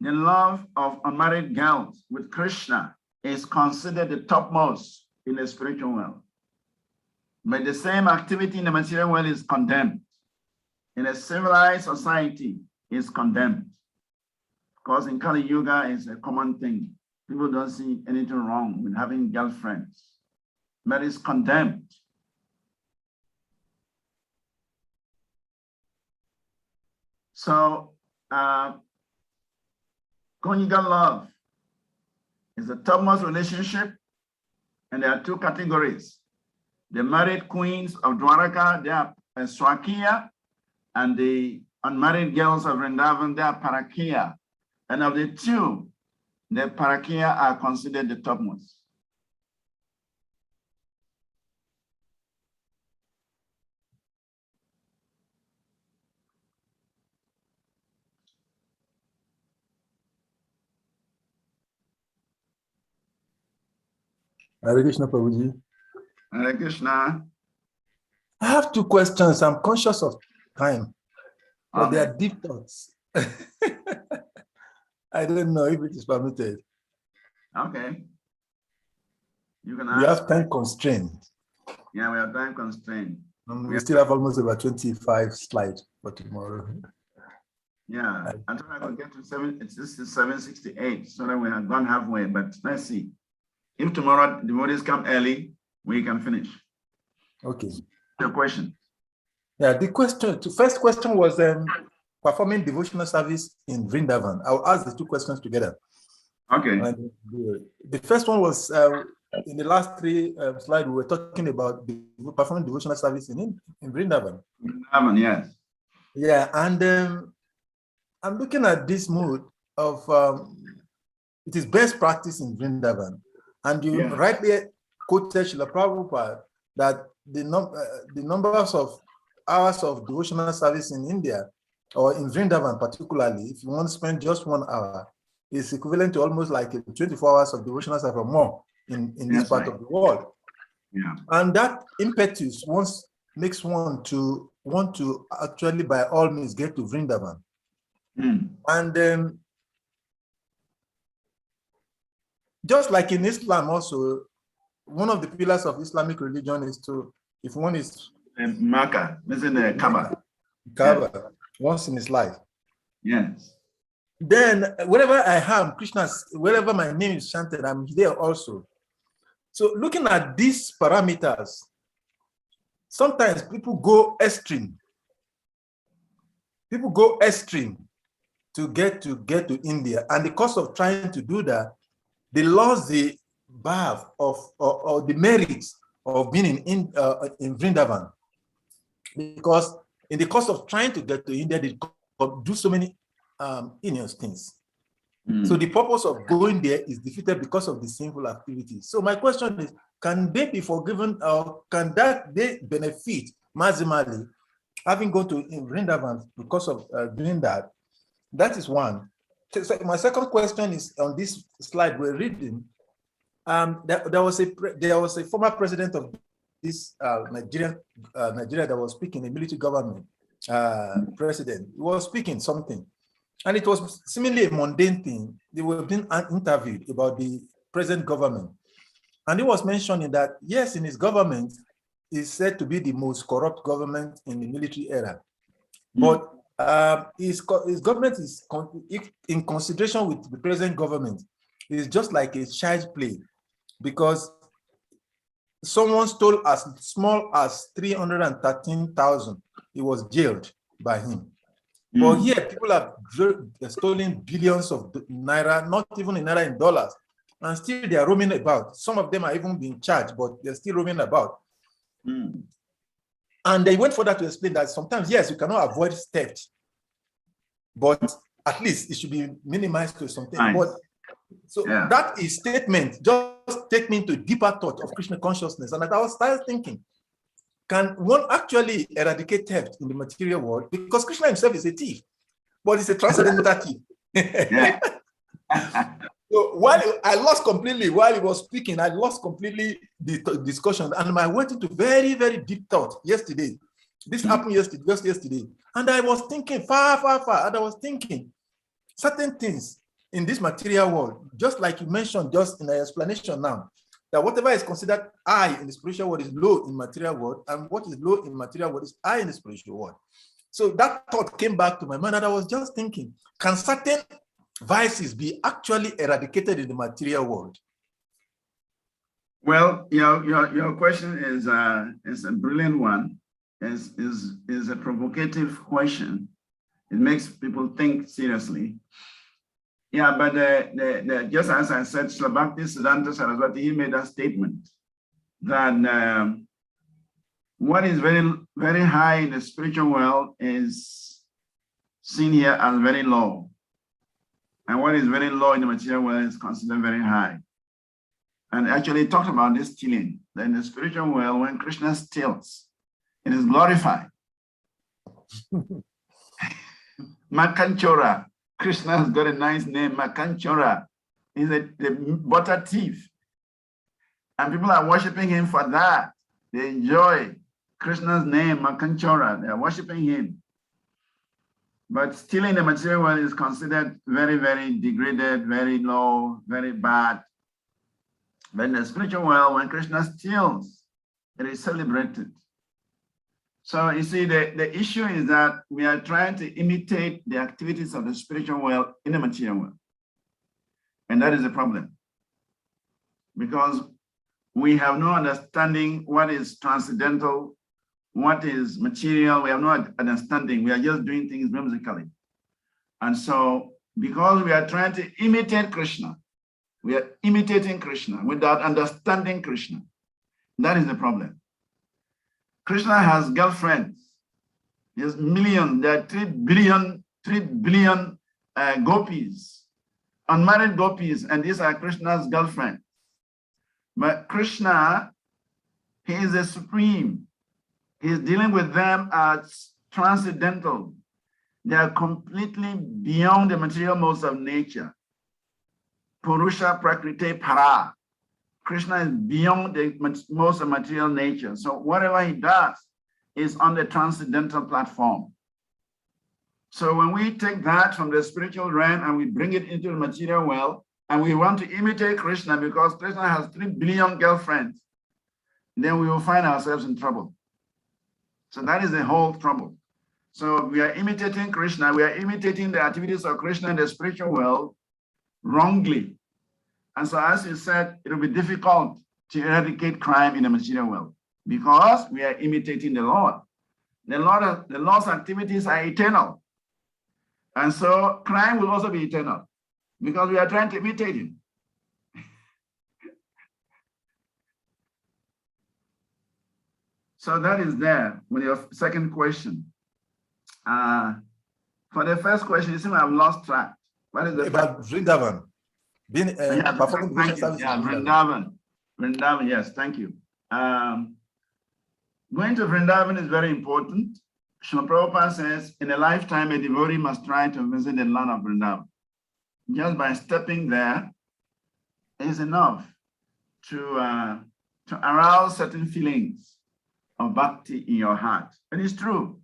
[SPEAKER 6] the love of unmarried girls with Krishna, is considered the topmost in the spiritual world. But the same activity in the material world is condemned. In a civilized society, is condemned. Because in Kali Yuga, it's a common thing. People don't see anything wrong with having girlfriends, but it's condemned. So, conjugal love is the topmost relationship, and there are two categories. The married queens of Dwaraka, they are Swakiya, and the unmarried girls of Vrindavan, they are Parakiya. And of the two, the Parakiya are considered the topmost.
[SPEAKER 5] Hare Krishna, Prabhuji.
[SPEAKER 6] Hare Krishna.
[SPEAKER 5] I have two questions. I'm conscious of time, but they are deep thoughts. I don't know if it is permitted.
[SPEAKER 6] Okay. You can ask.
[SPEAKER 5] We have time constraint.
[SPEAKER 6] Yeah, we have time constraint.
[SPEAKER 5] We still have almost about 25 slides for tomorrow.
[SPEAKER 6] Yeah, I thought I could get to 768 so that we have gone halfway, but let's see. If tomorrow the devotees come early, we can finish.
[SPEAKER 5] Okay.
[SPEAKER 6] Your question.
[SPEAKER 5] Yeah, the first question was performing devotional service in Vrindavan. I'll ask the two questions together.
[SPEAKER 6] Okay.
[SPEAKER 5] And the first one was in the last three slides, we were talking about performing devotional service in Vrindavan.
[SPEAKER 6] Vrindavan, yes.
[SPEAKER 5] Yeah, and I'm looking at this mood of it is best practice in Vrindavan. And you rightly quoted Srila Prabhupada that the numbers of hours of devotional service in India, or in Vrindavan particularly, if you want to spend just 1 hour, is equivalent to almost like 24 hours of devotional service or more in this part of the world.
[SPEAKER 6] Yeah.
[SPEAKER 5] And that impetus makes one to want to actually, by all means, get to Vrindavan. And just like in Islam also, one of the pillars of Islamic religion is to, if one is
[SPEAKER 6] Makkah, isn't Kaaba.
[SPEAKER 5] Kaaba, once in his life.
[SPEAKER 6] Yes.
[SPEAKER 5] Then wherever I am, wherever my name is chanted, I'm there also. So looking at these parameters, sometimes people go extreme. People go extreme to get to India, and the cost of trying to do that, they lost the birth of or the merits of being in Vrindavan, because in the course of trying to get to India, they do so many heinous things. So the purpose of going there is defeated because of the sinful activities. So my question is, can they be forgiven, or can they benefit maximally having gone to Vrindavan because of doing that? That is one. So my second question is on this slide we're reading. There was a former president of this Nigeria that was speaking, a military government president. He was speaking something, and it was seemingly a mundane thing. They were being interviewed about the present government, and he was mentioning that yes, in his government is said to be the most corrupt government in the military era, but his government is, in consideration with the present government, is just like a child's play, because someone stole as small as 313,000. He was jailed by him. But here, people have stolen billions of naira, not even in naira, in dollars, and still they are roaming about. Some of them are even being charged, but they're still roaming about. And they went further to explain that sometimes, yes, you cannot avoid theft, but at least it should be minimized to something. But so that is statement just take me into deeper thought of Krishna consciousness. And I was started thinking, can one actually eradicate theft in the material world? Because Krishna himself is a thief, but he's a transcendental thief. So while I lost completely, while he was speaking, I lost completely the discussion, and I went into very, very deep thought yesterday. This happened yesterday, just yesterday. And I was thinking far, and I was thinking certain things in this material world, just like you mentioned just in the explanation now, that whatever is considered high in the spiritual world is low in material world, and what is low in material world is high in the spiritual world. So that thought came back to my mind, and I was just thinking, can certain vices be actually eradicated in the material world?
[SPEAKER 6] Well, your question is a brilliant one. Is a provocative question. It makes people think seriously. Yeah, but just as I said, Bhakti Siddhanta Saraswati, he made a statement that what is very, very high in the spiritual world is seen here as very low. And what is very low in the material world is considered very high. And actually he talked about this stealing. That in the spiritual world, when Krishna steals, it is glorified. Makanchora. Krishna has got a nice name, Makanchora. He's the butter thief. And people are worshiping him for that. They enjoy Krishna's name, Makanchora. They are worshiping him. But stealing the material world is considered very, very degraded, very low, very bad. But in the spiritual world, when Krishna steals, it is celebrated. So you see, the issue is that we are trying to imitate the activities of the spiritual world in the material world. And that is the problem. Because we have no understanding what is transcendental, what is material. We have no understanding. We are just doing things whimsically. And so, because we are trying to imitate Krishna, We are imitating Krishna without understanding Krishna. That is the problem. Krishna has girlfriends. He has millions. There are 3 billion gopis, unmarried gopis, and these are Krishna's girlfriends. But Krishna, he is a supreme. He is dealing with them as transcendental. They are completely beyond the material modes of nature. Purusha Prakriti Para. Krishna is beyond the modes of material nature. So whatever he does is on the transcendental platform. So when we take that from the spiritual realm and we bring it into the material world, and we want to imitate Krishna because Krishna has 3 billion girlfriends, then we will find ourselves in trouble. So that is the whole trouble. So we are imitating Krishna. We are imitating the activities of Krishna in the spiritual world wrongly. And so as you said, it will be difficult to eradicate crime in the material world because we are imitating the Lord. The Lord's activities are eternal. And so crime will also be eternal because we are trying to imitate him. So that is there with your second question. For the first question, you seem to have lost track. What is the
[SPEAKER 5] about Vrindavan? Performing devotional service.
[SPEAKER 6] Yeah, Vrindavan, yes, thank you. Going to Vrindavan is very important. Srila Prabhupada says, in a lifetime, a devotee must try to visit the land of Vrindavan. Just by stepping there is enough to arouse certain feelings of bhakti in your heart. And it's true.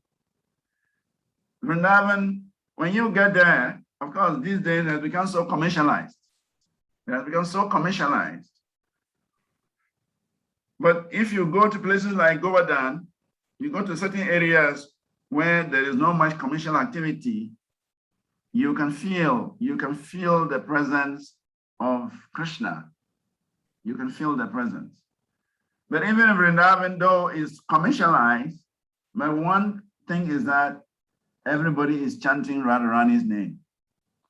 [SPEAKER 6] Vrindavan, when you get there, of course, these days it has become so commercialized. It has become so commercialized. But if you go to places like Govardhan, you go to certain areas where there is not much commercial activity, you can feel the presence of Krishna. You can feel the presence. But even if Vrindavan, though, is commercialized, but one thing is that everybody is chanting Radharani's name.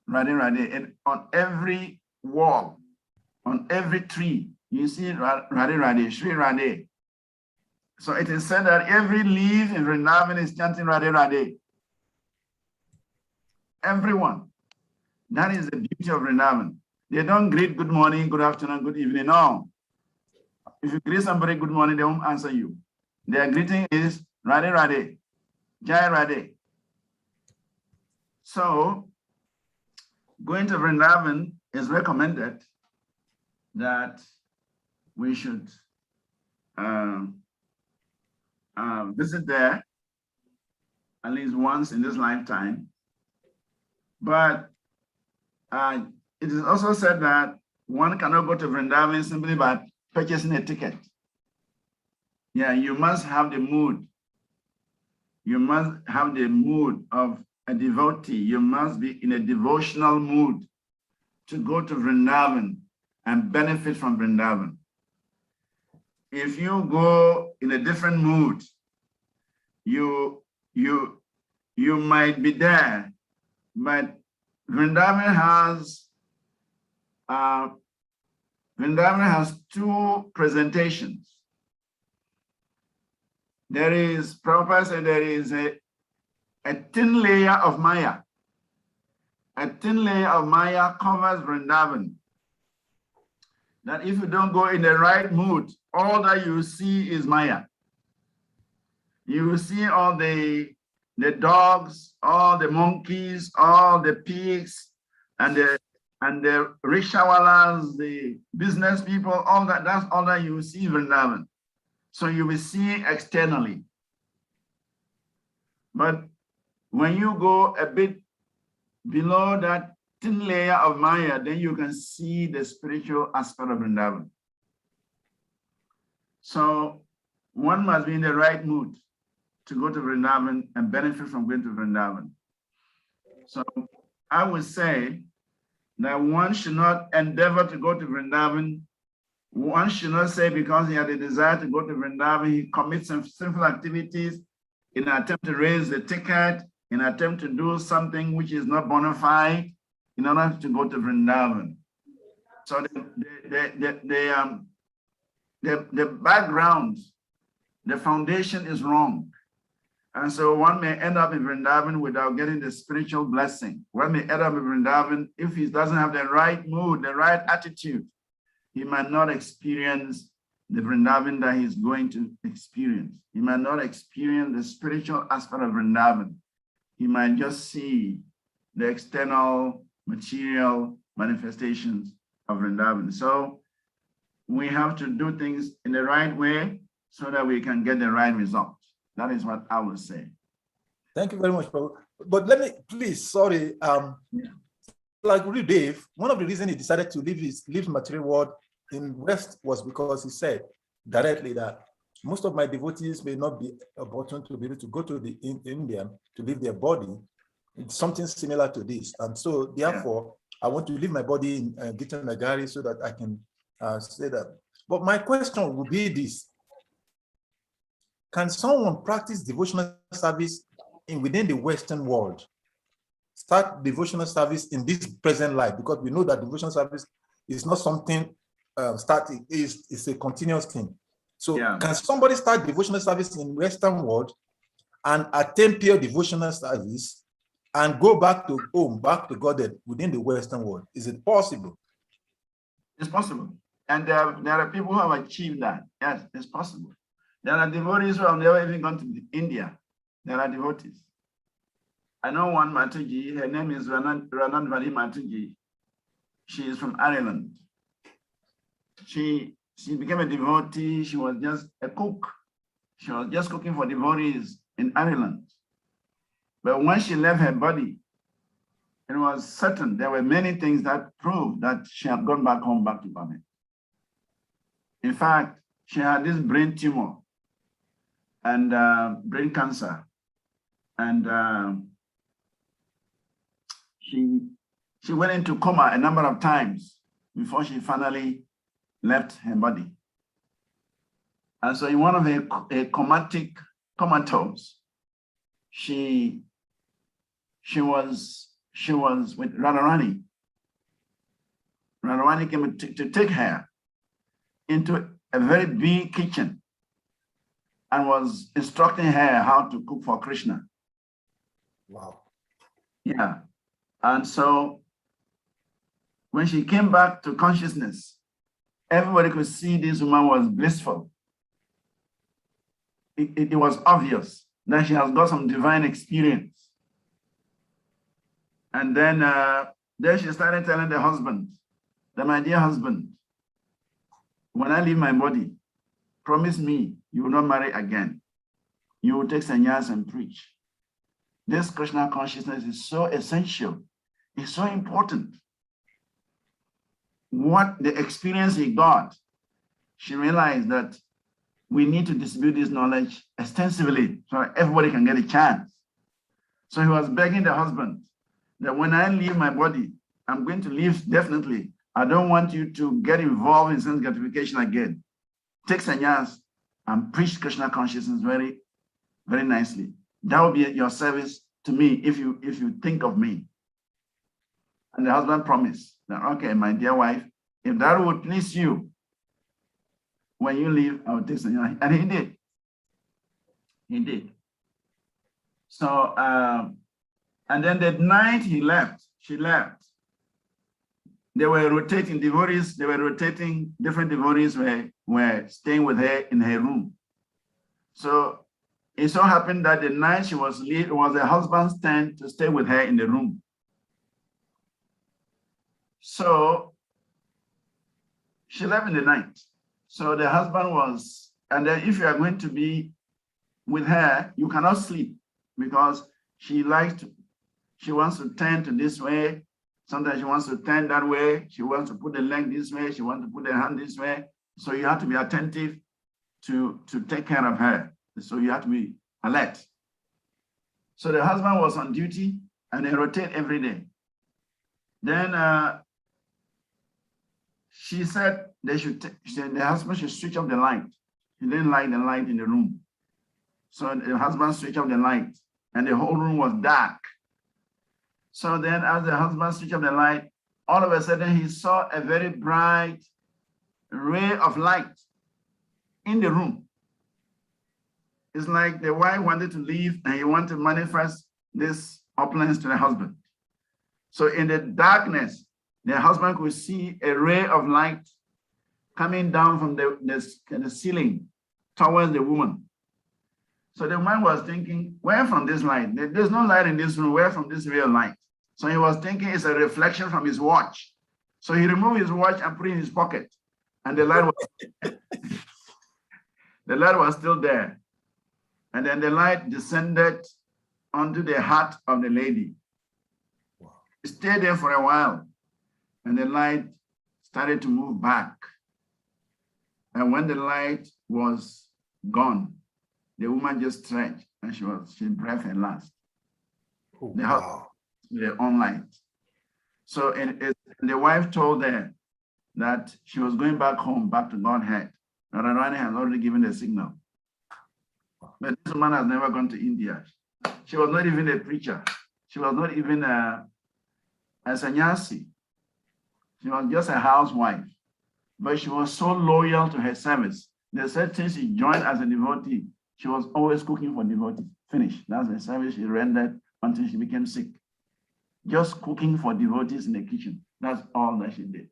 [SPEAKER 6] Radhe Radhe. And on every wall, on every tree, you see Radhe Radhe, Shri Radhe. So it is said that every leaf in Vrindavan is chanting Radhe Radhe. Everyone. That is the beauty of Vrindavan. They don't greet good morning, good afternoon, good evening. No. If you greet somebody good morning, they won't answer you. Their greeting is Radhe Radhe, Jai Radhe. So going to Vrindavan is recommended that we should visit there at least once in this lifetime. But it is also said that one cannot go to Vrindavan simply by purchasing a ticket. Yeah, you must have the mood. You must have the mood of a devotee. You must be in a devotional mood to go to Vrindavan and benefit from Vrindavan. If you go in a different mood, you might be there, but Vrindavan has two presentations. There is, Prabhupada said, there is a thin layer of Maya. A thin layer of Maya covers Vrindavan. That if you don't go in the right mood, all that you see is Maya. You will see all the dogs, all the monkeys, all the pigs, and the rickshawalas, the business people, all that. That's all that you will see in Vrindavan. So you will see externally. But when you go a bit below that thin layer of Maya, then you can see the spiritual aspect of Vrindavan. So one must be in the right mood to go to Vrindavan and benefit from going to Vrindavan. So I would say that one should not endeavor to go to Vrindavan. One should not say because he had a desire to go to Vrindavan, he commits some sinful activities in an attempt to raise the ticket, in an attempt to do something which is not bona fide in order to go to Vrindavan. So the background, the foundation is wrong. And so one may end up in Vrindavan without getting the spiritual blessing. One may end up in Vrindavan if he doesn't have the right mood, the right attitude. He might not experience the Vrindavan that he's going to experience. He might not experience the spiritual aspect of Vrindavan. He might just see the external material manifestations of Vrindavan. So we have to do things in the right way so that we can get the right result. That is what I will say.
[SPEAKER 5] Thank you very much, Paul. But let me, please, sorry, like really Dave, one of the reasons he decided to leave material world in West was because he said directly that most of my devotees may not be opportune to be able to go to the India to leave their body. It's something similar to this. And so therefore, I want to leave my body in Vanacari so that I can say that. But my question would be this. Can someone practice devotional service within the Western world? Start devotional service in this present life, because we know that devotional service is not something static, it's a continuous thing. So can somebody start devotional service in Western world and attain pure devotional service and go back to home, back to God within the Western world? Is it possible?
[SPEAKER 6] It's possible. And there are people who have achieved that. Yes, it's possible. There are devotees who have never even gone to India. There are devotees. I know one Mataji, her name is Ranandvari Mataji. She is from Ireland. She became a devotee. She was just a cook. She was just cooking for devotees in Ireland. But when she left her body, it was certain there were many things that proved that she had gone back home, back to Burma. In fact, she had this brain tumor and brain cancer. And she went into coma a number of times before she finally left her body. And so in one of her comatose, she was with Radharani. Radharani came to take her into a very big kitchen and was instructing her how to cook for Krishna.
[SPEAKER 5] Wow.
[SPEAKER 6] Yeah. And so when she came back to consciousness, everybody could see this woman was blissful. It was obvious that she has got some divine experience. And then she started telling the husband that, my dear husband, when I leave my body, promise me you will not marry again. You will take sannyas and preach. This Krishna consciousness is so essential. It's so important. What the experience he got, she realized that we need to distribute this knowledge extensively so everybody can get a chance. So he was begging the husband that when I leave my body, I'm going to leave definitely. I don't want you to get involved in sense gratification again. Take sannyas and preach Krishna consciousness very, very nicely. That will be your service to me if you think of me. And the husband promised that, okay, my dear wife, if that would please you, when you leave, I will take sannyas. And he did. He did. So, and then the night she left, they were rotating devotees, different devotees were staying with her in her room. So it so happened that the night she was leaving, it was her husband's turn to stay with her in the room. So she left in the night. So the husband was, and then if you are going to be with her, you cannot sleep because she wants to turn to this way. Sometimes she wants to turn that way. She wants to put the leg this way. She wants to put the hand this way. So you have to be attentive to take care of her. So you have to be alert. So the husband was on duty and they rotate every day. Then she said the husband should switch off the light. He didn't like the light in the room. So the husband switched off the light and the whole room was dark. So then as the husband switched off the light, all of a sudden he saw a very bright ray of light in the room. It's like the wife wanted to leave and he wanted to manifest this opulence to the husband. So in the darkness, the husband could see a ray of light coming down from the ceiling towards the woman. So the man was thinking, where from this light? There's no light in this room. Where from this real light? So he was thinking it's a reflection from his watch. So he removed his watch and put it in his pocket. And the light was still there. And then the light descended onto the heart of the lady. It stayed there for a while. And the light started to move back. And when the light was gone, the woman just stretched and she breathed her last.
[SPEAKER 5] Oh,
[SPEAKER 6] the house, the own light. So the wife told her that she was going back home, back to Godhead. Radharani has already given the signal. But this woman has never gone to India. She was not even a preacher. She was not even a sannyasi. She was just a housewife. But she was so loyal to her service. They said since she joined as a devotee, she was always cooking for devotees. Finish. That's the service she rendered until she became sick. Just cooking for devotees in the kitchen. That's all that she did.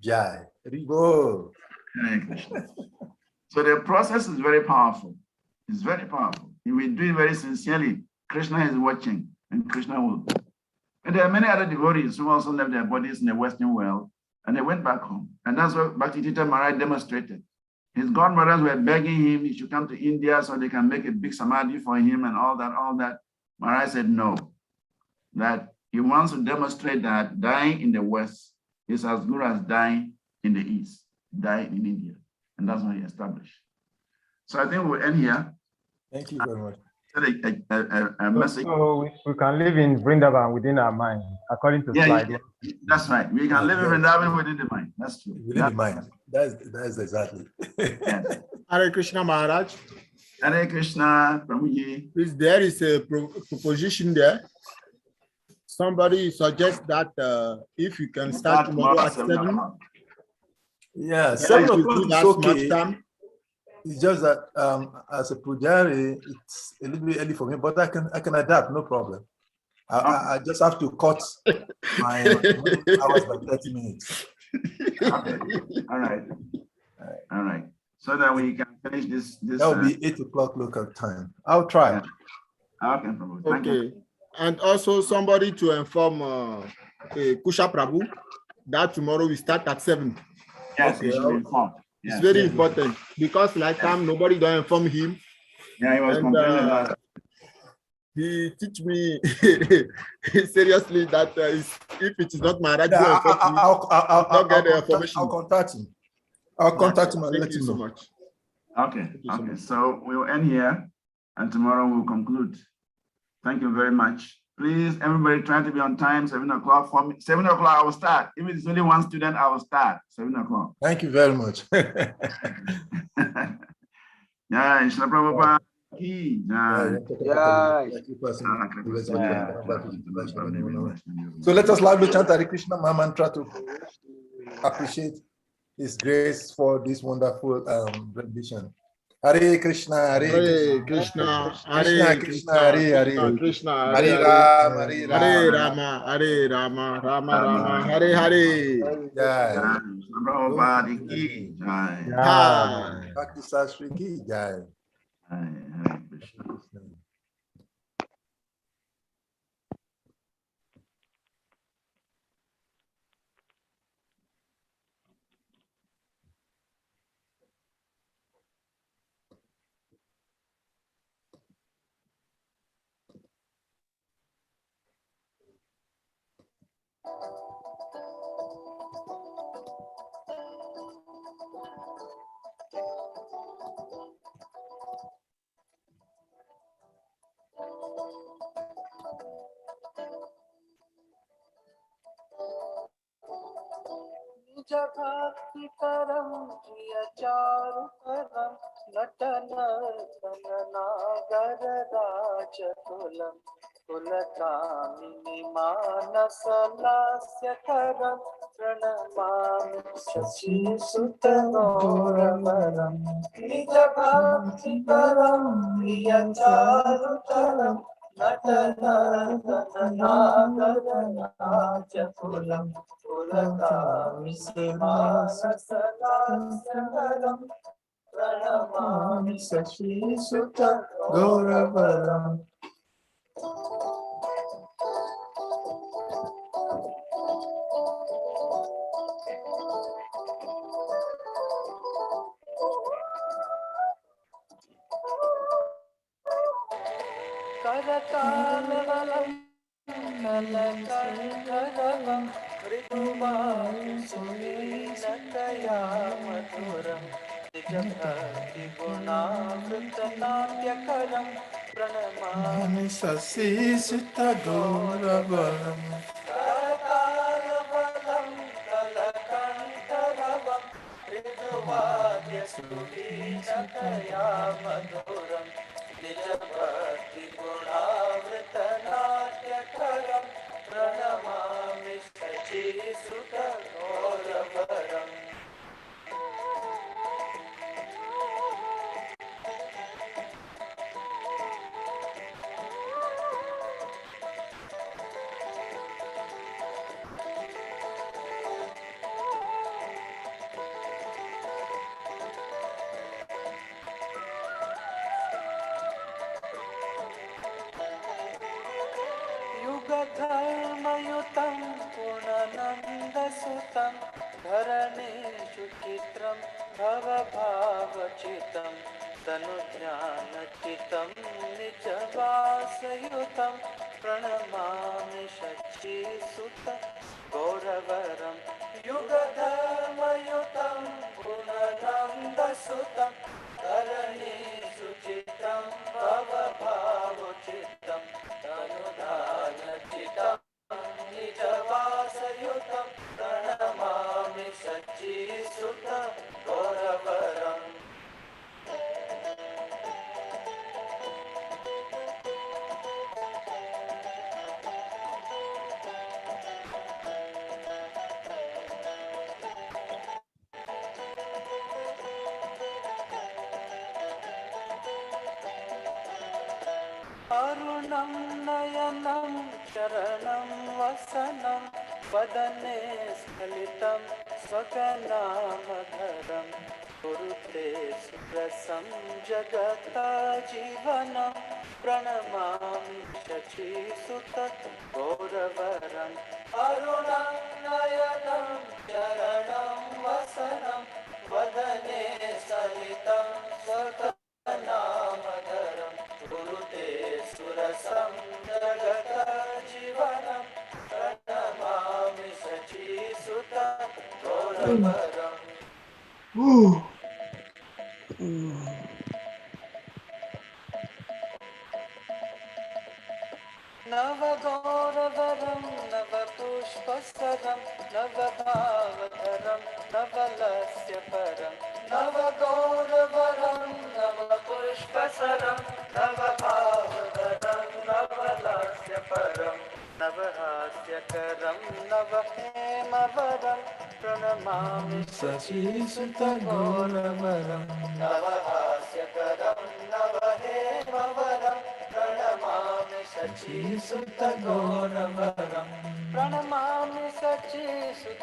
[SPEAKER 5] Jai. Ribo.
[SPEAKER 6] Hare Krishna. So the process is very powerful. It's very powerful. If we do it very sincerely, Krishna is watching and Krishna will. And there are many other devotees who also left their bodies in the Western world and they went back home. And that's what Bhakti Tita Maharaj demonstrated. His godmothers were begging him he should come to India so they can make a big samadhi for him and all that. Maharaj said no, that he wants to demonstrate that dying in the West is as good as dying in the East, dying in India. And that's what he established. So I think we'll end here.
[SPEAKER 5] Thank you very much.
[SPEAKER 6] A message.
[SPEAKER 2] So we can live in Vrindavan within our mind, according to slide.
[SPEAKER 6] Yeah, that's right. We can live in Vrindavan within the mind. That's true.
[SPEAKER 5] Within the mind. That's exactly.
[SPEAKER 6] Yes.
[SPEAKER 10] Hare Krishna Maharaj.
[SPEAKER 6] Hare Krishna, Prabhuji.
[SPEAKER 10] Please, there is a proposition there. Somebody suggests that if you can start tomorrow at 7.
[SPEAKER 5] Yeah, 7 o'clock is okay.
[SPEAKER 10] Time.
[SPEAKER 5] It's just that as a pujari, it's a little bit early for me, but I can adapt, no problem. I just have to cut my hours by 30 minutes.
[SPEAKER 6] Okay. All right. So that we can finish this.
[SPEAKER 5] That will be 8 o'clock local time. I'll try.
[SPEAKER 6] Yeah. Okay, Prabhu. Thank you.
[SPEAKER 10] And also somebody to inform Kusha Prabhu that tomorrow we start at 7.
[SPEAKER 6] Yes, okay.
[SPEAKER 10] It's very important because like time nobody don't inform him.
[SPEAKER 6] Yeah, he was complaining about.
[SPEAKER 10] He teach me seriously that if it is not my right,
[SPEAKER 5] I'll get the information. I'll contact him. I'll contact him and let him know.
[SPEAKER 6] So much. Okay. So we'll end here, and tomorrow we'll conclude. Thank you very much. Please, everybody, try to be on time. 7 o'clock for me. 7 o'clock, I will start. If it's only one student, I will start. 7 o'clock.
[SPEAKER 5] Thank you very much.
[SPEAKER 6] Yeah, Shri Prabhupada.
[SPEAKER 5] So let us loudly chant Hare Krishna Maha Mantra to appreciate His grace for this wonderful rendition. Hare Krishna, Hare Krishna, Hare Krishna, Hare Krishna, Hare Rama, Hare Rama, Rama Rama, Hare Hare. Jai.
[SPEAKER 6] Prabhupada ki jai.
[SPEAKER 5] Jai. Bhakti Sastri ki jai.
[SPEAKER 6] Hare Krishna.
[SPEAKER 4] Bhakti karam priya charu karam natana kanana garada chakulam कुलकामिनि मानसलास्यकरं प्रणमामि शशीसुतगौरवरं निजभक्तिकरं प्रियचारुतरं नटनर्तननादरनाट्यकुलं कुलकामिनि मानसलास्यकरं प्रणमामि शशीसुतगौरवरम् करकालवलं कलकण्ठरवं मृदुवायुसुवीनतया मधुरं निजभक्तिगुणावृतनाट्यकरं प्रणमामि
[SPEAKER 5] शशीसुतगौरवरम्
[SPEAKER 4] करकालवलं कलकण्ठरवं मृदुवाद्यसुवीनतया मधुरं निजभक्तिगुणावृतनाट्यकरं प्रणमामि शशीसुतगौरवरम् युगधर्मयुतं पूर्णनन्दसुतं धरणेषु चित्रं भवभावचितं तनुज्ञानचितं निजवासयुतं प्रणमामि शचीसुत गौरवरं युगधर्मयुतं पूर्णनन्दसुतं धरणेषु चित्रं भवभावचितं तनुधानचितं निजवासयुतं प्रणमामि शचीसुत गौरवरम् अरुणं नयनं शरणं वसनं वदने स्फलितं स्वगनामधरं कुरुते सुरसं जगत्जीवनं प्रणमामि शचीसुत गौरवरम् अरुणं नयनं शरणं वसनं वदने स्फलितं स्वगनामधरं कुरुते सुरसं जगत्जीवनं प्रणमामि शचीसुत गौरवरम् नवगौरवरं नवपुष्पस्तरं नवभावधरं नवलस्य परं नवगौरवरं नवपुष्पसरं नवभावधरं नवलस्य परं नवहास्यकरं नवहेमवरं प्रणमामि शचीसुतगौरवरं नवहास्यकरं नवहेमवरं प्रणमामि शचीसुतगौरवरं प्रणमामि शचीसुत